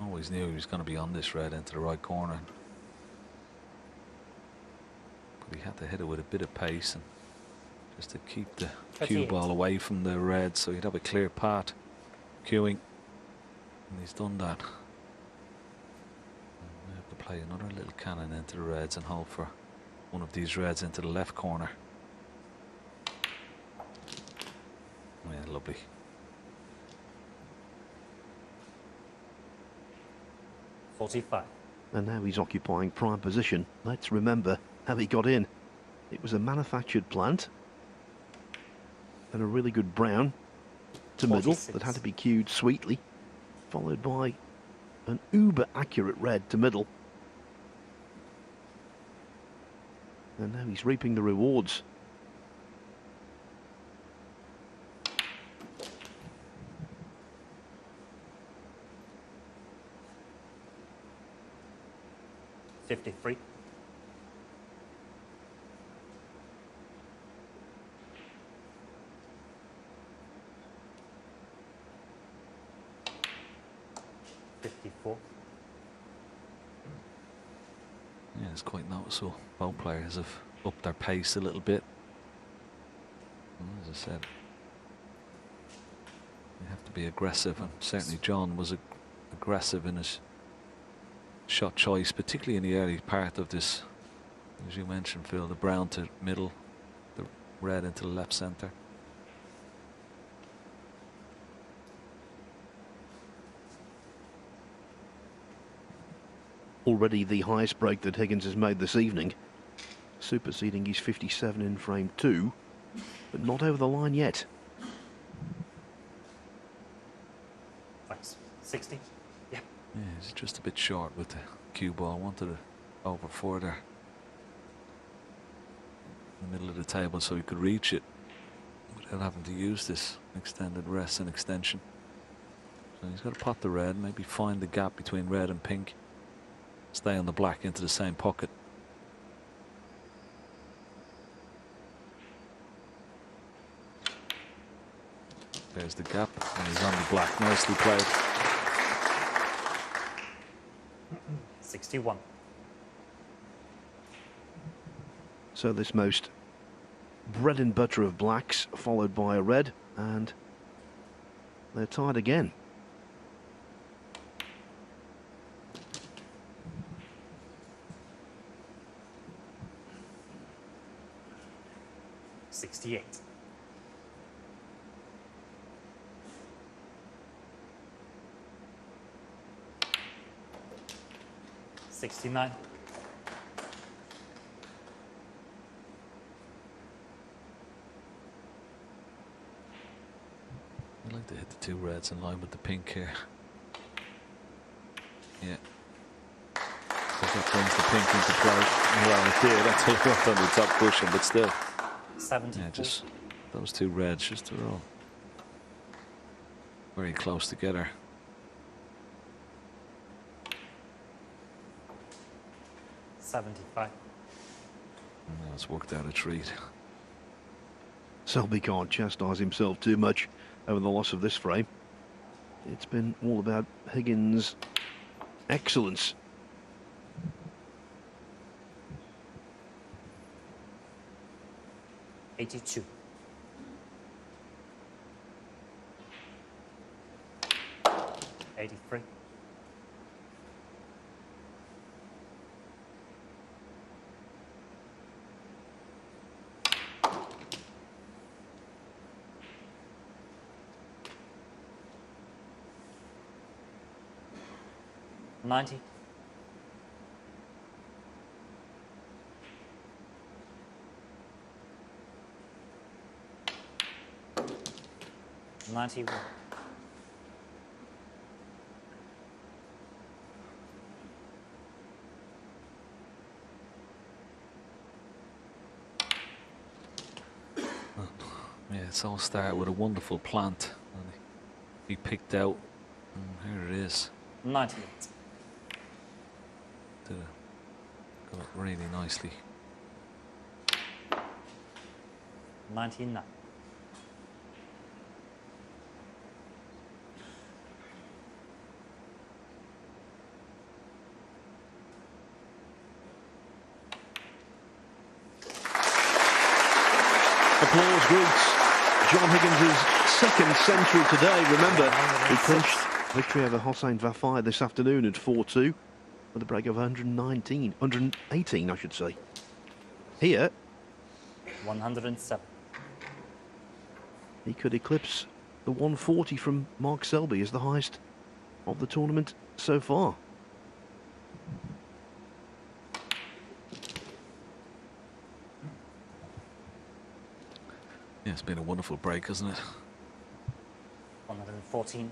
Always knew he was going to be on this red into the right corner. But he had to hit it with a bit of pace and just to keep the cue 38. ball away from the red so he'd have a clear path cueing. And he's done that. And we have to play another little cannon into the reds and hope for one of these reds into the left corner. Yeah, lovely. And now he's occupying prime position. Let's remember how he got in. It was a manufactured plant and a really good brown to middle 46. that had to be cued sweetly, followed by an uber accurate red to middle. And now he's reaping the rewards. $53. $54. Yeah, it's quite noticeable. Both players have upped their pace a little bit. And as I said, you have to be aggressive, and certainly John was aggressive in his shot choice, particularly in the early part of this. As you mentioned, Phil, the brown to middle, the red into the left centre. Already the highest break that Higgins has made this evening, superseding his 57 in frame 2, but not over the line yet. Thanks. 60. Yeah. Yeah, he's just a bit short with the cue ball. Wanted it over further in the middle of the table so he could reach it without having to use this extended rest and extension. So he's got to pot the red, maybe find the gap between red and pink, stay on the black into the same pocket. There's the gap, and he's on the black. Nicely played. 61. So this most bread and butter of blacks, followed by a red, and they're tied again. $68. $69. I'd like to hit the two reds in line with the pink here. Yeah. So that brings the pink into play. Well, it did. That's a lot on the top cushion, but still. 74. Yeah, just those two reds, just they're all very close together. $75. Now it's worked out a treat. Selby can't chastise himself too much over the loss of this frame. It's been all about Higgins' excellence. $82. $83. $90. $91. it's all started with a wonderful plant. And he picked out, and here it is. 98. Got it really nicely. 99. Applause greets Joh Higgins' second century today. Remember, he clinched victory over Hossein Vafai this afternoon at 4-2 with a break of 118, I should say. Here, 107. he could eclipse the 140 from Mark Selby as the highest of the tournament so far. Yeah, it's been a wonderful break, hasn't it? 114.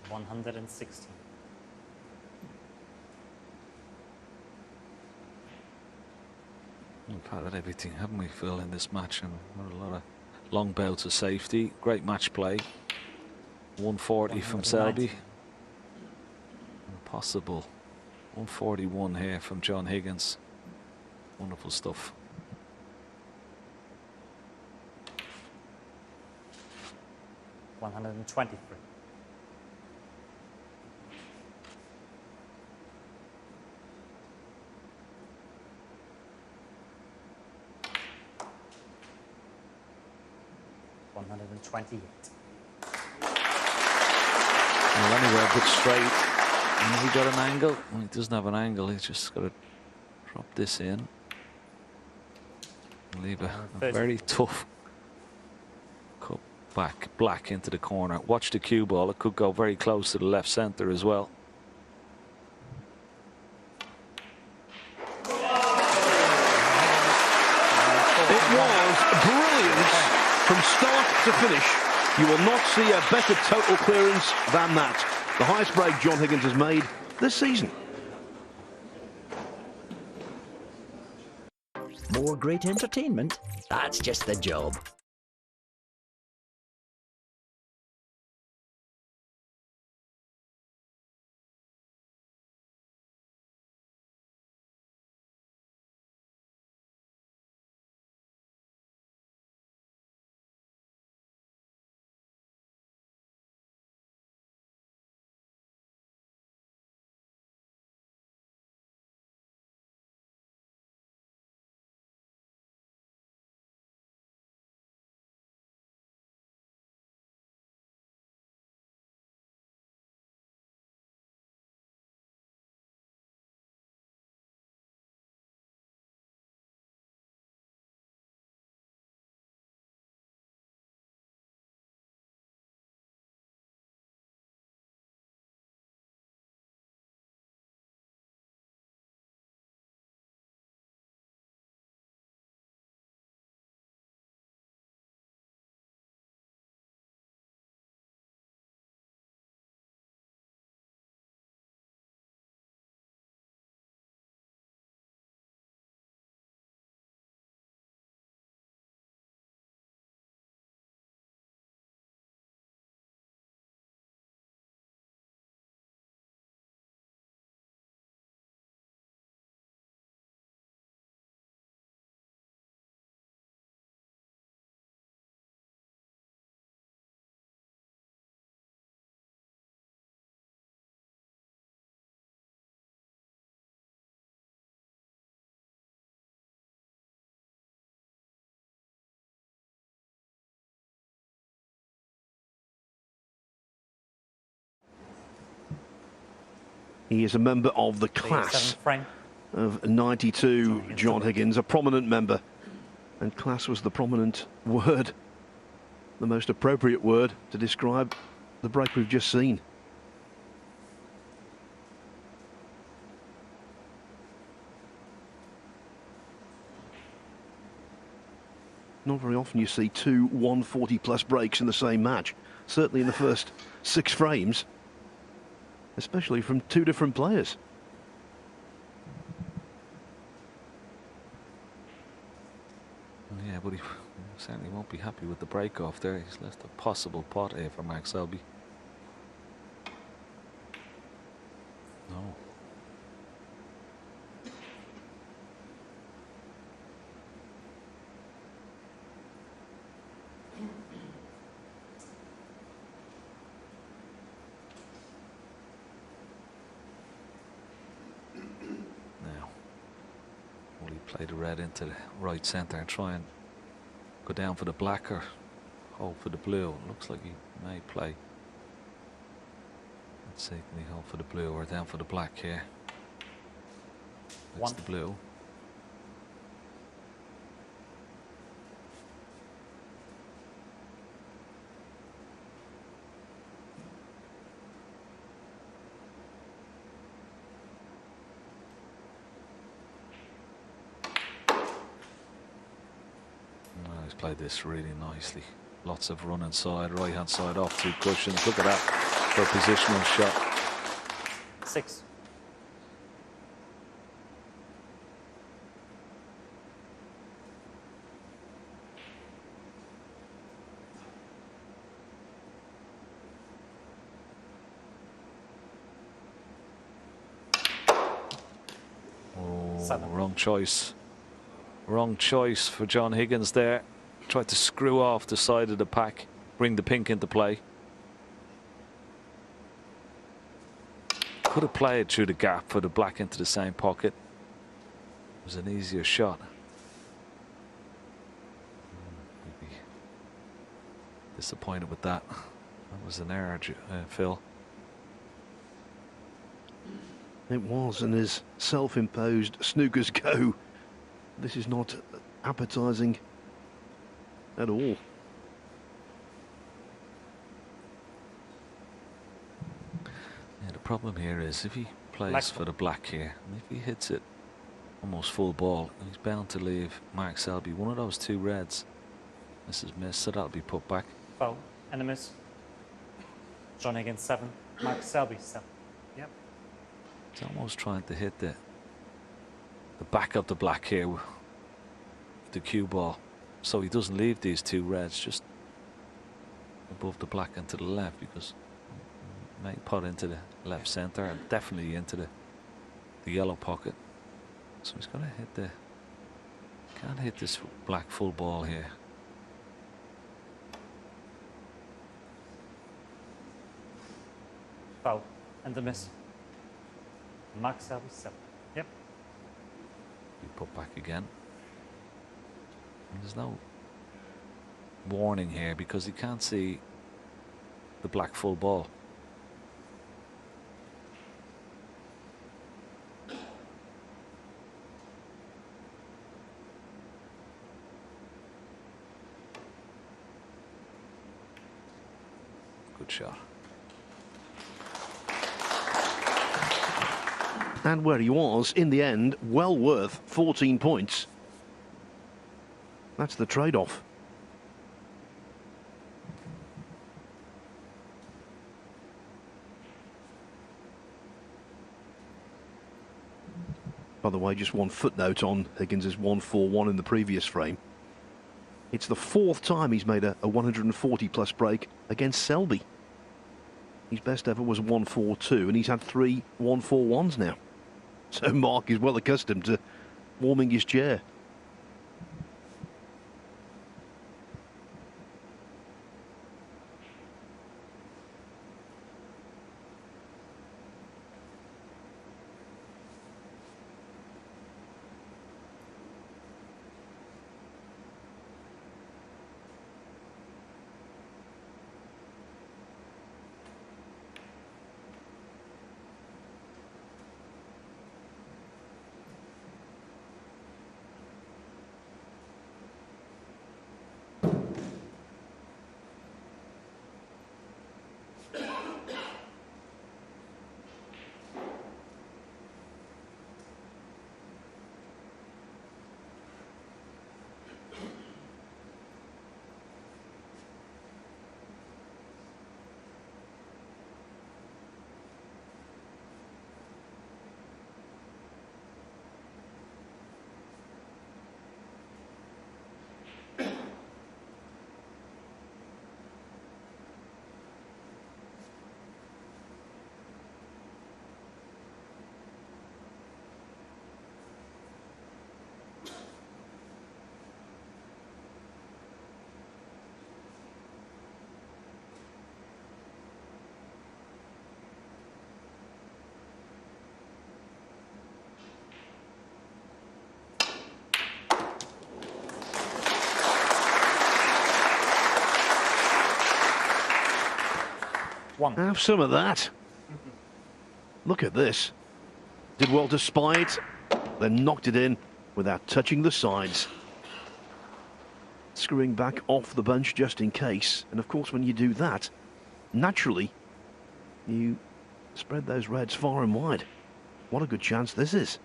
116. We've had everything, haven't we, Phil, in this match? And a lot of long bouts of safety. Great match play. 140 from Selby. Impossible. 141 here from Joh Higgins. Wonderful stuff. $123. $128. Well, anywhere but straight. And he got an angle. Well, he doesn't have an angle. He's just got to drop this in. Leave a very tough cut back, black into the corner. Watch the cue ball. It could go very close to the left centre as well. It was brilliant from start to finish. You will not see a better total clearance than that. The highest break Joh Higgins has made this season. More great entertainment? That's just the job. He is a member of the class of 92, Joh Higgins, a prominent member. And class was the prominent word, the most appropriate word to describe the break we've just seen. Not very often you see two 140-plus breaks in the same match, certainly in the first 6 frames. Especially from two different players. Yeah, but he certainly won't be happy with the break off there. He's left a possible pot here for Mark Selby. No. Now, will he play the red into the right centre and try and go down for the black or hold for the blue? It looks like he may play. Let's see, can he hold for the blue or down for the black here? It's the blue. He's played this really nicely. Lots of run inside, right hand side off 2 cushions. Look at that for a positional shot. 6. Oh, 7. Wrong choice. Wrong choice for Joh Higgins there. Tried to screw off the side of the pack, bring the pink into play. Could have played through the gap for the black into the same pocket. It was an easier shot. Maybe disappointed with that. That was an error, Phil. It was, and his self-imposed snooker's go. This is not appetising at all. Yeah, the problem here is if he plays for the black here, and if he hits it almost full ball, he's bound to leave Mark Selby one of those 2 reds. This is missed, so that'll be put back. Foul and a miss. Joh Higgins 7. Mark Selby 7. Yep. He's almost trying to hit the back of the black here with the cue ball, so he doesn't leave these 2 reds just above the black and to the left, because he may pot into the left centre and definitely into the yellow pocket. So he's got to hit the, can't hit this black full ball here. Foul and a miss. Mark Selby 7. Yep. Be put back again. And there's no warning here because he can't see the black full ball. Good shot. And where he was, in the end, well worth 14 points. That's the trade-off. By the way, just one footnote on Higgins' 141 in the previous frame. It's the 4th time he's made a 140-plus break against Selby. His best ever was 142, and he's had 3 141s now. So Mark is well accustomed to warming his chair. 1. Have some of that. Look at this. Did well to spy it, then knocked it in without touching the sides. Screwing back off the bunch just in case. And of course, when you do that, naturally, you spread those reds far and wide. What a good chance this is.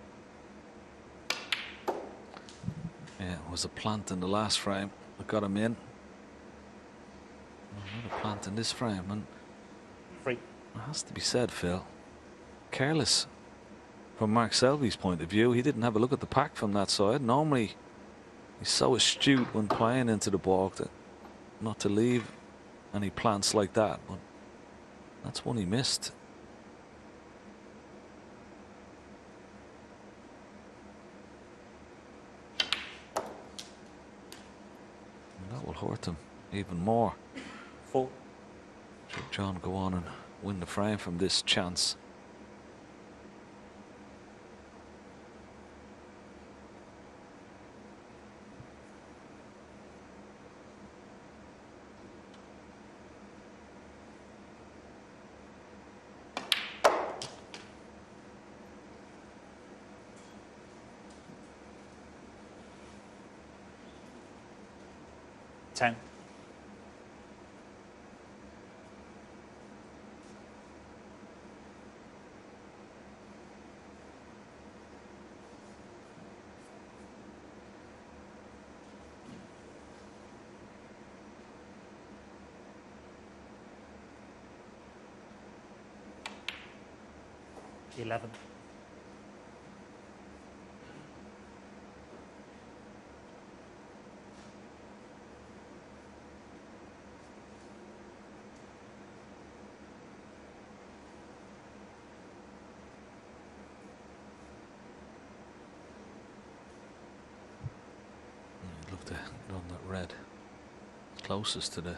Yeah, it was a plant in the last frame. I got him in. Another plant in this frame, and 3. it has to be said, Phil, careless from Mark Selby's point of view. He didn't have a look at the pack from that side. Normally, he's so astute when playing into the ball that not to leave any plants like that, but that's one he missed. And that will hurt him even more. 4. Should John go on and win the frame from this chance? Ten. $11. I'd love to get on that red closest to the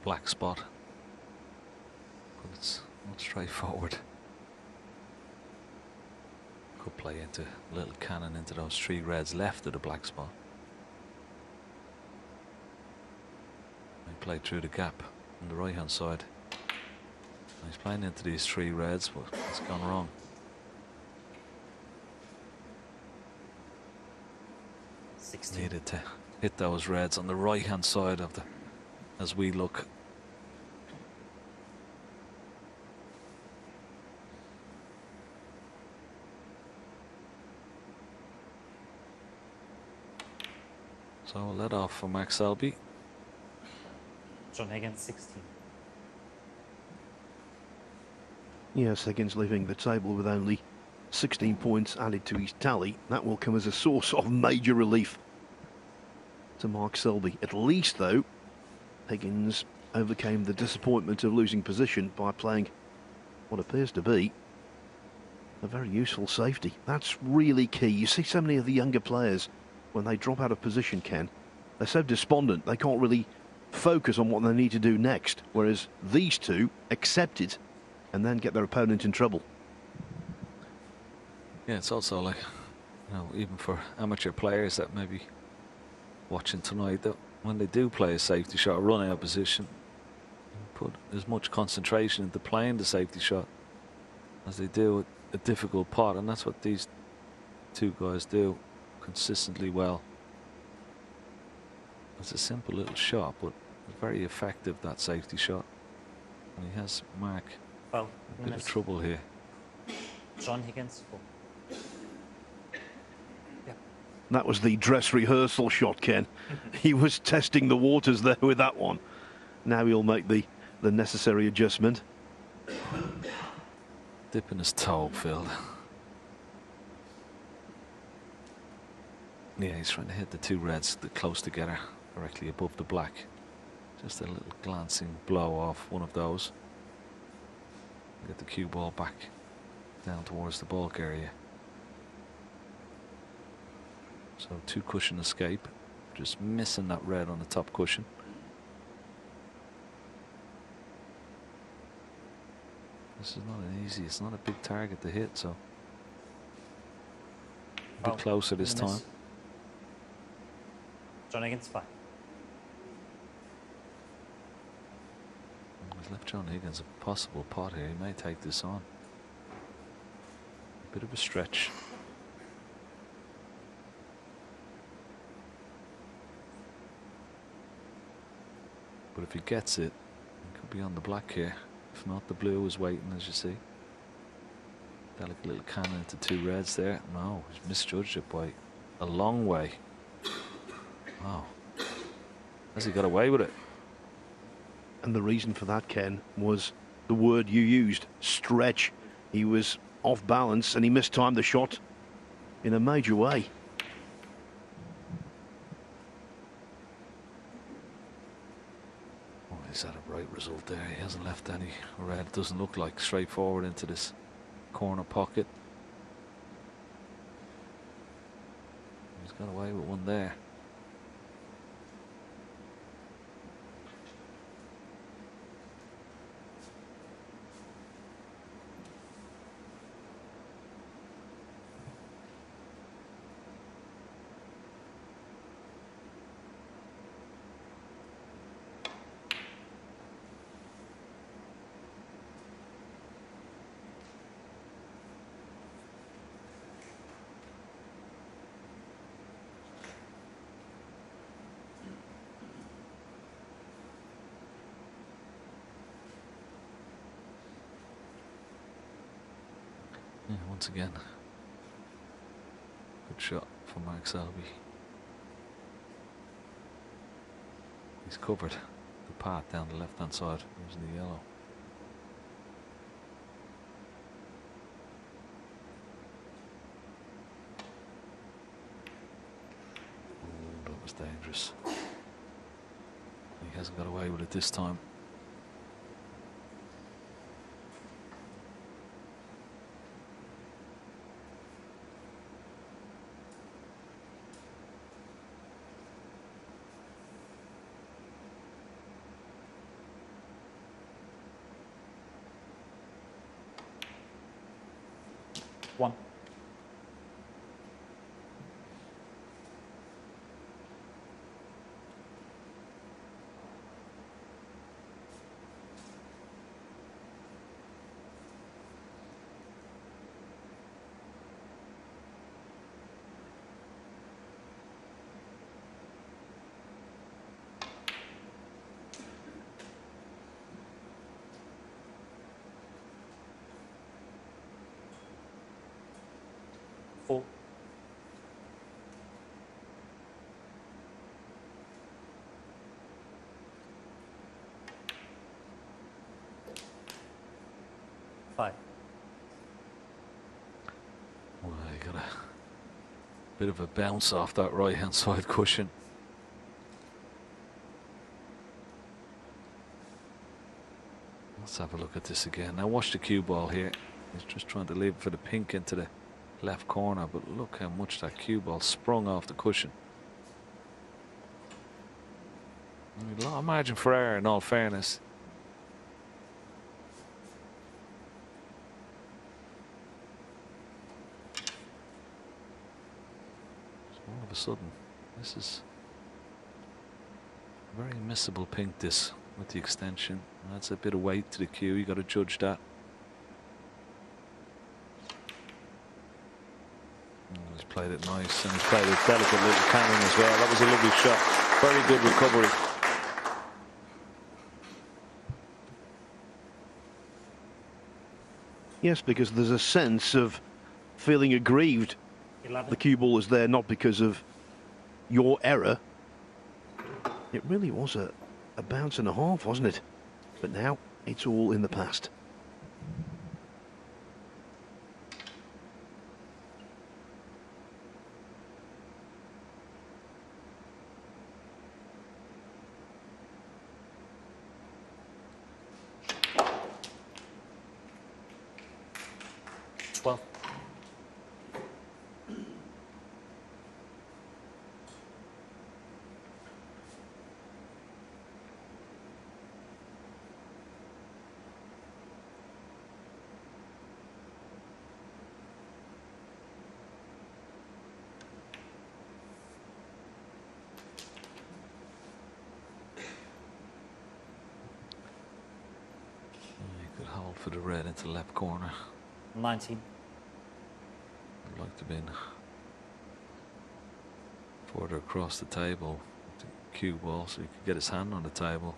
black spot, but it's not straightforward. Could play into a little cannon into those 3 reds left of the black spot. He played through the gap on the right hand side. He's playing into these 3 reds, but it's gone wrong. Needed to hit those reds on the right hand side of the, as we look. So a let off for Mark Selby. Joh Higgins 16. Yes, Higgins leaving the table with only 16 points added to his tally. That will come as a source of major relief to Mark Selby. At least, though, Higgins overcame the disappointment of losing position by playing what appears to be a very useful safety. That's really key. You see so many of the younger players, when they drop out of position, Ken, they're so despondent they can't really focus on what they need to do next, whereas these two accept it and then get their opponent in trouble. Yeah, it's also like, you know, even for amateur players that maybe watching tonight, that when they do play a safety shot, run out of position, put as much concentration into playing the safety shot as they do a difficult pot, and that's what these 2 guys do consistently well. It's a simple little shot, but very effective, that safety shot. And he has Mark Well, a bit of trouble here. Joh Higgins 4. That was the dress rehearsal shot, Ken. He was testing the waters there with that one. Now he'll make the necessary adjustment. Dipping his toe, Phil. Yeah, he's trying to hit the 2 reds that close together, directly above the black. Just a little glancing blow off one of those. Get the cue ball back down towards the bulk area. So 2 cushion escape, just missing that red on the top cushion. This is not an easy, it's not a big target to hit, so a bit closer this time. Joh Higgins 5. He's left Joh Higgins a possible pot here. He may take this on. A bit of a stretch. But if he gets it, he could be on the black here. If not, the blue is waiting, as you see. Delicate little cannon into 2 reds there. No, he's misjudged it by a long way. Wow. Has he got away with it? And the reason for that, Ken, was the word you used, stretch. He was off balance and he mistimed the shot in a major way. Oh, he's had a bright result there. He hasn't left any red. It doesn't look like straightforward into this corner pocket. He's got away with one there. Yeah, once again, good shot from Mark Selby. He's covered the path down the left hand side using the yellow. Ooh, that was dangerous. He hasn't got away with it this time. One. Four. Five. Well, he got a bit of a bounce off that right hand side cushion. Let's have a look at this again. Now watch the cue ball here. He's just trying to leave it for the pink into the left corner, but look how much that cue ball sprung off the cushion. A lot of margin for error, in all fairness. So all of a sudden, this is a very missable pink, this, with the extension. That's a bit of weight to the cue. You got to judge that. He's played it nice, and he's played a delicate little cannon as well. That was a lovely shot. Very good recovery. Yes, because there's a sense of feeling aggrieved. 11. The cue ball is there not because of your error. It really was a bounce and a half, wasn't it? But now it's all in the past. Well. Hold for the red into the left corner. 19. I'd like to have been further across the table with the cue ball so he could get his hand on the table.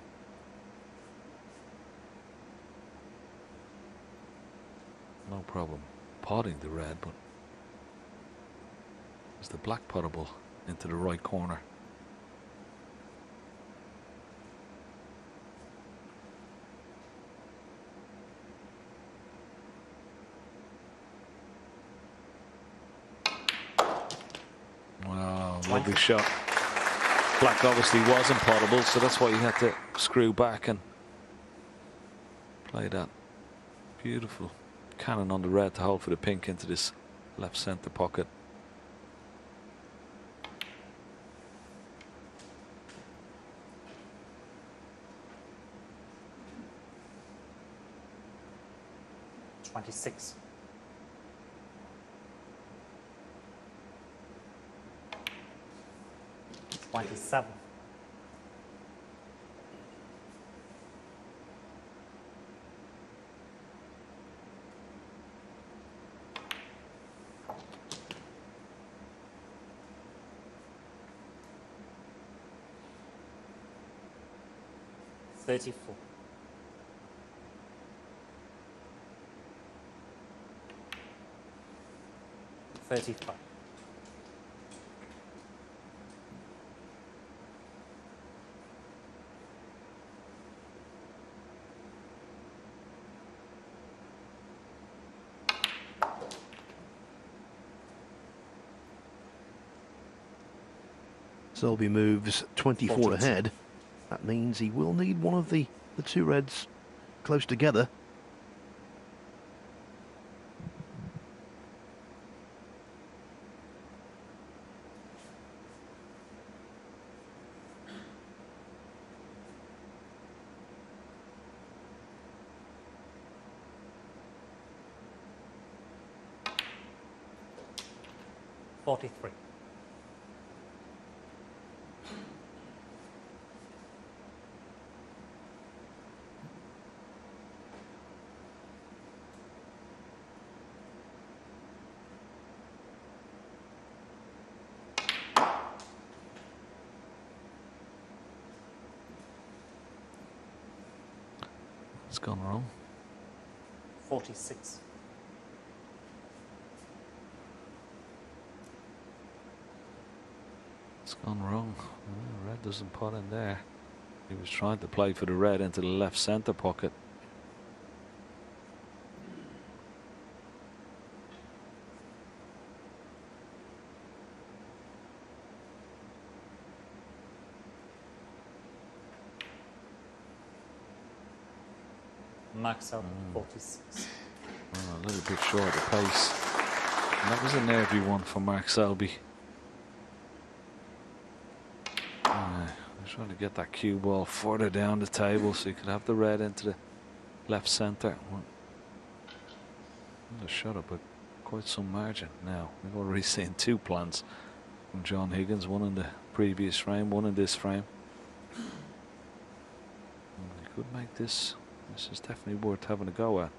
No problem potting the red, but is the black puttable into the right corner? Wow, lovely shot. Black obviously wasn't potable, so that's why you had to screw back and play that beautiful cannon on the red to hold for the pink into this left centre pocket. $26. 27. $34. 35. Selby moves 24 42. ahead. That means he will need one of the two reds close together. $43. It's gone wrong. 46. It's gone wrong. Oh, red doesn't pot in there. He was trying to play for the red into the left centre pocket. Max out 46. Oh, a little bit short of pace. And that was a nervy one for Mark Selby. Trying to get that cue ball further down the table so you could have the red into the left centre. Another shot up, but quite some margin now. We've already seen two plans from Joh Higgins, one in the previous frame, one in this frame. You could make this. This is definitely worth having a go at.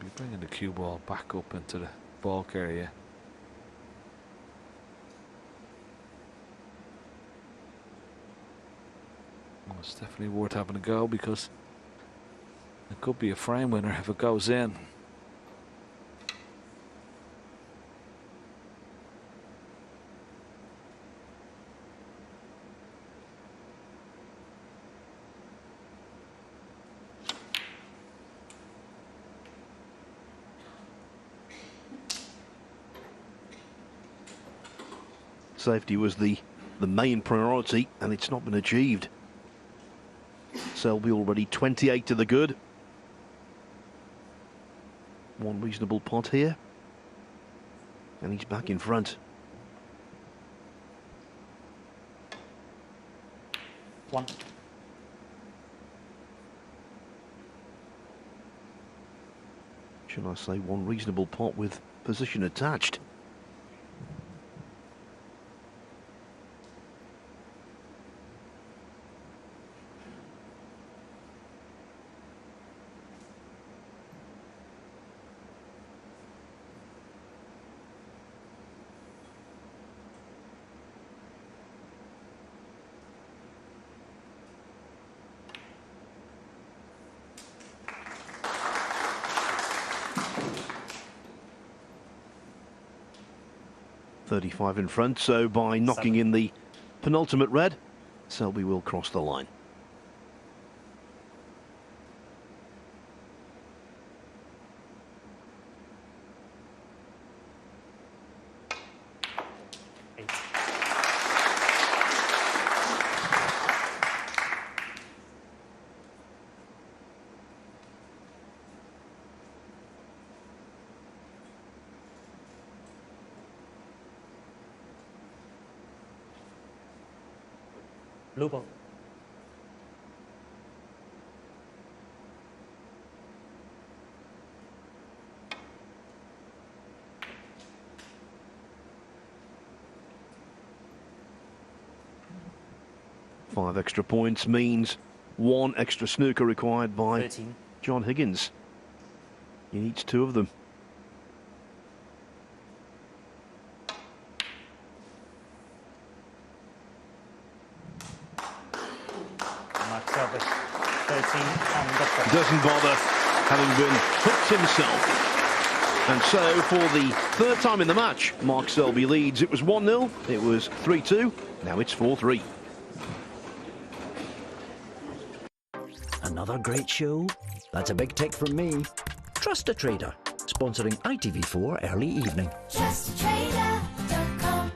Be bringing the cue ball back up into the bulk area. Well, it's definitely worth having a go because it could be a frame winner if it goes in. Safety was the main priority, and it's not been achieved. Selby already 28 to the good. One reasonable pot here, and he's back in front. One. Should I say one reasonable pot with position attached? 35 in front, so by knocking in the penultimate red, Selby will cross the line. Blue ball. Five extra points means one extra snooker required by 13. Joh Higgins. He needs two of them. Mark Selby, 13 and the four. Doesn't bother, having been hooked himself. And so, for the third time in the match, Mark Selby leads. It was 1-0, it was 3-2, now it's 4-3. Another great show? That's a big tick from me. Trust a Trader, sponsoring ITV4 Early Evening. TrustATrader.com.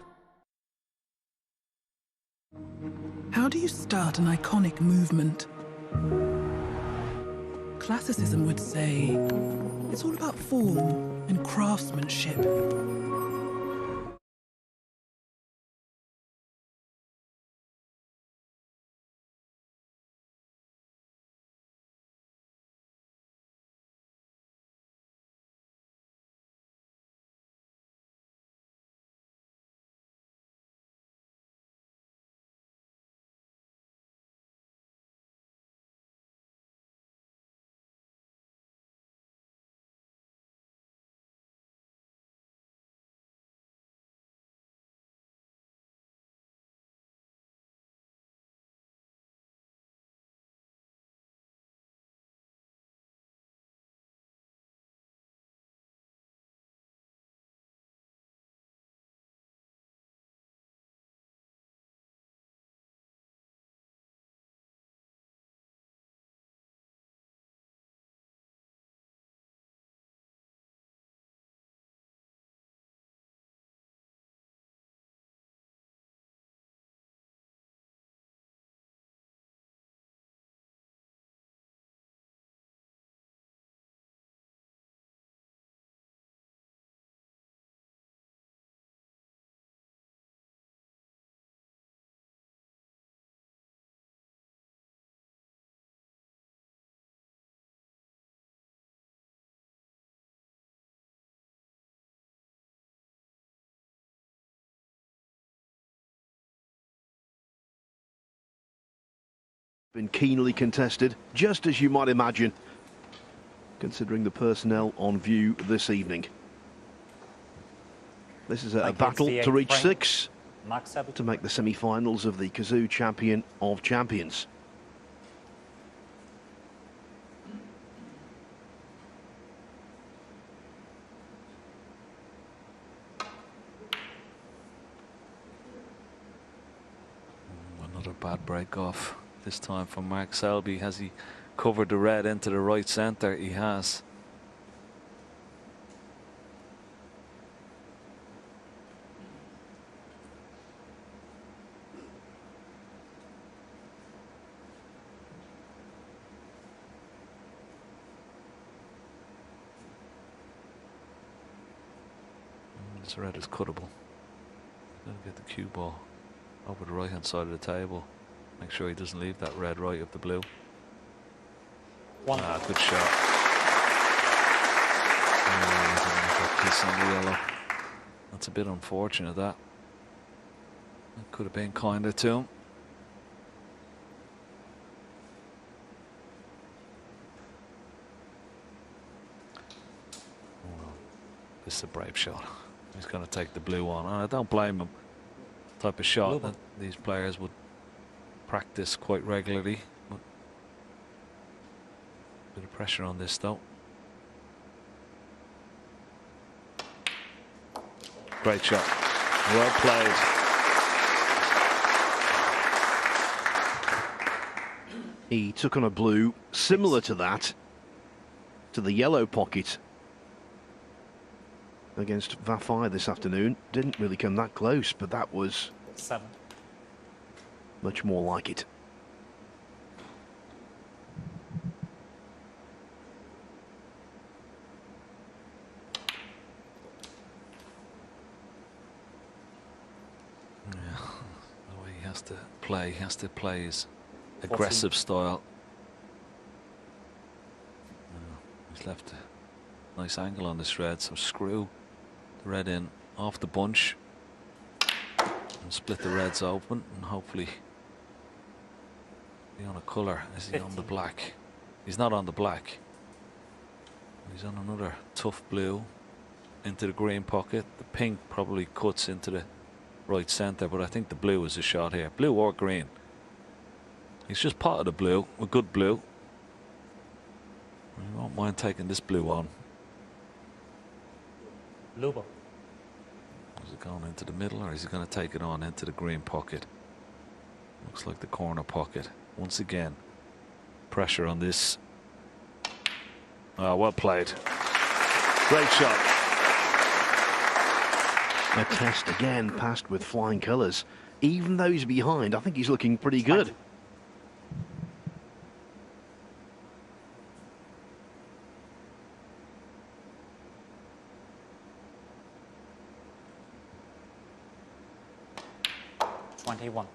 How do you start an iconic movement? Classicism would say it's all about form and craftsmanship. Been keenly contested, just as you might imagine, considering the personnel on view this evening. This is a battle to reach six to make the semi-finals of the Kazoo Champion of Champions. Another bad break off. This time from Mark Selby. Has he covered the red into the right centre? He has. This red is cuttable. Gonna get the cue ball over the right hand side of the table. Make sure he doesn't leave that red right of the blue. Ah, good shot. Kiss on the yellow. That's a bit unfortunate, that. It could have been kinder to him. Oh, this is a brave shot. He's going to take the blue on. And I don't blame him. Type of shot that these players would practice quite regularly. But bit of pressure on this though. Great shot. Well played. He took on a blue similar to that, to the yellow pocket against Vafai this afternoon. Didn't really come that close, but that was 7. much more like it. Yeah, the way he has to play his aggressive style. He's left a nice angle on this red, so screw the red in off the bunch and split the reds open, and hopefully be on a colour. Is he on the black? He's not on the black. He's on another tough blue into the green pocket. The pink probably cuts into the right centre, but I think the blue is a shot here. Blue or green. He's just potted a blue, a good blue. I won't mind taking this blue on. Blue ball. Is it going into the middle, or is he going to take it on into the green pocket? Looks like the corner pocket. Once again, pressure on this. Oh, well played. Great shot. A test again, passed with flying colours. Even though he's behind, I think he's looking pretty good. One.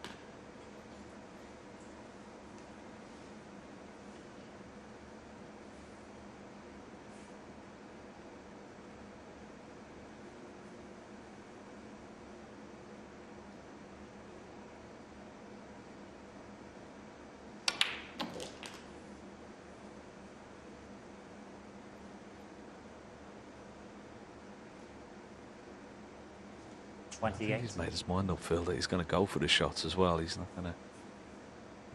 28. He's made his mind up, Phil, that he's going to go for the shots as well. He's not going to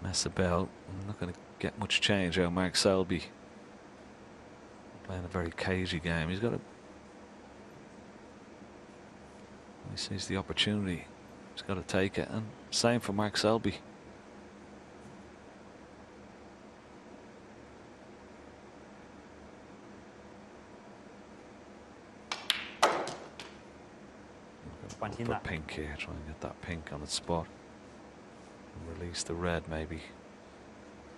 mess about. I'm not going to get much change out of Mark Selby. Playing a very cagey game. He's got to. He sees the opportunity. He's got to take it. And same for Mark Selby. Put pink here, try and get that pink on its spot. And release the red maybe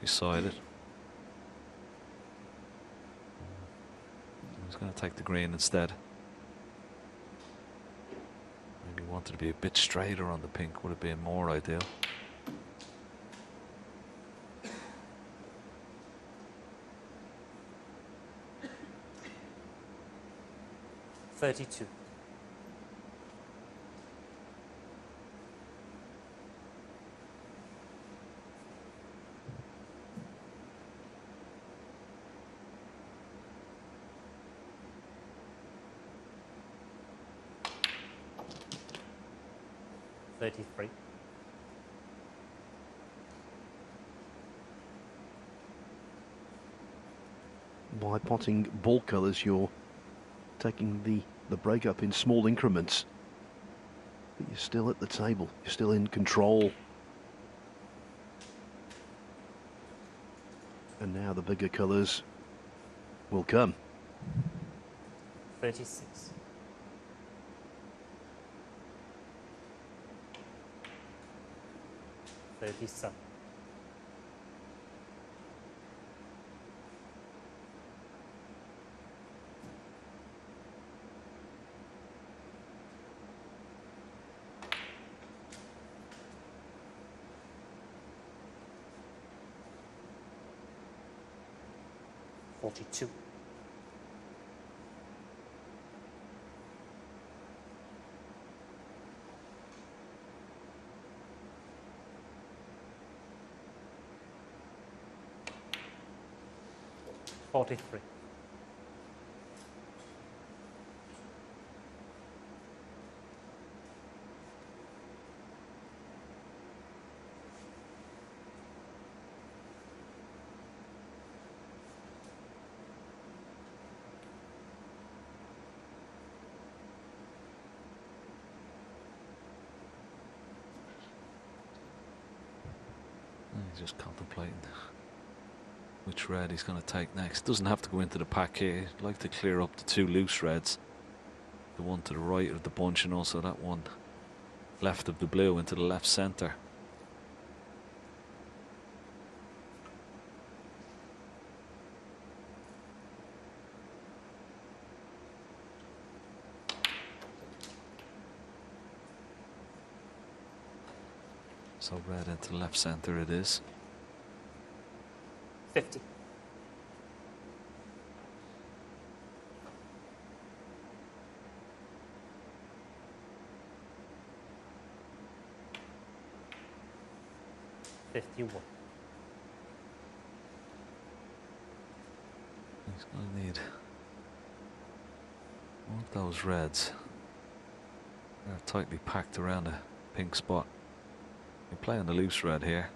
beside it. He's going to take the green instead. Maybe wanted to be a bit straighter on the pink, would have been more ideal. $32. $33. By potting ball colours, you're taking the breakup in small increments. But you're still at the table. You're still in control. And now the bigger colours will come. 36. 37. $42. 43. He's just contemplating which red he's going to take next. Doesn't have to go into the pack here. He'd like to clear up the two loose reds. The one to the right of the bunch and also that one left of the blue into the left centre. So red into left centre it is. 50. He's going to need one of those reds. They're tightly packed around a pink spot. You play on the loose red here.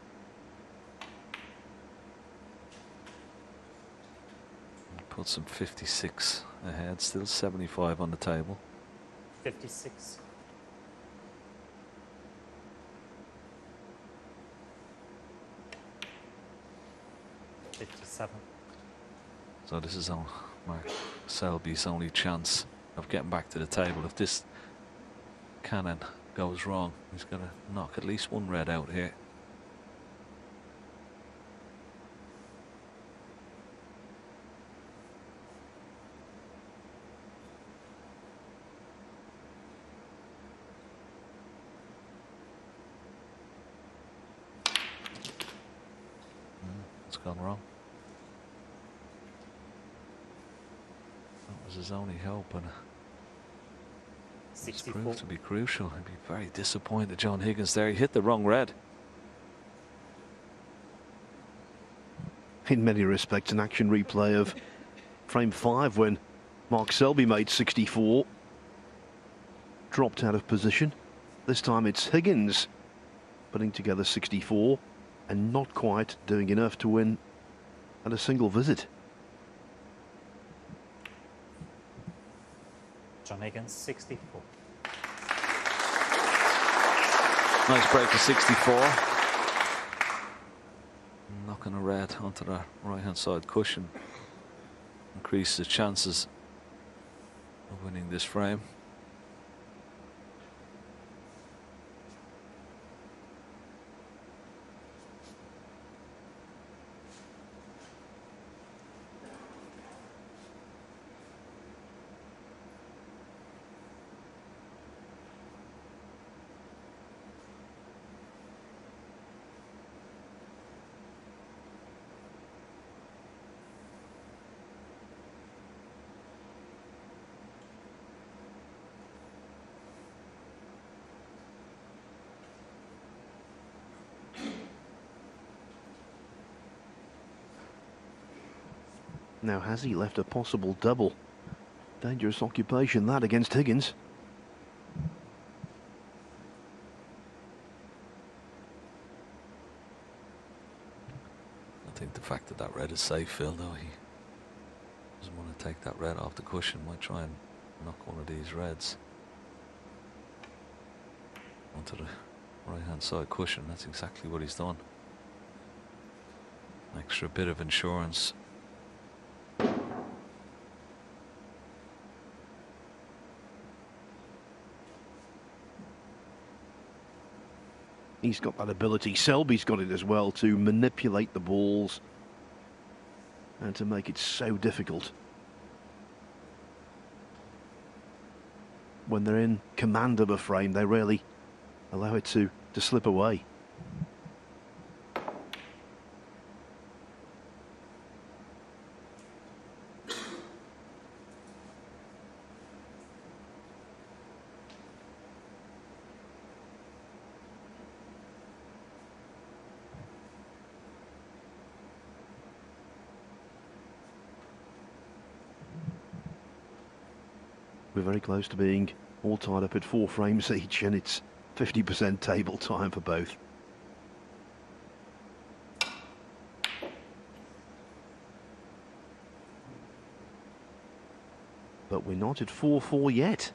Put some 56 ahead, still 75 on the table. 56. So this is on Mark Selby's only chance of getting back to the table. If this cannon goes wrong, he's going to knock at least one red out here. It's gone wrong. That was his only hope, and it's proved to be crucial. He'd be very disappointed, Joh Higgins there. He hit the wrong red. In many respects, an action replay of frame 5 when Mark Selby made 64. Dropped out of position. This time it's Higgins putting together 64 and not quite doing enough to win at a single visit. Joh Higgins, 64. Nice break to 64. Knocking a red onto the right hand side cushion increases the chances of winning this frame. Now, has he left a possible double? Dangerous occupation that against Higgins. I think the fact that that red is safe, Phil, though, he doesn't want to take that red off the cushion. Might try and knock one of these reds onto the right hand side cushion. That's exactly what he's done. Extra bit of insurance. He's got that ability. Selby's got it as well to manipulate the balls and to make it so difficult. When they're in command of a frame, they rarely allow it to slip away. We're very close to being all tied up at 4 frames each, and it's 50% table time for both. But we're not at 4-4 yet.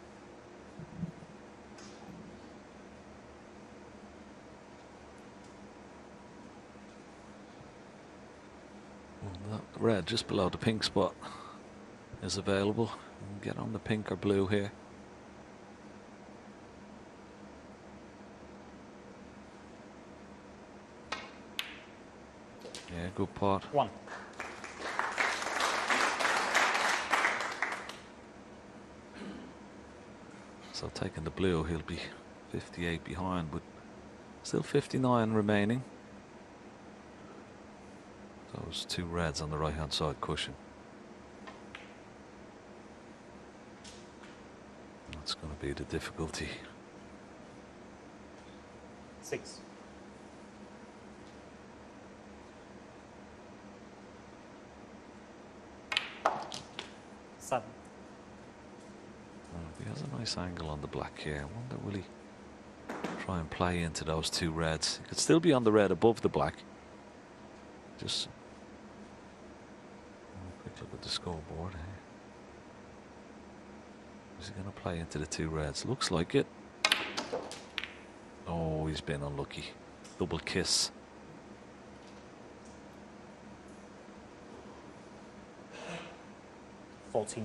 red just below the pink spot is available. You can get on the pink or blue here. Yeah, good pot. 1. So taking the blue, he'll be 58 behind, but still 59 remaining. Those 2 reds on the right hand side cushion. That's going to be the difficulty. 6. 7. He has a nice angle on the black here. I wonder, will he try and play into those 2 reds? He could still be on the red above the black. Just quick look at the scoreboard here. Is he going to play into the 2 reds? Looks like it. Oh, he's been unlucky. Double kiss. $14.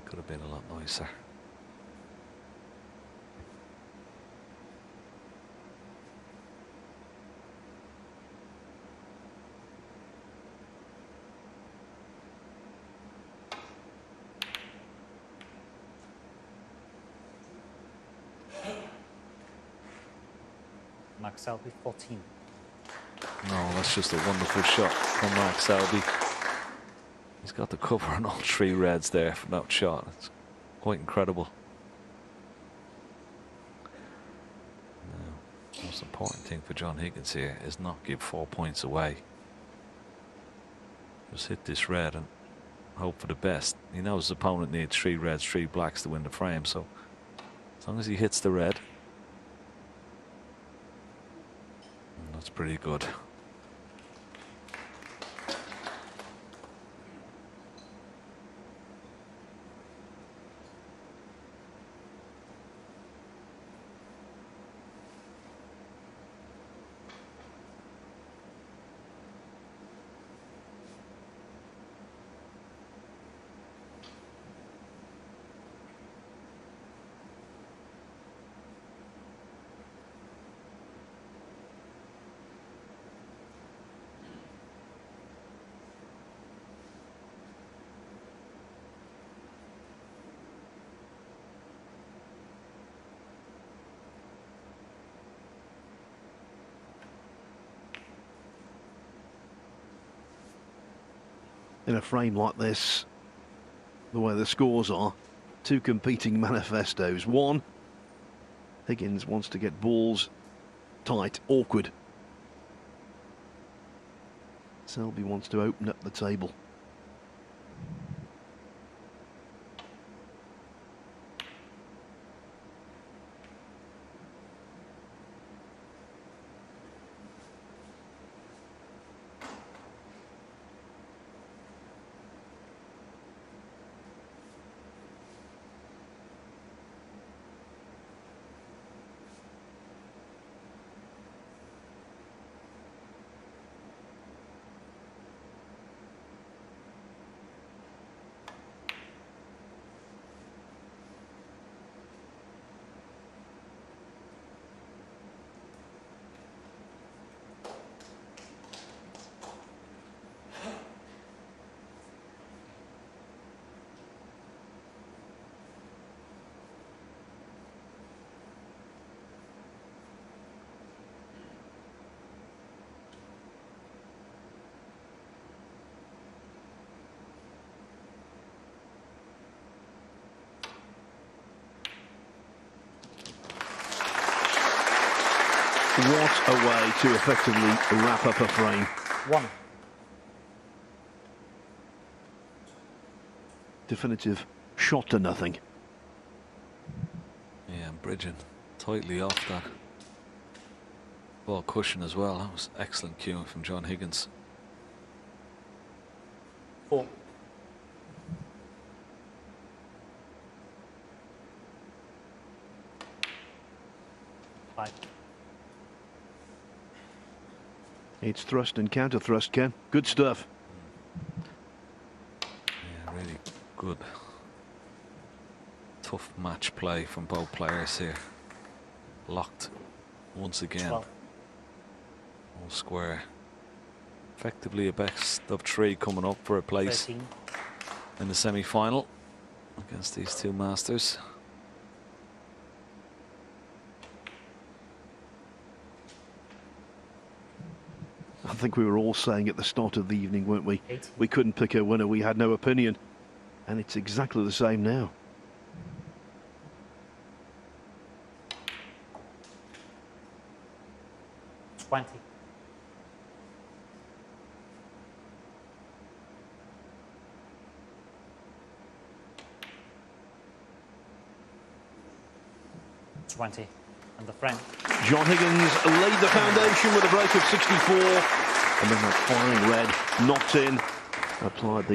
Could have been a lot nicer. Mark Selby, 14. No, that's just a wonderful shot from Mark Selby. He's got the cover on all 3 reds there from that shot. It's quite incredible. Now, the most important thing for Joh Higgins here is not give 4 points away. Just hit this red and hope for the best. He knows his opponent needs 3 reds, 3 blacks to win the frame, so as long as he hits the red, that's pretty good. In a frame like this, the way the scores are, 2 competing manifestos. 1, Higgins wants to get balls tight, awkward. Selby wants to open up the table. What a way to effectively wrap up a frame. 1. Definitive shot to nothing. Yeah, and bridging tightly off that ball cushion as well. That was excellent cueing from Joh Higgins. 4. 5. It's thrust and counter thrust, Ken. Good stuff. Yeah, really good. Tough match play from both players here. Locked once again. All square. Effectively a best of 3 coming up for a place 13. in the semi-final against these two masters. I think we were all saying at the start of the evening, weren't we? 18. We couldn't pick a winner. We had no opinion. And it's exactly the same now. $20. $20. And the French. Joh Higgins laid the foundation with a break of 64. And then that flying red knocked in. Applied the